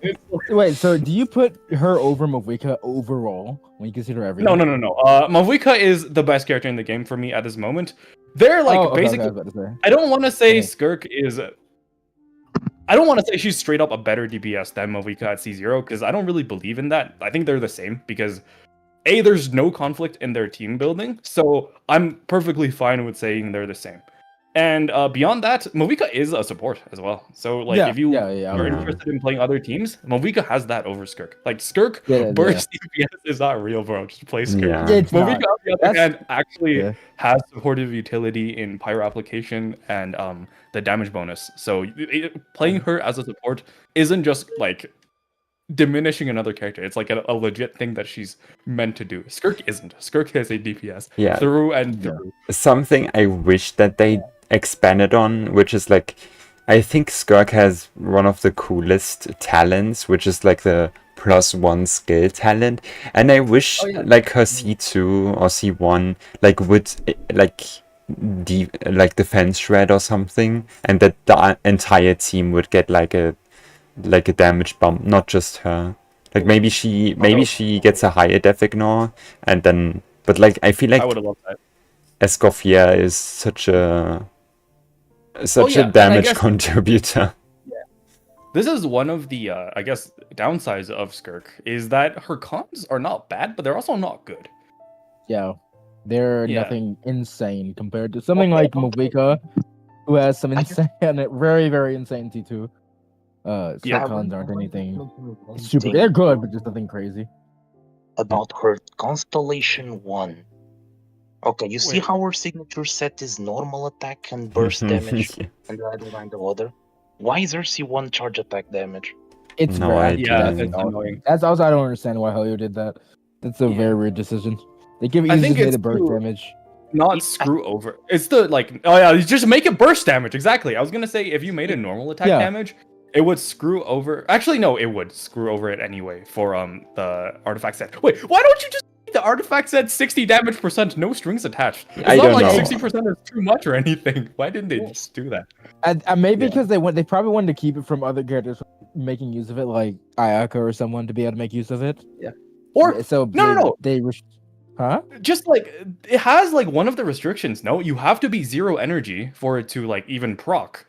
Wait, so do you put her over Mavika overall when you consider everything? No. Mavika is the best character in the game for me at this moment. They're like Okay, basically. I was about to say. I don't want to say Okay. Skirk is. I don't want to say she's straight up a better DPS than Mavika at C0 because I don't really believe in that. I think they're the same because there's no conflict in their team building, so I'm perfectly fine with saying they're the same. And beyond that, Mavika is a support as well. So like if you are interested in playing other teams, Mavika has that over Skirk. Like Skirk burst DPS is not real, bro. Just play Skirk. Yeah. Mavika on the other hand actually has supportive utility in pyro application and the damage bonus. So playing her as a support isn't just like diminishing another character. It's like a legit thing that she's meant to do. Skirk isn't. Skirk is a DPS through and through. Something I wish that they expanded on, which is like, I think Skirk has one of the coolest talents, which is like the +1 skill talent, and I wish like her C2 or C1 like would like defense shred or something, and that the entire team would get like a damage bump, not just her. Like maybe she gets a higher def ignore, and then but like I feel like I would have loved that. Escoffier is such a damage contributor. This is one of the I guess downsides of Skirk is that her cons are not bad, but they're also not good. Yeah, they're nothing insane compared to something like Mavika, who has some insane, very very insane T2. Cons aren't anything super. They're good, but just nothing crazy. About her Constellation 1. Okay, you see how her signature set is normal attack and burst damage, and the other kind of other? Why is her C1 charge attack damage? It's No very idea. That's annoying. That's also I don't understand why Helio did that. That's a very weird decision. They give easy to burst damage. Not screw over. It's the like you just make it burst damage. Exactly. I was gonna say if you made a normal attack damage, it would screw over. Actually, no, it would screw over it anyway for the artifact set. Wait, why don't you just make the artifact set 60 damage %, no strings attached? It's I not don't like know. 60% is too much or anything. Why didn't they just do that? And maybe because they probably wanted to keep it from other characters making use of it, like Ayaka or someone to be able to make use of it. Yeah. Or so no. Huh? Just like it has like one of the restrictions. No, you have to be 0 energy for it to like even proc.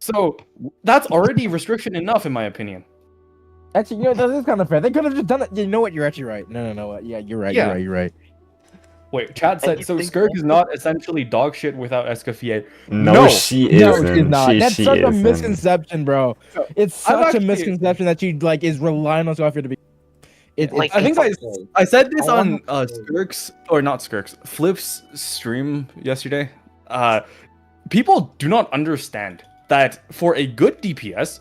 So that's already restriction enough, in my opinion. Actually, that is kind of fair. They could have just done it. You know what? You're actually right. No. Yeah, you're right. Yeah. You're right. Wait, Chad said so. Skirk is not essentially dog shit without Escoffier. No, she isn't. No, she's not. That's she such a isn't. misconception, bro. It's such a misconception that she like is relying on Escoffier to be. I think I said this on Skirk's or not Skirk's Flip's stream yesterday. People do not understand that for a good DPS,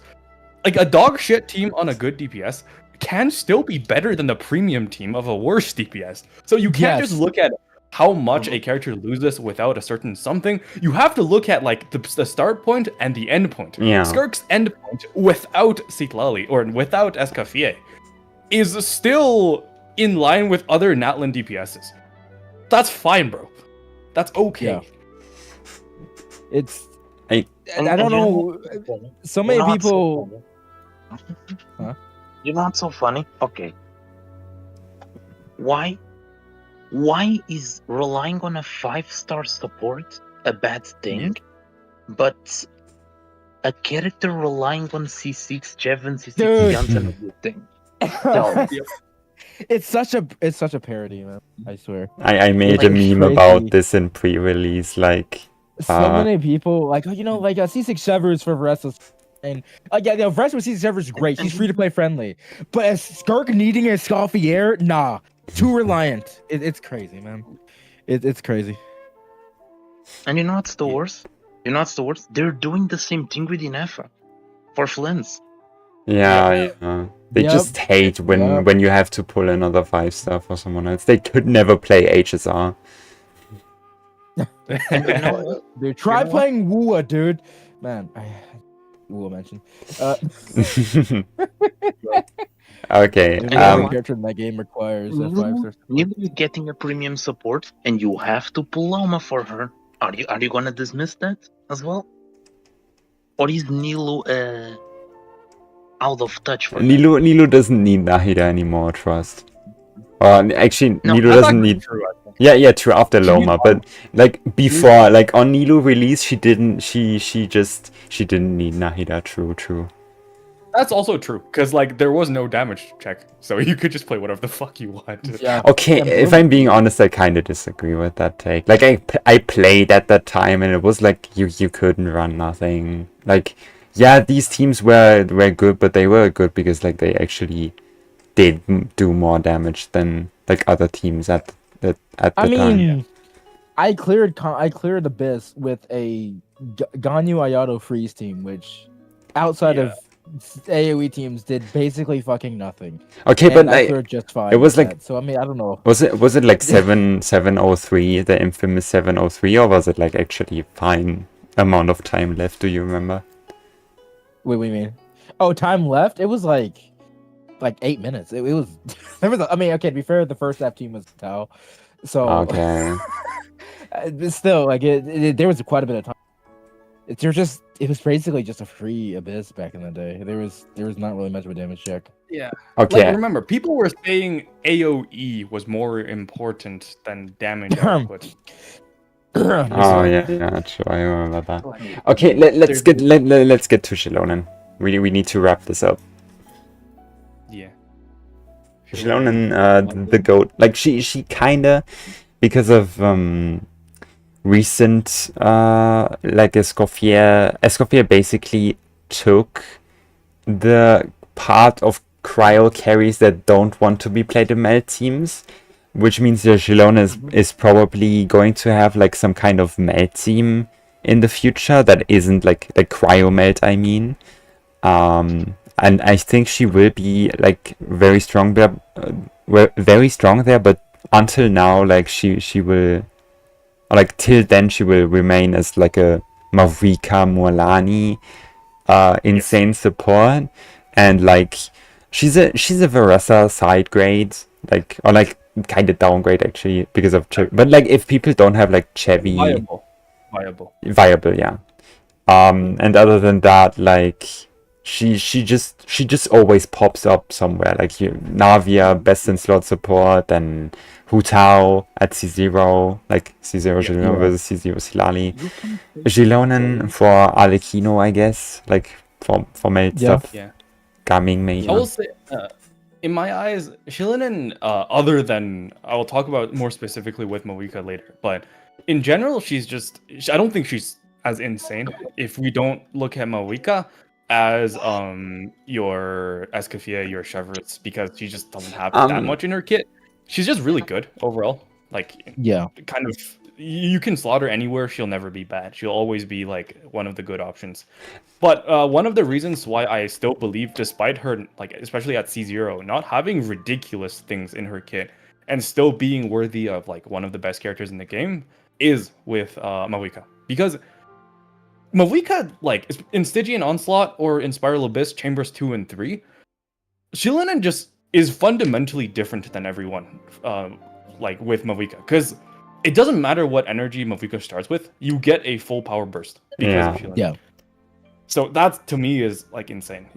like a dog shit team on a good DPS can still be better than the premium team of a worse DPS. So you can't just look at how much a character loses without a certain something. You have to look at like the start point and the end point. Yeah. Skirk's end point without Citlali or without Escoffier is still in line with other Natlan DPSs. That's fine, bro. That's okay. Yeah. I don't know. So many people. Huh? You're not so funny. Okay. Why is relying on a 5-star support a bad thing, but a character relying on C6 Chev C6 Janssen a good thing? It's such a parody, man. I swear. I made a meme about this in pre-release, like. So many people like C6 Chevreuse for Vressa, and Vressa with C6 Chevreuse is great. She's free to play friendly, but as Skirk needing a Scoffier, nah, too reliant. It's crazy, man. It's crazy. And you know what's the worst? They're doing the same thing with Inefa for Flins. Yeah. They just hate when you have to pull another 5-star for someone else. They could never play HSR. Dude, try playing Wua, dude. Man, Wua mentioned. Okay. Character in that game requires a 5-star. You're getting a premium support, and you have to pull Loma for her. Are you gonna dismiss that as well? Or is Nilu out of touch for them. Nilo doesn't need Nahida anymore, trust. Actually, No, Nilo That's doesn't not need. true, I think. Yeah, true. After She Loma, needs- but like before, like on Nilo release, she didn't. She didn't need Nahida. True. That's also true, because like there was no damage check, so you could just play whatever the fuck you want. Yeah. Okay, And if I'm being honest, I kind of disagree with that take. Like I played at that time, and it was like you couldn't run nothing. Like yeah, these teams were good, but they were good because like they actually did do more damage than like other teams at the I time. mean, I cleared Abyss with a Ganyu Ayato freeze team, which outside Yeah. of AoE teams did basically fucking nothing. Okay, And but I like, cleared just fine. it was with like- that. So I mean, I don't know. was it like 703, the infamous 703, or was it like actually fine amount of time left? Do you remember? Wait, what do you mean? Oh, time left? It was like 8 minutes. It was there was. I mean, okay. To be fair, the first half team was Tao, so Okay. but still, like there was quite a bit of time. It was basically just a free Abyss back in the day. There was not really much of a damage check. Yeah. Okay. Like, remember, people were saying AoE was more important than damage output. Oh yeah, true. I remember that. Okay, let's get to Xilonen. We need to wrap this up. Yeah. Xilonen, the goat. Like she kinda, because of recent like Escoffier basically took the part of cryo carries that don't want to be played in melt teams, which means that Xilonen is probably going to have like some kind of melt team in the future that isn't like cryo melt, I mean. And I think she will be like very strong there, but until now, like she will, like till then, she will remain as like a Mavika Mualani, insane support, and like she's a Veressa side grade, like, or like kind of downgrade actually because of but like if people don't have like Chevy viable, yeah. And other than that, like she just always pops up somewhere, like Navia best in slot support, and Hu Tao at C0, like C0 Xilonen versus C0 Silali. Xilonen for Arlecchino, I guess, like for mate stuff. Yeah. Gaming maybe. I will say, in my eyes, Xilonen, other than, I will talk about more specifically with Mavika later, but in general, I don't think she's as insane if we don't look at Mavika as your Escoffier, your Chevreuse, because she just doesn't have that much in her kit. She's just really good overall. Like, Yeah. kind of, you can slot her anywhere, she'll never be bad. She'll always be like one of the good options. But one of the reasons why I still believe, despite her, like especially at C0, not having ridiculous things in her kit and still being worthy of like one of the best characters in the game, is with Mavika. Because Mavika, like in Stygian Onslaught or in Spiral Abyss Chambers 2 and 3, Xilonen just is fundamentally different than everyone, like with Mavika. Because it doesn't matter what energy Mavika starts with, you get a full power burst because of Xilonen. Yeah. So that to me is like insane.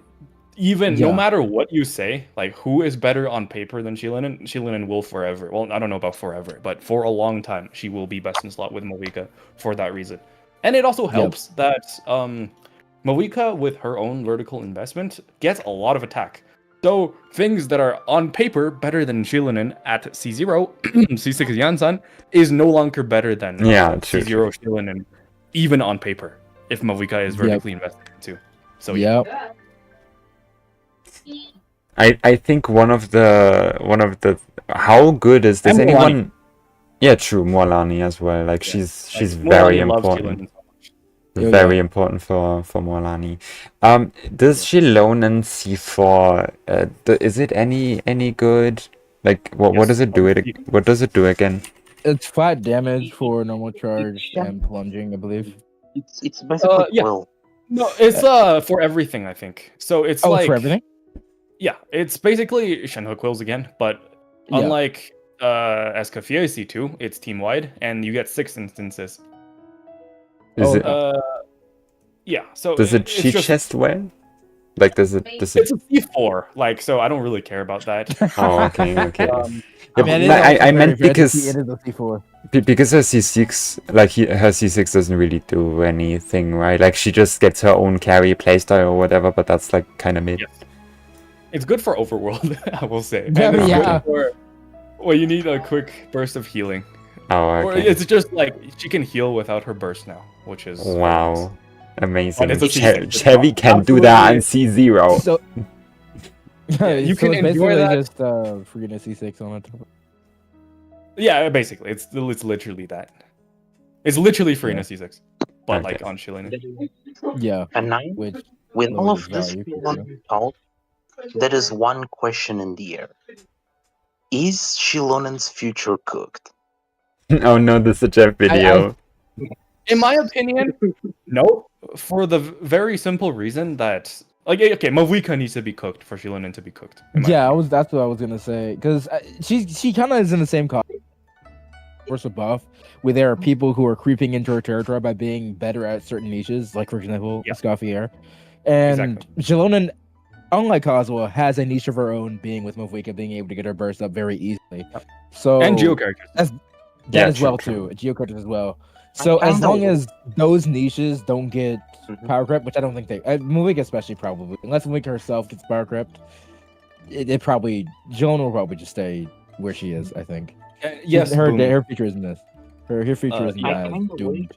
Even no matter what you say, like who is better on paper than Xilonen? Xilonen will forever. Well, I don't know about forever, but for a long time, she will be best in slot with Mavika for that reason. And it also helps that Mavika, with her own vertical investment, gets a lot of attack. So things that are on paper better than Xilonen at C0, C6 Yansan, is no longer better than C0 Xilonen, even on paper, if Mavika is vertically invested too. So I think one of the how good is this? Anyone? Yeah, true. Mualani as well. Like she's very important. Very important for Mualani. Does Xilonen C4? Is it any good? Like what does it do? What does it do again? It's flat damage for normal charge and plunging, I believe. It's basically No, it's for everything, I think. So it's like for everything. Yeah, it's basically Shenhe quills again, but unlike Escoffier C2, it's team wide, and you get 6 instances. Is it? Yeah. So does it cheat chest well? Like, does it? It's a C4, like, so I don't really care about that. Oh, okay. Yeah, I mean, it is but also I very meant fancy, because it is a C4. because her C6, like her C6 doesn't really do anything, right? Like she just gets her own carry playstyle or whatever, but that's like kind of mid. Yes. It's good for overworld, I will say. Yeah, And it's yeah. good for, well, you need a quick burst of healing. Oh, Or okay. it's just like she can heal without her burst now, which is very nice. Wow, amazing. It's a C6. Chevy can do that on C0. So, you can it's enjoy basically that. just Furina C6 on it. Yeah, basically, it's literally that. It's literally Furina Yeah. C6, but Okay. like on Xilonen. Yeah, And now, which with all lowers of this value, being for sure. untold, there is one question in the air. Is Xilonen's future cooked? Oh no, this is a Jeff video. In my opinion, no. For the very simple reason that, like, okay, Mavika needs to be cooked for Xilonen to be cooked. in my Yeah, opinion. that's what I was gonna say because she kind of is in the same course of buff where there are people who are creeping into her territory by being better at certain niches, like for example, Yeah. Scoffier. And Exactly. Xilonen, unlike Kazuha, has a niche of her own, being with Mavika being able to get her burst up very easily. So And Geo characters. that Yeah, as true, well true. too, Geo characters as well. So as kinda long as those niches don't get Mhm. power crept, which I don't think they, Mavika especially probably, unless Mavika herself gets power crept, it probably Xilonen will probably just stay where she is. I think. Yes, her boom. her future isn't this. Her future isn't I as kinda doomed.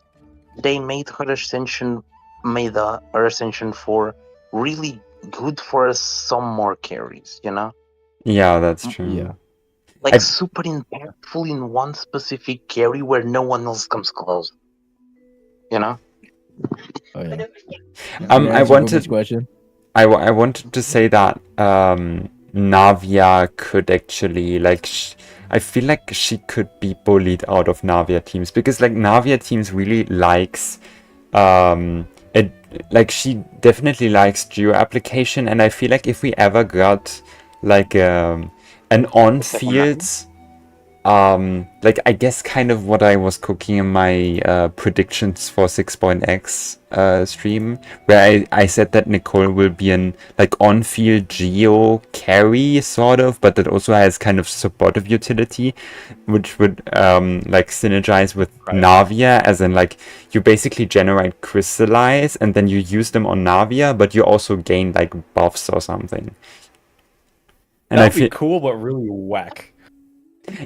They made her ascension, her ascension 4 really good for some more carries, you know? Yeah, that's true. Yeah. Like I- super impactful in one specific carry where no one else comes close. You know? Oh yeah. I Answer wanted- Kobe's question. I wanted to say that Navia could actually like I feel like she could be bullied out of Navia teams because like Navia teams really likes it, like she definitely likes geo application, and I feel like if we ever got like an on-field like I guess kind of what I was cooking in my predictions for 6.x stream, where I said that Nicole will be an like on-field geo carry sort of, but that also has kind of supportive utility, which would like synergize with Navia, as in like you basically generate crystallize and then you use them on Navia, but you also gain like buffs or something. And That'd be cool, but really whack.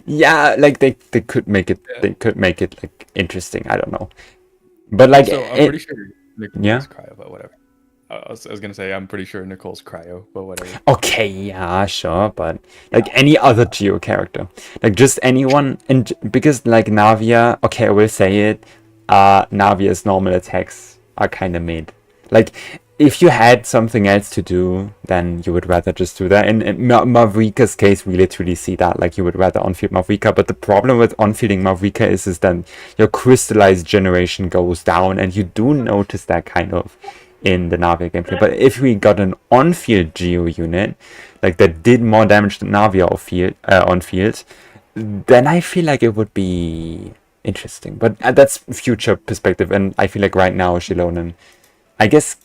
yeah, like they could make it like interesting. I don't know, but like So I'm pretty sure Nicole's yeah. cryo, but whatever. I was gonna say I'm pretty sure Nicole's cryo, but whatever. Okay, yeah, sure, but like any other geo character, like just anyone, and because like Navia, okay, I will say it, Navia's normal attacks are kind of mid. Like if you had something else to do, then you would rather just do that. In Mavika's case, we literally see that. Like you would rather on-field Mavika, but the problem with on-fielding Mavika is that your crystallized generation goes down, and you do notice that kind of in the Navia gameplay. But if we got an on-field Geo unit, like that did more damage than Navia on-field, then I feel like it would be interesting. But that's future perspective, and I feel like right now Xilonen, I guess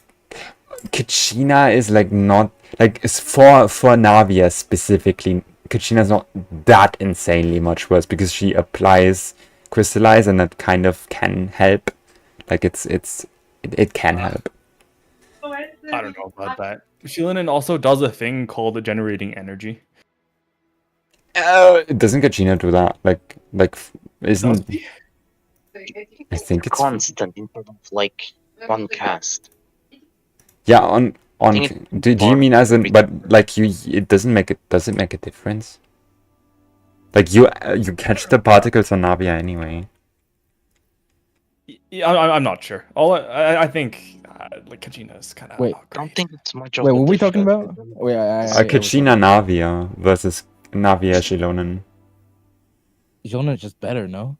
Kachina is like not like it's for Navia specifically. Kachina's not that insanely much worse because she applies crystallize, and that kind of can help. Like it can help. I don't know about that. Xilonen also does a thing called generating energy. Doesn't Kachina do that? Like isn't? I think it's constant in terms of like one cast. yeah on. think Do you mean as in? But like it doesn't make a difference. Like you catch the particles on Navia anyway. Yeah, I'm not sure. I think like Kachina is kind of. Wait. I don't think it's much of Wait, a what are we talking difference. about? Wait, Kachina Navia versus Navia Xilonen. Xilonen is just better, no?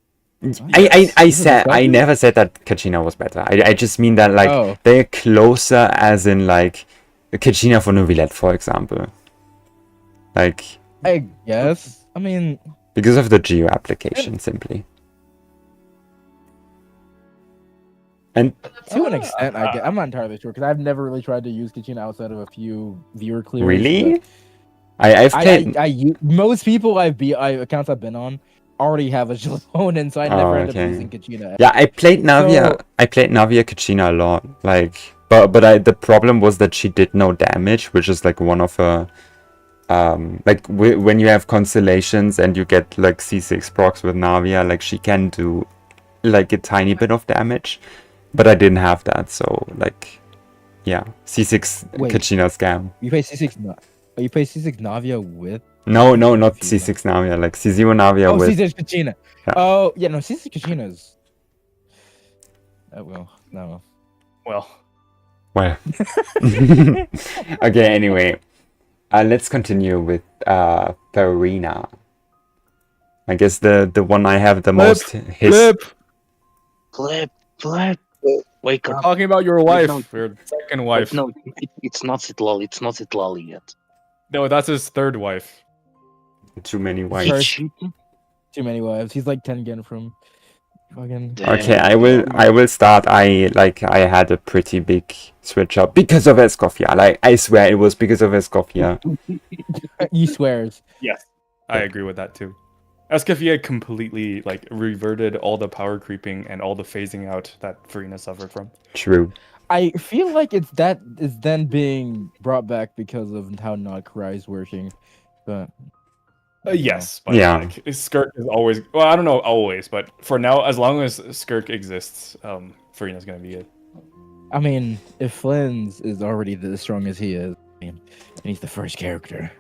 I never said that Kachina was better. I just mean that like they're closer, as in like Kachina for Neuvillette, for example. Like I guess. I mean, because of the geo application, simply. And To an extent, I get. I'm not entirely sure because I've never really tried to use Kachina outside of a few viewer clears. really, I've played. Most people accounts I've been on already have a Xilonen, so I never end up okay. using Kachina. Yeah, I played Navia. So- I played Navia Kachina a lot. Like, but the problem was that she did no damage, which is like one of her. Like when you have constellations and you get like C6 procs with Navia, like she can do like a tiny bit of damage, but I didn't have that, so like, yeah, C6 Wait. Kachina scam. You play C6. You play C6 Navia with. No, not Kachina. C6 Navia, like C0 Navia Oh, with. C6 Kachina. Yeah. Oh, yeah, no, C6 Kachina's. Well, no. Well, Well. Okay, anyway. Let's continue with Furina. I guess the one I have the most Flip. Flip. Wake We're up. talking about your No. wife, your second wife. No, it's not Sitlali. It's not Sitlali yet. No, that's his third wife. Too many He's wives. First- cheating. Too many wives. He's like Tengen from fucking. Okay, I will start. I had a pretty big switch up because of Escoffier. Like, I swear it was because of Escoffier. He swears. Yes, I agree with that too. Escoffier completely like reverted all the power creeping and all the phasing out that Furina suffered from. True. I feel like it's then being brought back because of how not Karai is working, but Yes, but Yeah. like, Skirk is always. Well, I don't know always, but for now, as long as Skirk exists, Furina's gonna be good. I mean, if Flynn's is already as strong as he is, I mean, and he's the first character.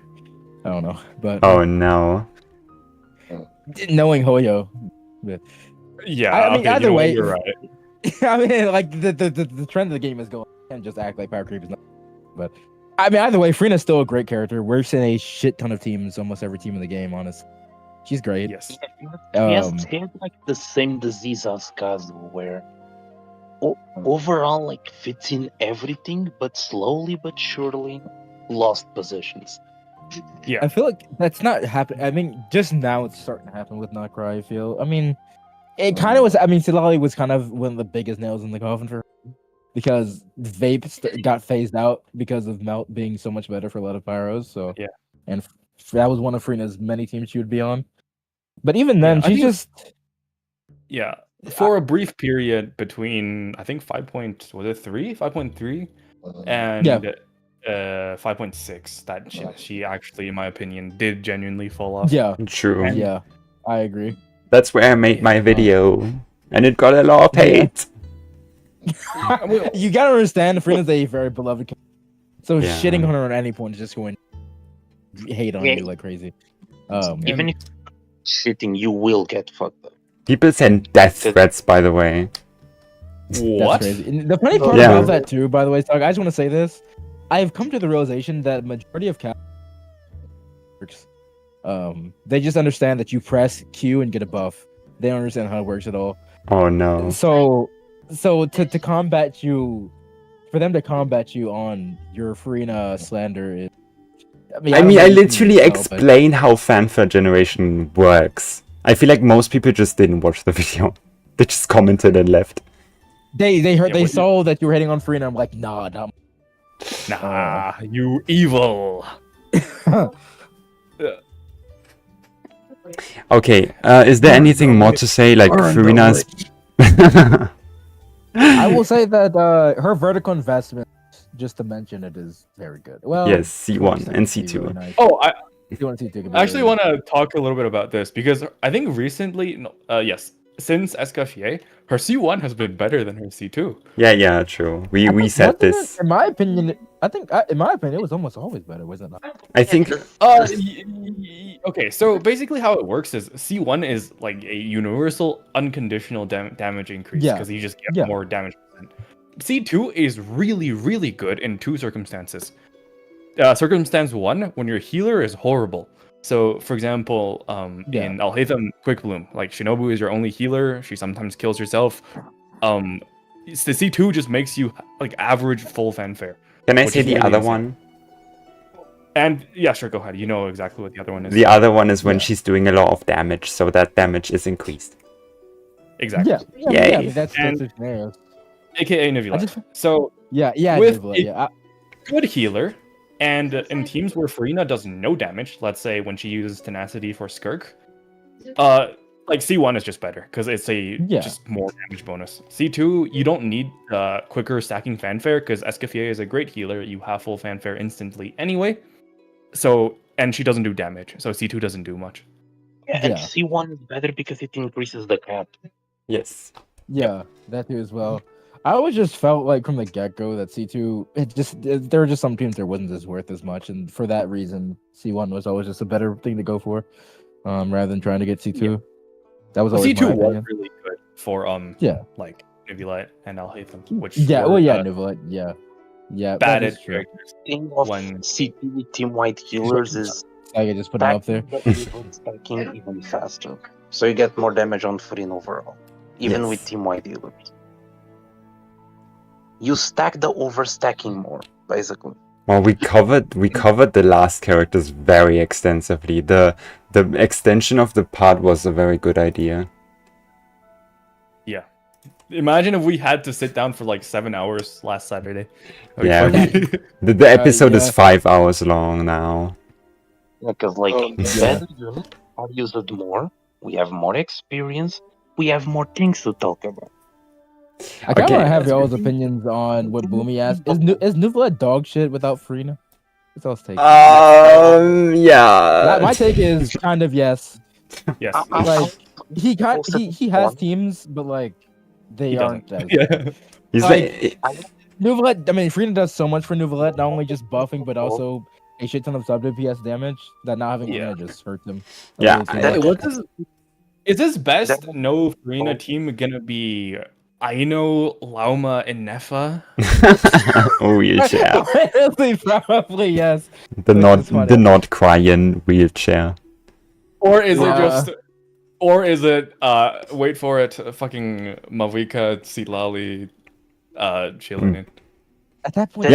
I don't know, but Oh no. knowing Hoyo, Yeah, I mean, okay, either you know what, way, you're right. I mean, like the trend of the game is going. You can't just act like power creep is not. But I mean, either way, Furina's still a great character. Works in a shit ton of teams, almost every team in the game. Honestly, she's great. Yes. He has Um, had like the same disease as Kazuha, where overall like fits in everything, but slowly but surely lost positions. I feel like that's not happening. I mean, just now it's starting to happen with Nocra. I feel. I mean, it kind of was. I mean, Silali was kind of one of the biggest nails in the coffin for her because Vape got phased out because of Melt being so much better for a lot of pyros. So Yeah. and that was one of Furina's many teams she would be on. But even then, Yeah, I she think- just Yeah. For a brief period between I think 5.3 and Yeah. 5.6 that she actually, in my opinion, did genuinely fall off. yeah, True. yeah, I agree. That's where I made my video, and it got a lot of hate. You gotta understand, Furina's a very beloved character. So Yeah. shitting on her at any point is just going to hate on Yeah. you like crazy. Even if shitting, you will get fucked up. People send death threats, by the way. That's What? crazy. And the funny part Yeah. about that too, by the way, Doug, I just want to say this. I've come to the realization that majority of characters, they just understand that you press Q and get a buff. They don't understand how it works at all. Oh no. So to combat you, for them to combat you on your Furina slander is. I don't mean, know I if you can literally tell, but- explain how fanfare generation works. I feel like most people just didn't watch the video. They just commented and left. They heard Yeah, they what- saw that you were hitting on Furina. I'm like, nah, not. Nah, you evil. Okay, is there anything more to say? Like Furina's. I will say that her vertical investment, just to mention it, is very good. Well, Yes, C1 C1 and could be C2. really nice. Oh, I C1 and C2 could be I actually really want to talk a little bit about this because I think recently, yes, since Escoffier, her C1 has been better than her C2. Yeah, true. We nice. said Wasn't it- this. In my opinion, in my opinion, it was almost always better, was it not? I think. Okay, so basically how it works is C1 is like a universal unconditional damage increase Yeah, because you just get yeah. more damage percent. C2 is really, really good in two circumstances. Circumstance 1, when your healer is horrible. So, for example, Yeah. in Alhaitham Quick Bloom, like Shinobu is your only healer. She sometimes kills herself. The C2 just makes you like average full fanfare. Can I Which say is the really other insane. one? And yeah, sure, go ahead. You know exactly what the other one is. The other one is when Yeah. she's doing a lot of damage, so that damage is increased. Exactly. Yeah, Yay. yeah. I mean, that's And- the scenario. aka Neuvillette. So yeah, with Neuvillette, a yeah. good healer, and in teams where Furina does no damage, let's say when she uses Tenacity for Skirk, like C1 is just better because it's a just more damage bonus. C2, you don't need quicker stacking fanfare because Escoffier is a great healer. You have full fanfare instantly anyway. So, and she doesn't do damage, so C2 doesn't do much. Yeah, and C1 is better because it increases the cap. Yes. Yeah, that too as well. I always just felt like from the get-go that C2, there were just some teams that wasn't as worth as much, and for that reason, C1 was always just a better thing to go for, rather than trying to get C2. Yeah. That was always C2 my was opinion. really good for like Neuvillette and Alhaitham, which Neuvillette, yeah, bad at characters. Thing of C2 with team-wide healers is I can just put them up there. Stacking even faster, so you get more damage on Furina overall, even with team-wide healers. You stack the overstacking more, basically. Well, we covered the last characters very extensively. The extension of the part was a very good idea. Yeah. Imagine if we had to sit down for like 7 hours last Saturday. Yeah, the episode is 5 hours long now. Because better units are used more. We have more experience. We have more things to talk about. I kind of want to have y'all's opinions on what Boomy asked. Is Neuvillette dog shit without Furina? That's all take. Yeah. My take is kind of yes. Yes. Like he has teams, but like they aren't. Yeah. He's like Neuvillette. I mean, Furina does so much for Neuvillette, not only just buffing, but also a shit ton of sub DPS damage that not having Furina just hurts him. Yeah. Is this best no Furina team gonna be Aino, Lauma, and Nefa? Wheelchair. Probably yes. The not crying wheelchair. Or is it just? Or is it? Wait for it. Fucking Mavika, Silali, Xilonen. At that point,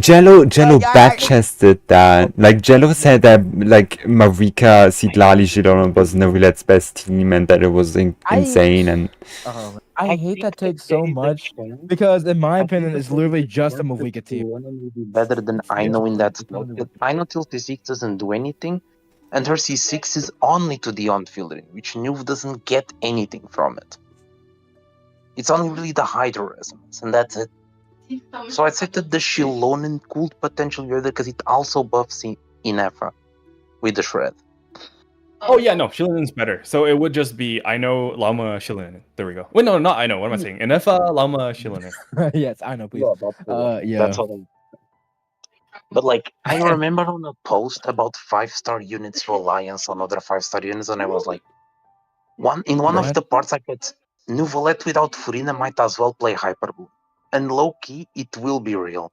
Jello back-chested that. Like Jello said that like Mavika, Sidlali, Xilonen was Neuvillette's best team and that it was insane and. I hate that take so much because, in my opinion, it's literally just a Mavika team. Better than Aino in that slot. Aino till C6 doesn't do anything, and her C6 is only to the on-fielding, which Neuv doesn't get anything from it. It's only really the Hydro Resonance, and that's it. So I'd say that the Xilonen could potentially be there because it also buffs in Ephra with the Shred. Oh yeah, no, Xilonen's better. So it would just be Aino, Lauma, Xilonen. There we go. Wait, no, not Aino. What am I saying? Nefa, Lauma, Xilonen. Yes, Aino, please. Yeah. That's all. But like, I remember on a post about 5-star units for Alliance on other 5-star units, and I was like, one of the parts I put Neuvillette without Furina might as well play Hyperbloom. And low key, it will be real.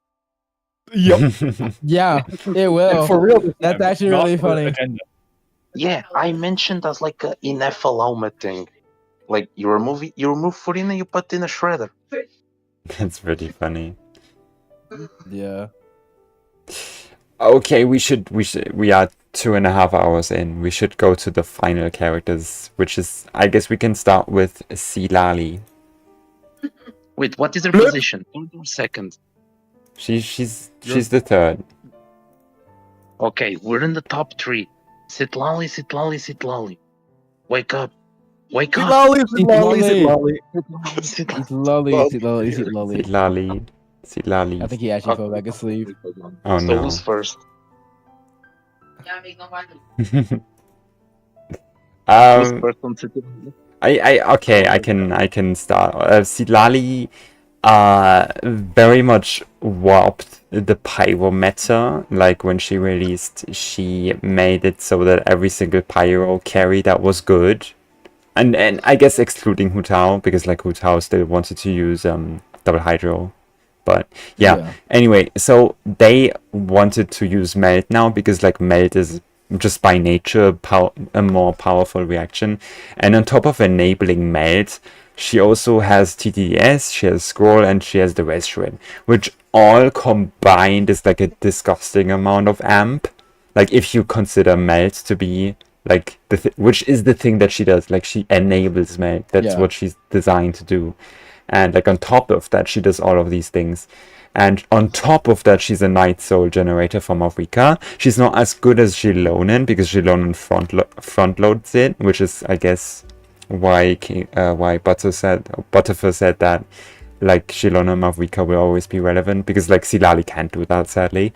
Yep. Yeah, it will. For real. That's actually really funny. Yeah, I mentioned as like a Inefa Lauma thing. Like you remove Furina, you put in a Shredder. That's really funny. Yeah. Okay, we are 2.5 hours in. We should go to the final characters, which is, I guess we can start with Silali. Wait, what is her position? Third or second? She's the third. Okay, we're in the top 3. Sitlali. Wake up. Sitlali. I think he actually fell back asleep. Oh so no. who's first? Who's first on Sitlali? I can start. Sitlali very much warped the pyro meta. Like when she released, she made it so that every single pyro carry that was good, and I guess excluding Hu Tao, because like Hu Tao still wanted to use double hydro. But yeah, anyway, so they wanted to use Melt now because like Melt is just by nature a more powerful reaction, and on top of enabling Melt, she also has TTS, she has Scroll, and she has the Res Shred, which all combined is like a disgusting amount of amp. Like if you consider Melt to be like which is the thing that she does, like she enables Melt. That's what she's designed to do. And like on top of that, she does all of these things. And on top of that, she's a Night Soul generator for Mavika. She's not as good as Xilonen because Xilonen front loads it, which is, I guess, why Butterfer said that like Xilonen and Mavika will always be relevant, because like Silali can't do that, sadly.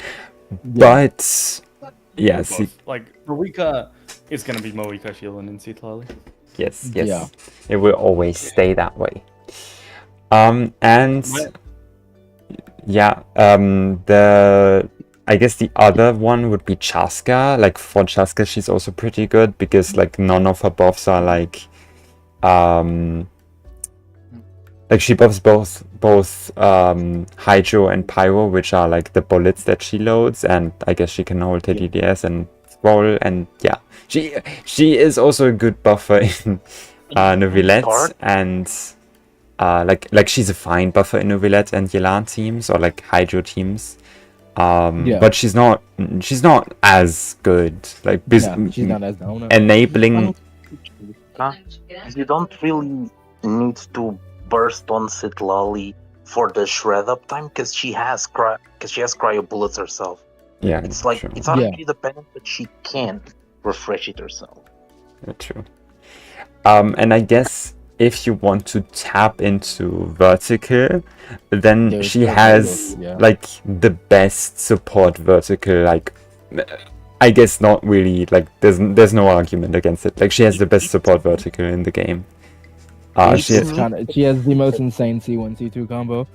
But yeah, like Mavika is gonna be Mavika, Xilonen, and Citlali. Yes, it will always stay that way. And I guess the other one would be Chaska. Like for Chaska, she's also pretty good because like none of her buffs are like she buffs both Hydro and Pyro, which are like the bullets that she loads, and I guess she can hold her DDS and roll, and yeah, she is also a good buffer in Neuvillette, and like she's a fine buffer in Neuvillette and Yelan teams, or like Hydro teams. But she's not as good. Like she's not as enabling. You don't really need to burst on Citlali for the shred up time because she has cryo bullets herself. Yeah, it's like true. It's RNG dependent, but she can refresh it herself. True. And I guess if you want to tap into vertical, then she has like the best support vertical. Like, I guess not really. Like, there's no argument against it. Like, she has the best support vertical in the game. She has the most insane C1 C2 combo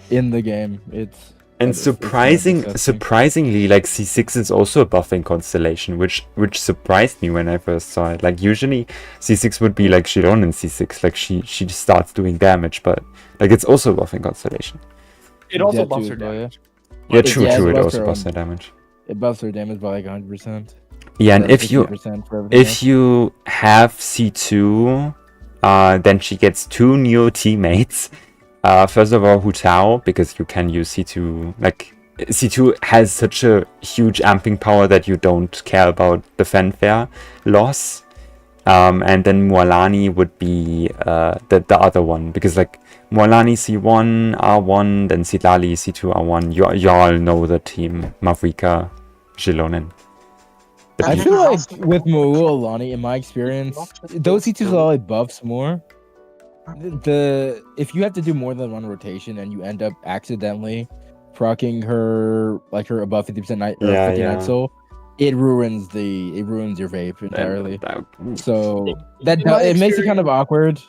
in the game. Surprisingly, like C6 is also a buffing constellation, which surprised me when I first saw it. Like usually C6 would be like Xilonen and C6, like she just starts doing damage, but like it's also a buffing constellation. It also buffs her damage. Yeah, true. It also buffs her damage. It buffs her damage by like 100%. Yeah, and if you have C2, then she gets 2 new teammates. First of all, Hu Tao, because you can use C2. Like, C2 has such a huge amping power that you don't care about the fanfare loss. And then Mualani would be the other one, because like Mualani C1, R1, then Citlali C2, R1. You all know the team, Mavika, Xilonen. I feel like with Mualani, in my experience, those C2s are like buffs more. If you have to do more than one rotation and you end up accidentally proccing her above 50% night soul, it ruins your vape entirely. So it makes it kind of awkward.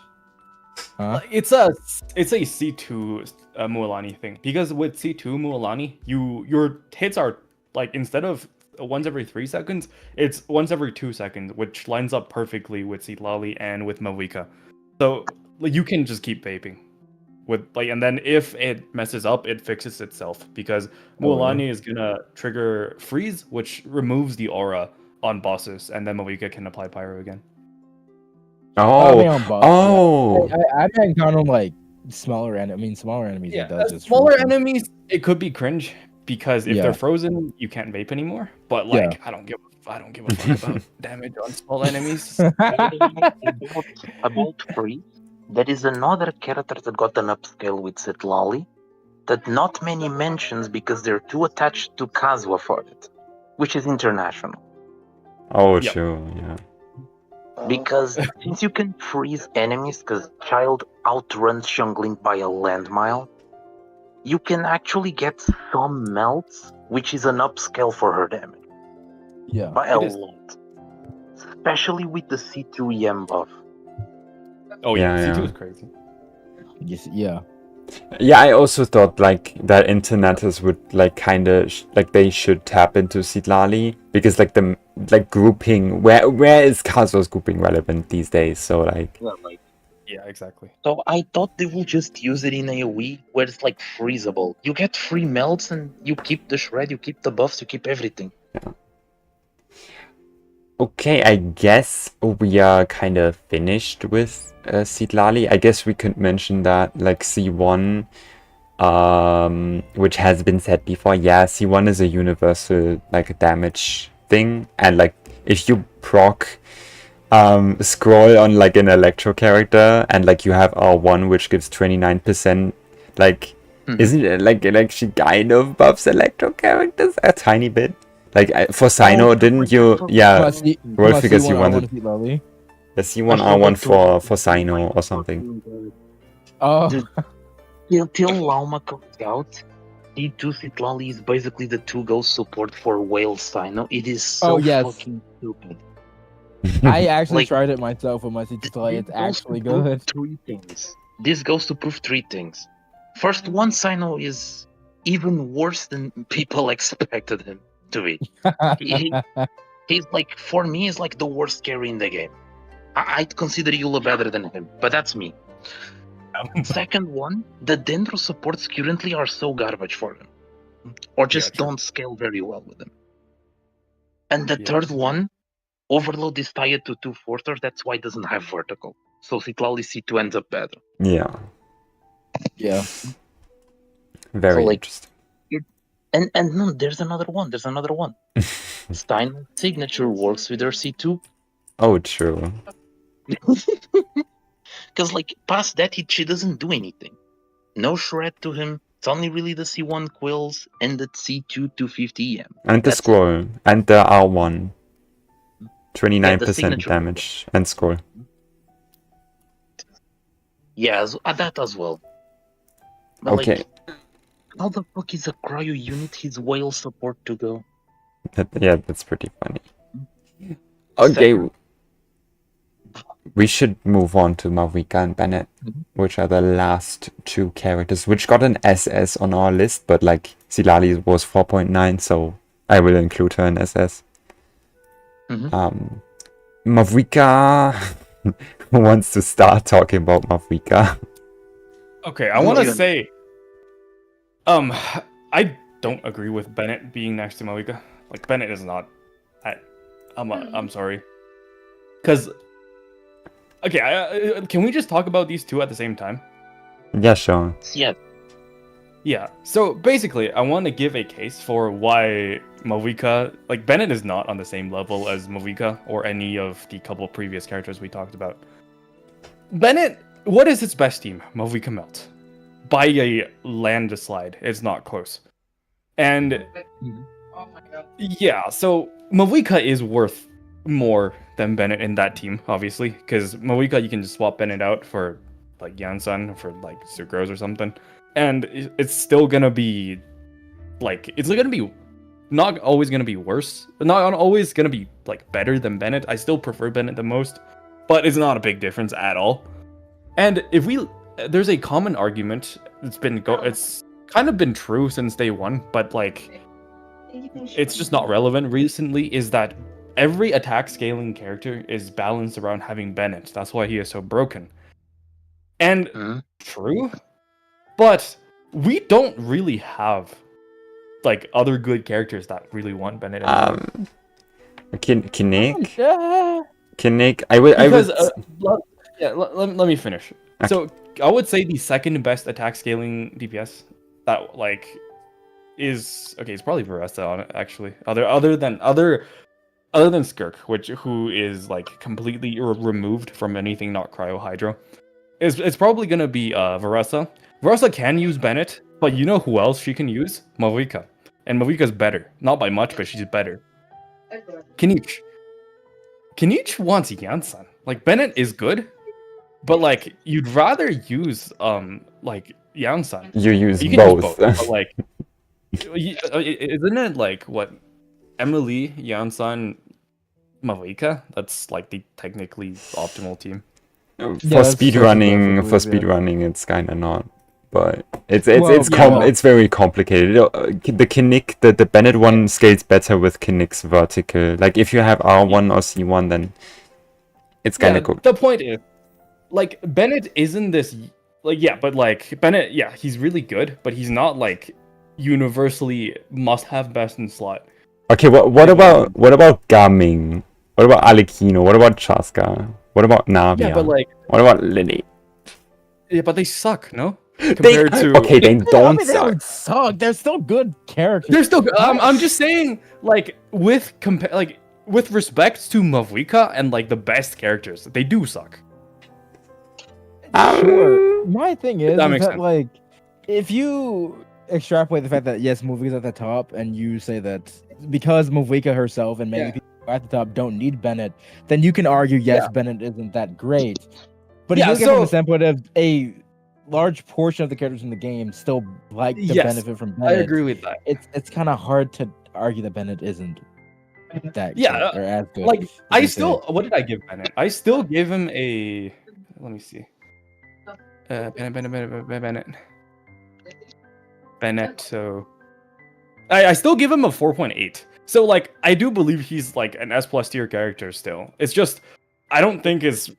It's a C2 Mualani thing, because with C2 Mualani, your hits are like, instead of once every 3 seconds, it's once every 2 seconds, which lines up perfectly with Citlali and with Mavika. So like, you can just keep vaping with like, and then if it messes up, it fixes itself, because Mualani is gonna trigger freeze, which removes the aura on bosses, and then Mavika can apply pyro again. I mean kind of like smaller enemies. Yeah, smaller enemies, it could be cringe, because if they're frozen, you can't vape anymore. But like, I don't give a fuck about damage on small enemies. About freeze. There is another character that got an upscale with Citlali that not many mentions because they're too attached to Kazuha for it, which is international. True, yeah. Because since you can freeze enemies, because Child outruns Xiangling by a land mile, you can actually get some melts, which is an upscale for her damage. Yeah. By a lot. Especially with the C2 EM buff. Oh yeah, C2 is crazy. Yes, yeah. Yeah, I also thought like that Interneters would like kind of like they should tap into Citlali, because like the grouping, where is Kazuha's grouping relevant these days? So like yeah, exactly. So I thought they will just use it in AoE where it's like freezable. You get free melts and you keep the shred, you keep the buffs, you keep everything. Yeah. Okay, I guess we are kind of finished with Citlali. I guess we could mention that like C1, which has been said before. Yeah, C1 is a universal like damage thing, and like if you proc scroll on like an electro character and like you have R1 which gives 29%, like isn't it like she kind of buffs electro characters a tiny bit? Like for Sino, didn't you? Yeah, Raulfigas, you wanted. Yes, you want R1 for Sino or something. Oh, Till Lauma comes out, D2 Citlali is basically the 2-ghost support for Whale Sino. It is so fucking stupid. I actually Like, tried it myself with my Citlali. It's actually good. Three things. This goes to prove three things. First, one Sino is even worse than people expected him to be. He's like, for me, he's like the worst carry in the game. I'd consider Eula better than him, but that's me. Second one, the Dendro supports currently are so garbage for him. Or just don't scale very well with him. And the third one, Overload is tied to 2 Forters, that's why it doesn't have vertical. So Citlali C2 ends up better. Yeah. Yeah. Very So, like, interesting. And no, there's another one. Stein signature works with her C2. Oh, true. Because, like, past that, she doesn't do anything. No shred to him. It's only really the C1 quills and the C2 250 EM. And the That's scroll. And the R1. 29% Yeah, the signature. damage and scroll. Yeah, that as well. But, Okay. like, how the fuck is a cryo unit his whale support to go? Yeah, that's pretty funny. Okay. We should move on to Mavika and Bennett, which are the last 2 characters, which got an SS on our list, but like Silali was 4.9, so I will include her in SS. Mavika, who wants to start talking about Mavika? Okay, I want to say, I don't agree with Bennett being next to Mavika. Like, Bennett is not. I'm sorry, because. Okay, can we just talk about these two at the same time? Yeah, sure. Yeah. Yeah, so basically, I want to give a case for why Mavika, like, Bennett is not on the same level as Mavika or any of the couple previous characters we talked about. Bennett, what is its best team? Mavika Melt. By a landslide, it's not close. And, yeah, so Mavika is worth more than Bennett in that team, obviously, because Mavika, you can just swap Bennett out for, like, Yansan, for, like, Sucrose or something. And it's still gonna be, like, it's gonna be not always gonna be worse. Not always gonna be, like, better than Bennett. I still prefer Bennett the most, but it's not a big difference at all. And if there's a common argument, it's kind of been true since day one, but, like, it's just not relevant recently, is that every attack scaling character is balanced around having Bennett. That's why he is so broken. And true, but we don't really have, like, other good characters that really want Bennett anymore. Kinnick, I would. Let me finish. Okay. So I would say the second best attack scaling DPS that, like, is okay. It's probably Veresta on it, actually. Other than Skirk, who is, like, completely removed from anything not Cryo Hydro, it's probably gonna be Veresta. Veresta can use Bennett, but you know who else she can use? Mavika. And Mavika's better. Not by much, but she's better. Kinich wants Yansan. Like, Bennett is good, but, like, you'd rather use like Yansan. You use can both. Use both, but, like, isn't it, like, what, Emilie, Yansan, Mavika? That's, like, the technically optimal team. For speedrunning, it's kind of not. But it's very complicated. The Kinnick, the Bennett one scales better with Kinnick's vertical. Like, if you have R1 or C1, then it's kind of cool. The point is, like, Bennett isn't this, like, yeah, but, like, Bennett, yeah, he's really good, but he's not, like, universally must-have best in slot. Okay, what about Gaming? What about Arlecchino? What about Chaska? What about Navia? Yeah, but, like, what about Lyney? Yeah, but they suck, no? They don't They don't suck. They're still good characters. They're still good. I'm just saying, like, with respect to Mavika and like the best characters, they do suck. Sure. My thing is That that, makes sense. like, if you extrapolate the fact that yes, Mavika's at the top, and you say that because Mavika herself and many people at the top don't need Bennett, then you can argue yes, Bennett isn't that great. But if you look at it from the standpoint of a large portion of the characters in the game still like to benefit from Bennett, I agree with that. It's kind of hard to argue that Bennett isn't that Yeah, good or as good. Like, as I you still, say. what did I give Bennett? I still gave him a, let me see. Bennett, so I still give him a 4.8. So like I do believe he's like an S+ tier character still. It's just I don't think it's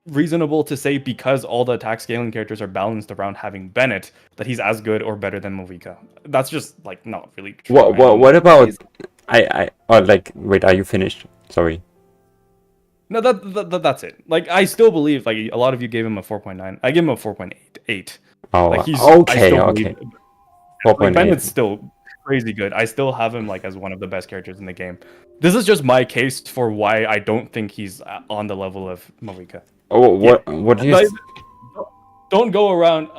reasonable to say because all the attack scaling characters are balanced around having Bennett that he's as good or better than Mavika. That's just like not really true. What about wait, are you finished? Sorry. No, that's it. Like I still believe like a lot of you gave him a 4.9. I give him a 4.8. Oh, Like he's okay. Like Bennett's still crazy good. I still have him like as one of the best characters in the game. This is just my case for why I don't think he's on the level of Mavika. Oh, what do you? Don't go around.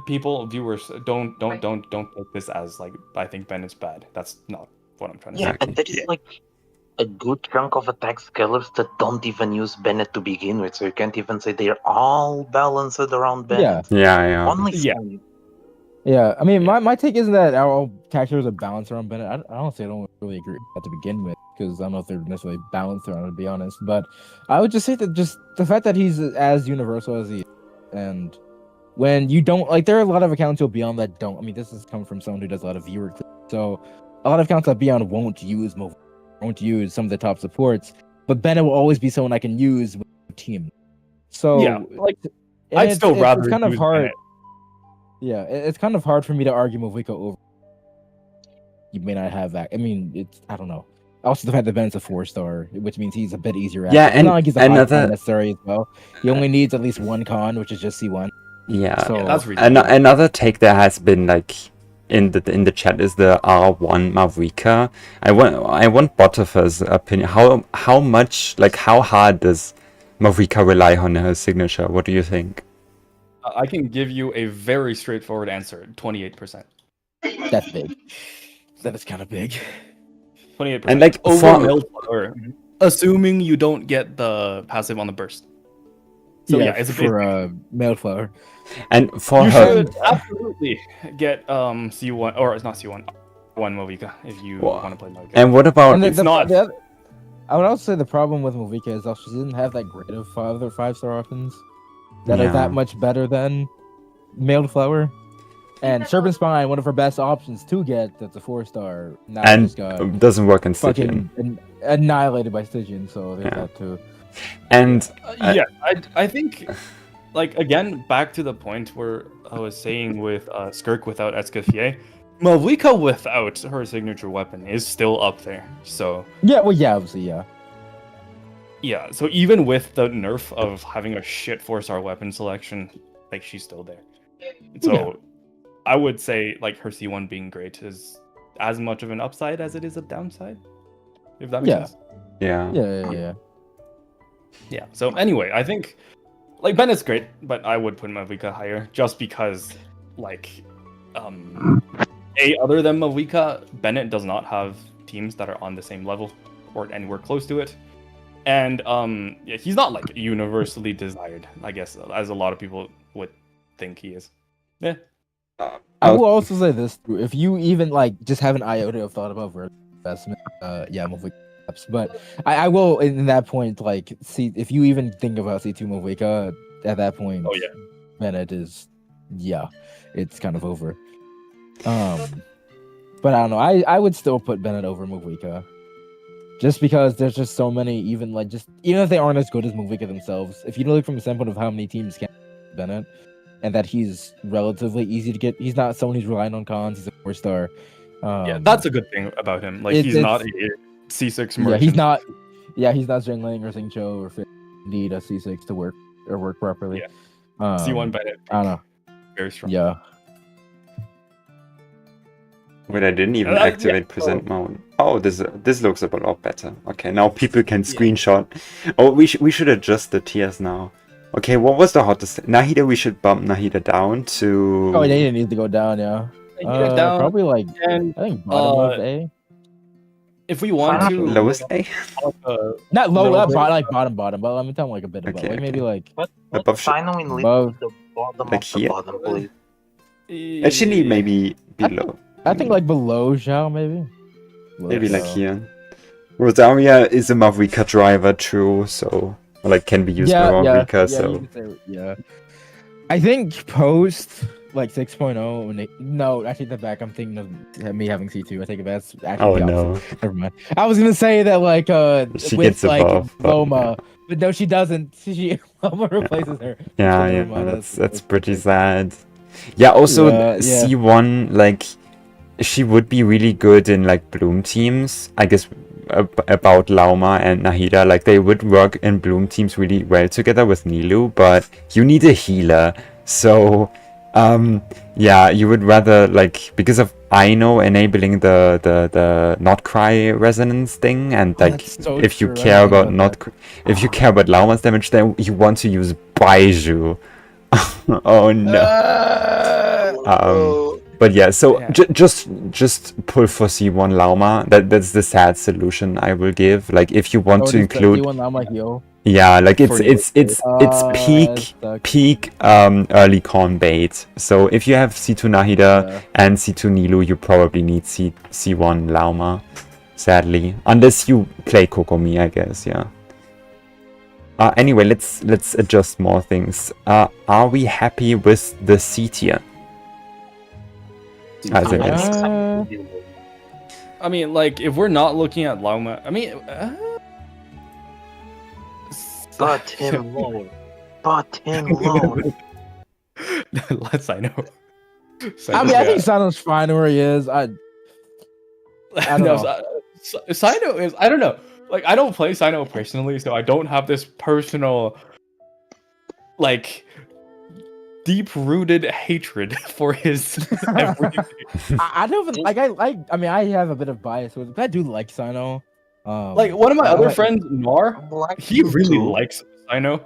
People, viewers, don't take this as like I think Bennett's bad. That's not what I'm trying to say. Yeah, and there is like a good chunk of attack scalers that don't even use Bennett to begin with, so you can't even say they're all balanced around Bennett. Yeah. Only Yeah. some. Yeah, I mean, my take isn't that all characters are balanced around Bennett. I don't really agree with that to begin with, because I don't know if they're necessarily balanced around, to be honest. But I would just say that just the fact that he's as universal as he is, and when you don't, like, there are a lot of accounts you'll be on that don't. I mean, this is coming from someone who does a lot of viewer clips. So a lot of accounts that be on won't use some of the top supports, but Bennett will always be someone I can use with the team. So Yeah, like I'd still rather it's kind of use hard. Bennett. Yeah, it's kind of hard for me to argue Mavika over. You may not have that. I mean, I don't know. Also, the fact that Bennett's a 4-star, which means he's a bit easier. Yeah, it's not like he's a another necessary as well. He only needs at least one con, which is just C1. Yeah, So that's ridiculous. another take that has been like in the chat is the R1 Mavika. I want Butterfer's opinion. How much, like, how hard does Mavika rely on her signature? What do you think? I can give you a very straightforward answer. 28%. That's big. That is kind of big. 28%. And like over Mailflower, assuming you don't get the passive on the burst. So yeah, it's a big for Mailflower. And for you her, should absolutely get C1 or it's not C1, one Mavika if you want to play Mavika. and what about And it's not. I would also say the problem with Mavika is that she didn't have that great of other 5-star weapons that Yeah. are that much better than Mailed Flower. And Serpent Spine, one of her best options to get, that's a 4-star. Now and just got doesn't work in Stygian. fucking annihilated by Stygian, so there's that too. And Yeah, I think, like, again, back to the point where I was saying with Skirk without Escoffier, Mavika without her signature weapon is still up there. So Yeah, well, yeah, obviously, yeah. yeah, so even with the nerf of having a shit 4-star weapon selection, like, she's still there. So Yeah. I would say, like, her C1 being great is as much of an upside as it is a downside, if that makes Yeah. sense. yeah, Yeah, so anyway, I think, like, Bennett's great, but I would put Mavika higher, just because, like, other than Mavika, Bennett does not have teams that are on the same level, or anywhere close to it. And, yeah, he's not, like, universally desired, I guess, as a lot of people would think he is. Yeah. I will also say this too. If you even like just have an iota of thought about vertical investment, yeah, Mavika. But I will in that point like see if you even think about C2 Mavika at that point. Oh yeah, Bennett is it's kind of over. But I don't know. I would still put Bennett over Mavika. Just because there's just so many, even if they aren't as good as Mavika themselves, if you look from the standpoint of how many teams can Bennett, and that he's relatively easy to get, he's not someone who's relying on cons. He's a 4-star. Yeah, that's a good thing about him. Like he's not a C6 merchant. Yeah, he's not. Yeah, he's not Xiangling or Xingqiu or need a C6 to work properly. Yeah. C1 Bennett. I don't know. Very strong. Yeah. Wait, I didn't even activate present mode. Oh, Oh, this looks a lot better. Okay, now people can screenshot. Oh, we should adjust the tiers now. Okay, what was the hottest? Nahida, we should bump Nahida down to. Oh, they need to go down, yeah. Down, Probably like and I think bottom of A. if we want to, Lowest A? Not low, No, like bottom, but let me tell them like a bit above. Okay, Like maybe okay. like But Above Sino in above. the bottom Like of the here? bottom, please. Actually, maybe below. I think like below Xiao, maybe. Maybe like Xiao. here. Rosaria is a Mavika driver too, so like can be used by Mavika. you So could say, yeah. I think post like 6.0. No, actually, the back. I'm thinking of me having C2. I think that's actually. oh the no, opposite. Never mind. I was gonna say that like She with gets like above, but- Loma, but no, she doesn't. She Loma replaces her. yeah, So yeah, never mind, that's pretty sad. Yeah, also Yeah, yeah. C1, like she would be really good in like Bloom teams. I guess about Lauma and Nahida, like they would work in Bloom teams really well together with Nilu, but you need a healer. So yeah, you would rather like because of Aino enabling the not cry resonance thing, and like that's so if you true, I care didn't think about about if you care about Lauma's damage, then you want to use Baiju. Oh no. But yeah, so Yeah. just pull for C1 Lauma. That's the sad solution I will give. Like if you want to include, one Lama heal. yeah, like For you. it's Sucks. peak early corn bait. So if you have C2 Nahida Yeah. and C2 Nilu, you probably need C1 Lauma. Sadly, unless you play Kokomi, I guess. Yeah. Anyway, let's adjust more things. Are we happy with the C tier? As it is. I mean, like if we're not looking at Lauma, I mean, But him low. But him low. Let's I know. I mean, I think Sano's fine where he is. I don't know. Sino is. I don't know. Like I don't play Sino personally, so I don't have this personal, like, deep-rooted hatred for his everything. I don't even, like. I mean, I have a bit of bias with it, but I do like Sino. Like one of my I other like- friends, Nar, Like he you really too. likes Sino.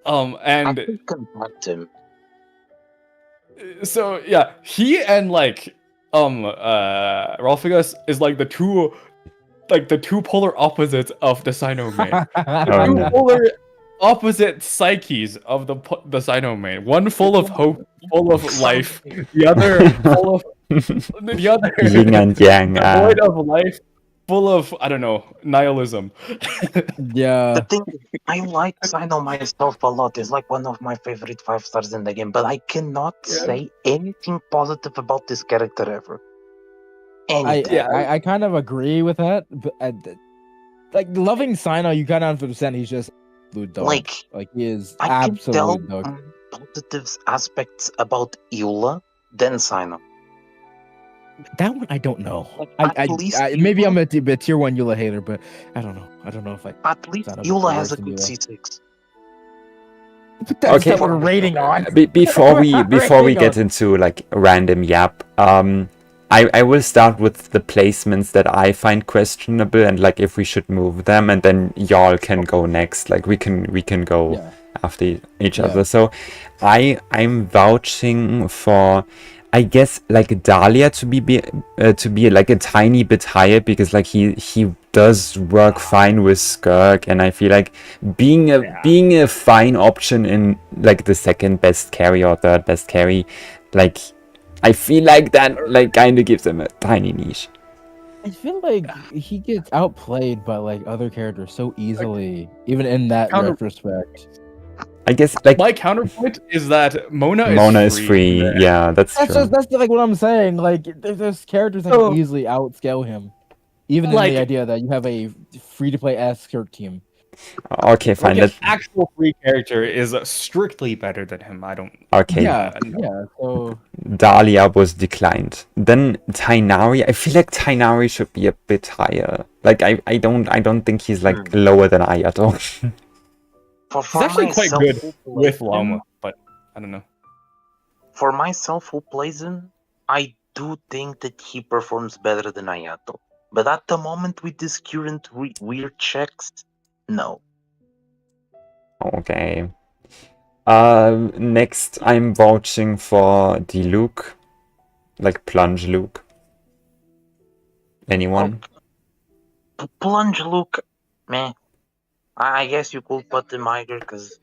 I And can contact him. so yeah, he and like Raulfigas is like the two polar opposites of the Sino main. Oh, Two no. polar opposite psyches of the Sino main. One full of hope, full of life. The other full of the other Yin and Yang. devoid of life, full of I don't know nihilism. Yeah. The thing is, I like Sino myself a lot. It's like one of my favorite 5 stars in the game, but I cannot say anything positive about this character ever. Anything. I kind of agree with that, but like loving Sino, you kind of understand he's just absolute dog. Like, he is I can tell absolute dog. positive aspects about Eula than Sino. That one I don't know. Like, at least Maybe Eula- I'm a tier 1 Eula hater, but I don't know. I don't know if I. At least Sino Eula has a works in good Eula. C6. That's Okay. not what we're rating on. Before we Rating get on. into like random yap, I will start with the placements that I find questionable and like if we should move them, and then y'all can go next. Like we can go Yeah. after each Yeah. other. So I'm vouching for, I guess, like Dahlia to be like a tiny bit higher, because like he does work fine with Skirk, and I feel like being a fine option in like the second best carry or third best carry, like I feel like that like kind of gives him a tiny niche. I feel like he gets outplayed by like other characters so easily, even in that Counter- retrospect. I guess like My counterpoint is that Mona is free. Yeah, that's true. That's like what I'm saying. Like there's characters that So- can easily outscale him, even in Like- the idea that you have a free-to-play Skirk team. Okay, fine. Like an Let's, actual free character is strictly better than him. I don't. okay. Yeah, no. yeah. So Dahlia was declined. Then Tainari, I feel like Tainari should be a bit higher. Like I don't think he's like lower than Ayato. He's actually quite myself good who with plays him- Llama, but I don't know. For myself who plays him, I do think that he performs better than Ayato. But at the moment with this current weird checks, no. Okay. Next, I'm vouching for the Luke, like Plunge Luke. Anyone? Plunge Luke, meh. I guess you could put him either because,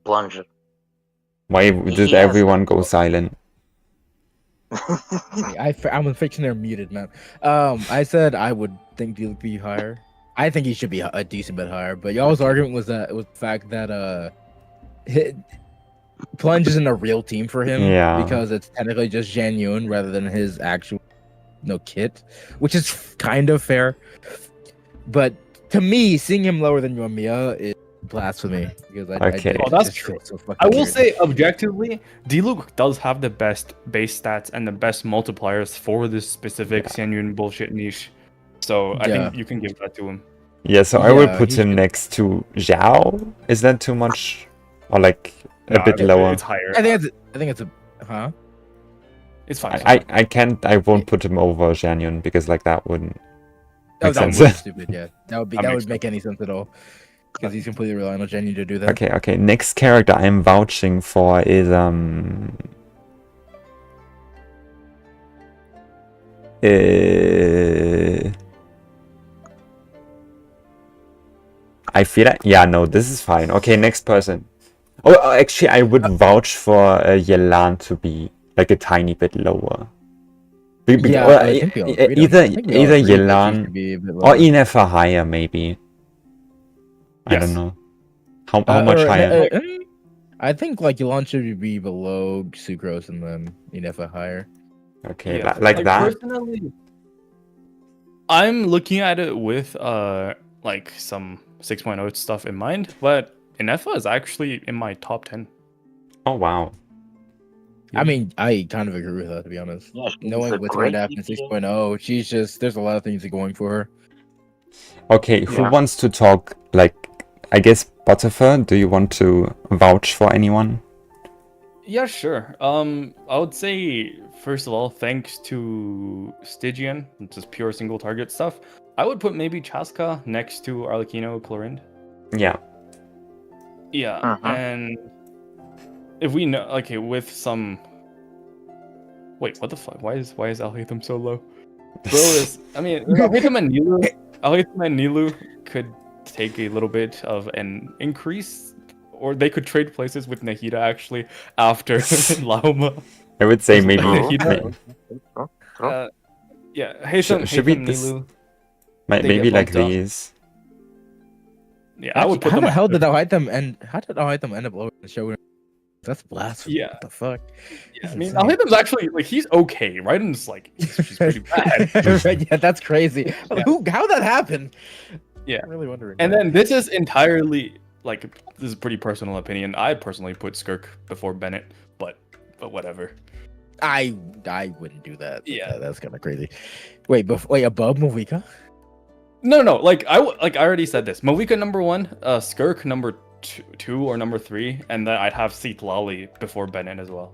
Plunge. Why He did has everyone that. go silent? I'm fixing they're muted, man. I said I would think he'll be higher. I think he should be a decent bit higher. But y'all's argument was the fact that Plunge isn't a real team for him because it's technically just Xiangling rather than his actual kit, which is kind of fair. But to me, seeing him lower than Yoimiya is blasphemy because that's true. I will say objectively, D-Luke does have the best base stats and the best multipliers for this specific Xiangling bullshit niche. So I think you can give that to him. Yeah, so I will put him next to Zhao. Is that too much? Or like a bit lower? It's higher. I think it's a It's fine. I won't put him over Xiangling because like that wouldn't make that sense. would be stupid, yeah. That would make any sense at all. Because he's completely relying on Xiangling to do that. Okay. Next character I'm vouching for is I feel like this is fine. Okay, next person. Oh, actually, I would vouch for Yelan to be like a tiny bit lower. Either Yelan or Inefa higher, maybe. I don't know. How much higher? I think like Yelan should be below Sucrose and then Inefa higher. Okay, like that. Personally, I'm looking at it with like some 6.0 stuff in mind, but Inefa is actually in my top 10. Oh wow. I mean, I kind of agree with that, to be honest. Yeah, knowing what's going to happen in 6.0, she's just there's a lot of things going for her. Okay, who wants to talk? Like, I guess Butterfer. Do you want to vouch for anyone? Yeah, sure. I would say first of all, thanks to Stygian, just pure single target stuff. I would put maybe Chaska next to Arlecchino, Clorinde. Yeah. Yeah, and if we know, okay, with some. Wait, what the fuck? Why is Alhaitham so low? Bro, Alhaitham and Nilu could take a little bit of an increase, or they could trade places with Nahida actually after Lauma. I would say maybe. Nahida. Yeah, Haytham, should we Nilu. Maybe like these. Yeah, I would put how them. How did Alhaitham end up lower than showing? That's blasphemy. Yeah. What the fuck? Yeah, I mean, Alhaitham's actually like he's okay, right? And it's like she's pretty bad. Yeah, that's crazy. Yeah. How that happened? Yeah, I'm really wondering. And then this is entirely like this is a pretty personal opinion. I personally put Skirk before Bennett, but whatever. I wouldn't do that. Yeah, that's kind of crazy. Wait, above Mavika? No. Like I already said this. Mavika number 1, Skirk number 2 or number 3, and then I'd have Lali before Bennett as well.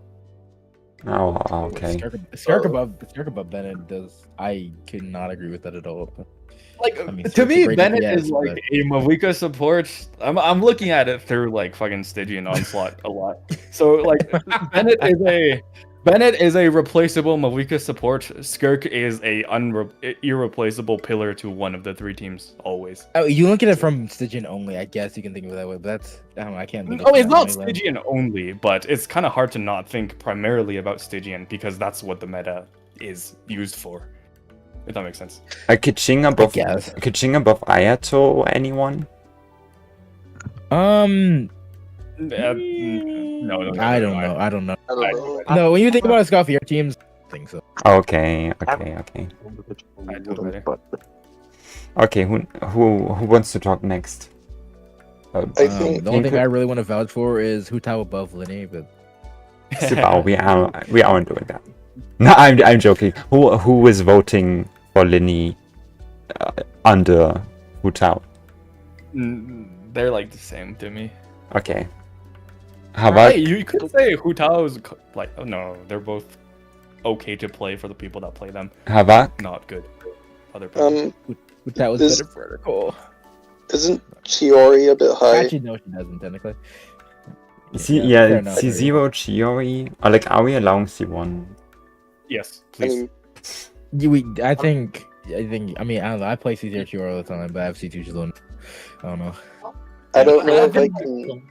Oh, okay. Skirk above Bennett does. I could not agree with that at all. Like to me, Bennett is like a Mavika support. I'm looking at it through like fucking Stygian Onslaught a lot. So like Bennett is a replaceable Mavika support. Skirk is a irreplaceable pillar to one of the 3 teams always. Oh, you look at it from Stygian only. I guess you can think of it that way, but that's I can't. It's not Stygian only, but it's kind of hard to not think primarily about Stygian because that's what the meta is used for. If that makes sense. Keqing above Ayato, anyone? No, I don't know. No, when you think about Scoffy, our teams think so. Okay. Okay, who wants to talk next? I think the only thing I really want to vouch for is Hutao above Lyney, but we aren't doing that. No, I'm joking. Who is voting for Lyney under Hutao? They're like the same to me. Okay. How about you could say Hutao's like no, they're both okay to play for the people that play them. Havak? Not good for other people. That was Is- better for her. Cool. Isn't Chiori a bit high? Actually, no, she doesn't technically. Yeah, fair enough. C0, Chiori. Or like, are we allowing C1? Yes, I please. mean, I think. I mean, I don't know. I play C0 Chiori all the time, but I have C2 Xilonen. I don't know. I don't know I if I think- can.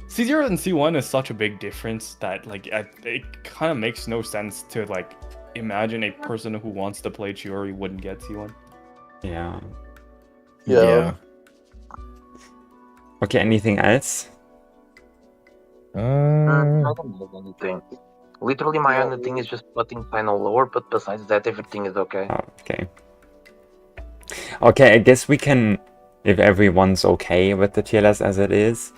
C0 and C1 is such a big difference that like it kind of makes no sense to like imagine a person who wants to play Chiori wouldn't get C1. Yeah. Yeah. Okay, anything else? I don't have anything. Literally, my only thing is just putting final lower, but besides that, everything is okay. Oh, okay. Okay, I guess we can, if everyone's okay with the tier list as it is,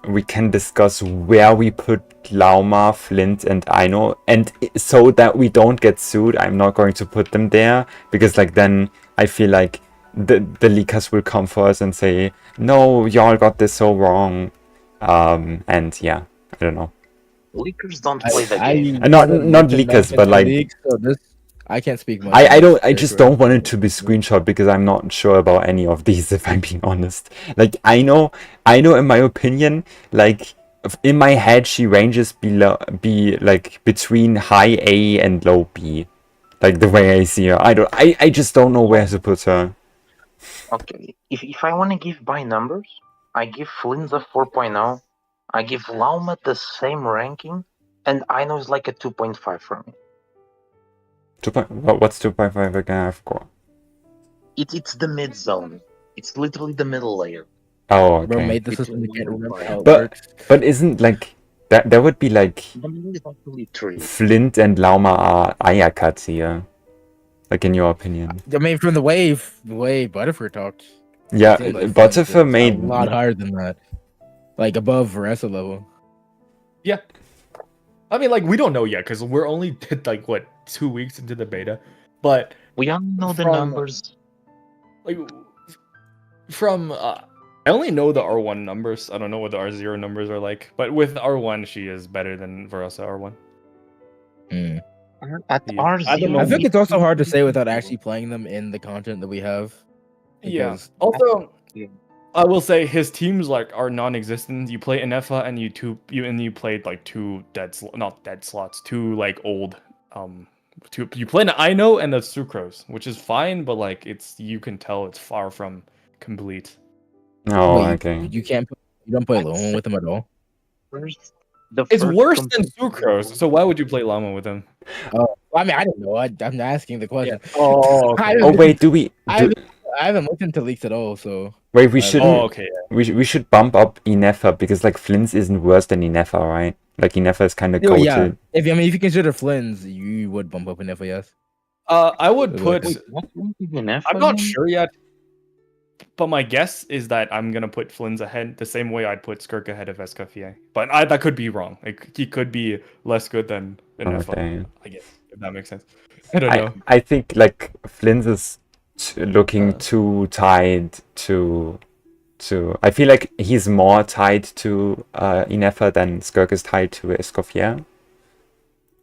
we can discuss where we put Lauma, Flint, and Aino, and so that we don't get sued, I'm not going to put them there, because like then I feel like the leakers will come for us and say, no, y'all got this so wrong, and yeah, I don't know. Leakers don't play the game. Not leakers, but like So this, I can't speak much. I just don't want it to be screenshot because I'm not sure about any of these, if I'm being honest. Like I know in my opinion, like in my head she ranges be like between high A and low B. Like the way I see her. I just don't know where to put her. Okay, if I want to give by numbers, I give Flynn a 4.0, I give Lauma the same ranking, and Aino is like a 2.5 for me. What's 2.5 again? I forgot. It's the mid zone. It's literally the middle layer. Oh, Bro okay. made the system to get remember how it But- works. But isn't like that would be like The middle is actually 3. Flint and Lauma are Ayaka tier. Like in your opinion. I mean, from the way Butterfer talked, Yeah, it seemed like Butterfer Flint is made a lot higher than that, like above Varessa level. Yeah. I mean, like, we don't know yet, because we're only, like, what, 2 weeks into the beta? But, We all know the From- numbers. like, from, I only know the R1 numbers. I don't know what the R0 numbers are like. But with R1, she is better than Varessa R1. At Yeah. R0, I don't know. I think it's also hard to say without actually playing them in the content that we have. Yeah. Because- Also, Yeah. I will say his teams, like, are non-existent. You play Inefa, and you played, like, two two, like, old, you play an Aino and a Sucrose, which is fine, but, like, you can tell it's far from complete. Oh, Wait, okay. You don't play alone with them at all. First, It's worse than Sucrose, so why would you play Llama with him? Well, I mean, I don't know. I'm asking the question. Oh, I Oh haven't- wait, do we? I haven't looked into leaks at all, so Wait, we Oh, shouldn't. okay. We should bump up Inefa because like Flint's isn't worse than Inefa, right? Like Inefa is kind of Oh, goated. yeah. If you consider Flynn's, you would bump up an F, yes. I would put. I'm I'm not sure yet, but my guess is that I'm gonna put Flynn's ahead the same way I'd put Skirk ahead of Escoffier. But that could be wrong. Like he could be less good than Inefa, Okay. I guess, if that makes sense. I don't know. I think like Flint's is looking too tied to. I feel like he's more tied to Inefa than Skirk is tied to Escoffier.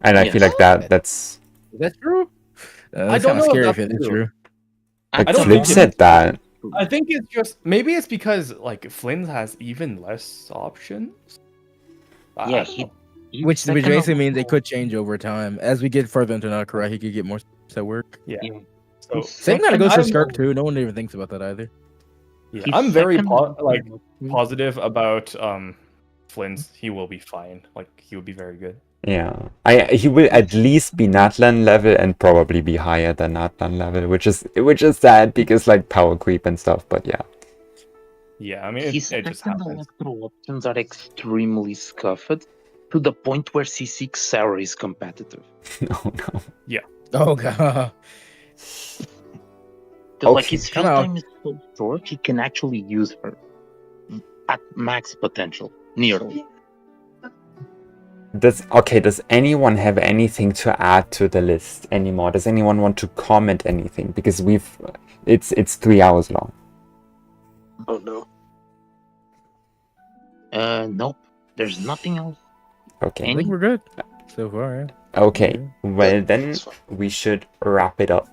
And I feel like that's Is that true? I That's don't kinda know if scary that's if it's true. true. like I don't Flip think said that. I think it's just maybe it's because like Flynn has even less options. I Yeah, don't know. Which basically means it could change over time. As we get further into Nakara, he could get more at work. So, Same kind of goes for I'm- Skirk too. No one even thinks about that either. yeah, He's I'm very second- positive about Flynn's. He will be fine. Like he will be very good. Yeah, he will at least be Natlan level and probably be higher than Natlan level, which is sad because like power creep and stuff. But yeah, Yeah, I mean His it just second happens. electro options are extremely scuffed to the point where C6 Sarah is competitive. no. Oh god. Like Okay. his field Hello. time is so short, he can actually use her at max potential, nearly. Does anyone have anything to add to the list anymore? Does anyone want to comment anything? Because it's 3 hours long. Oh no. Nope. There's nothing else. Okay. I think we're good. so far. Yeah. Okay, Yeah. well then That's fine. we should wrap it up.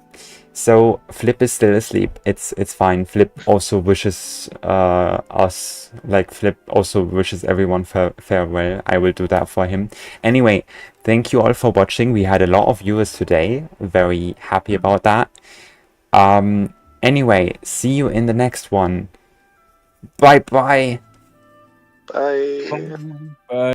So Flip is still asleep. It's fine. Flip also wishes us, like Flip also wishes everyone farewell. I will do that for him. Anyway, thank you all for watching. We had a lot of viewers today. Very happy about that. Anyway, see you in the next one. Bye bye. Bye. Bye.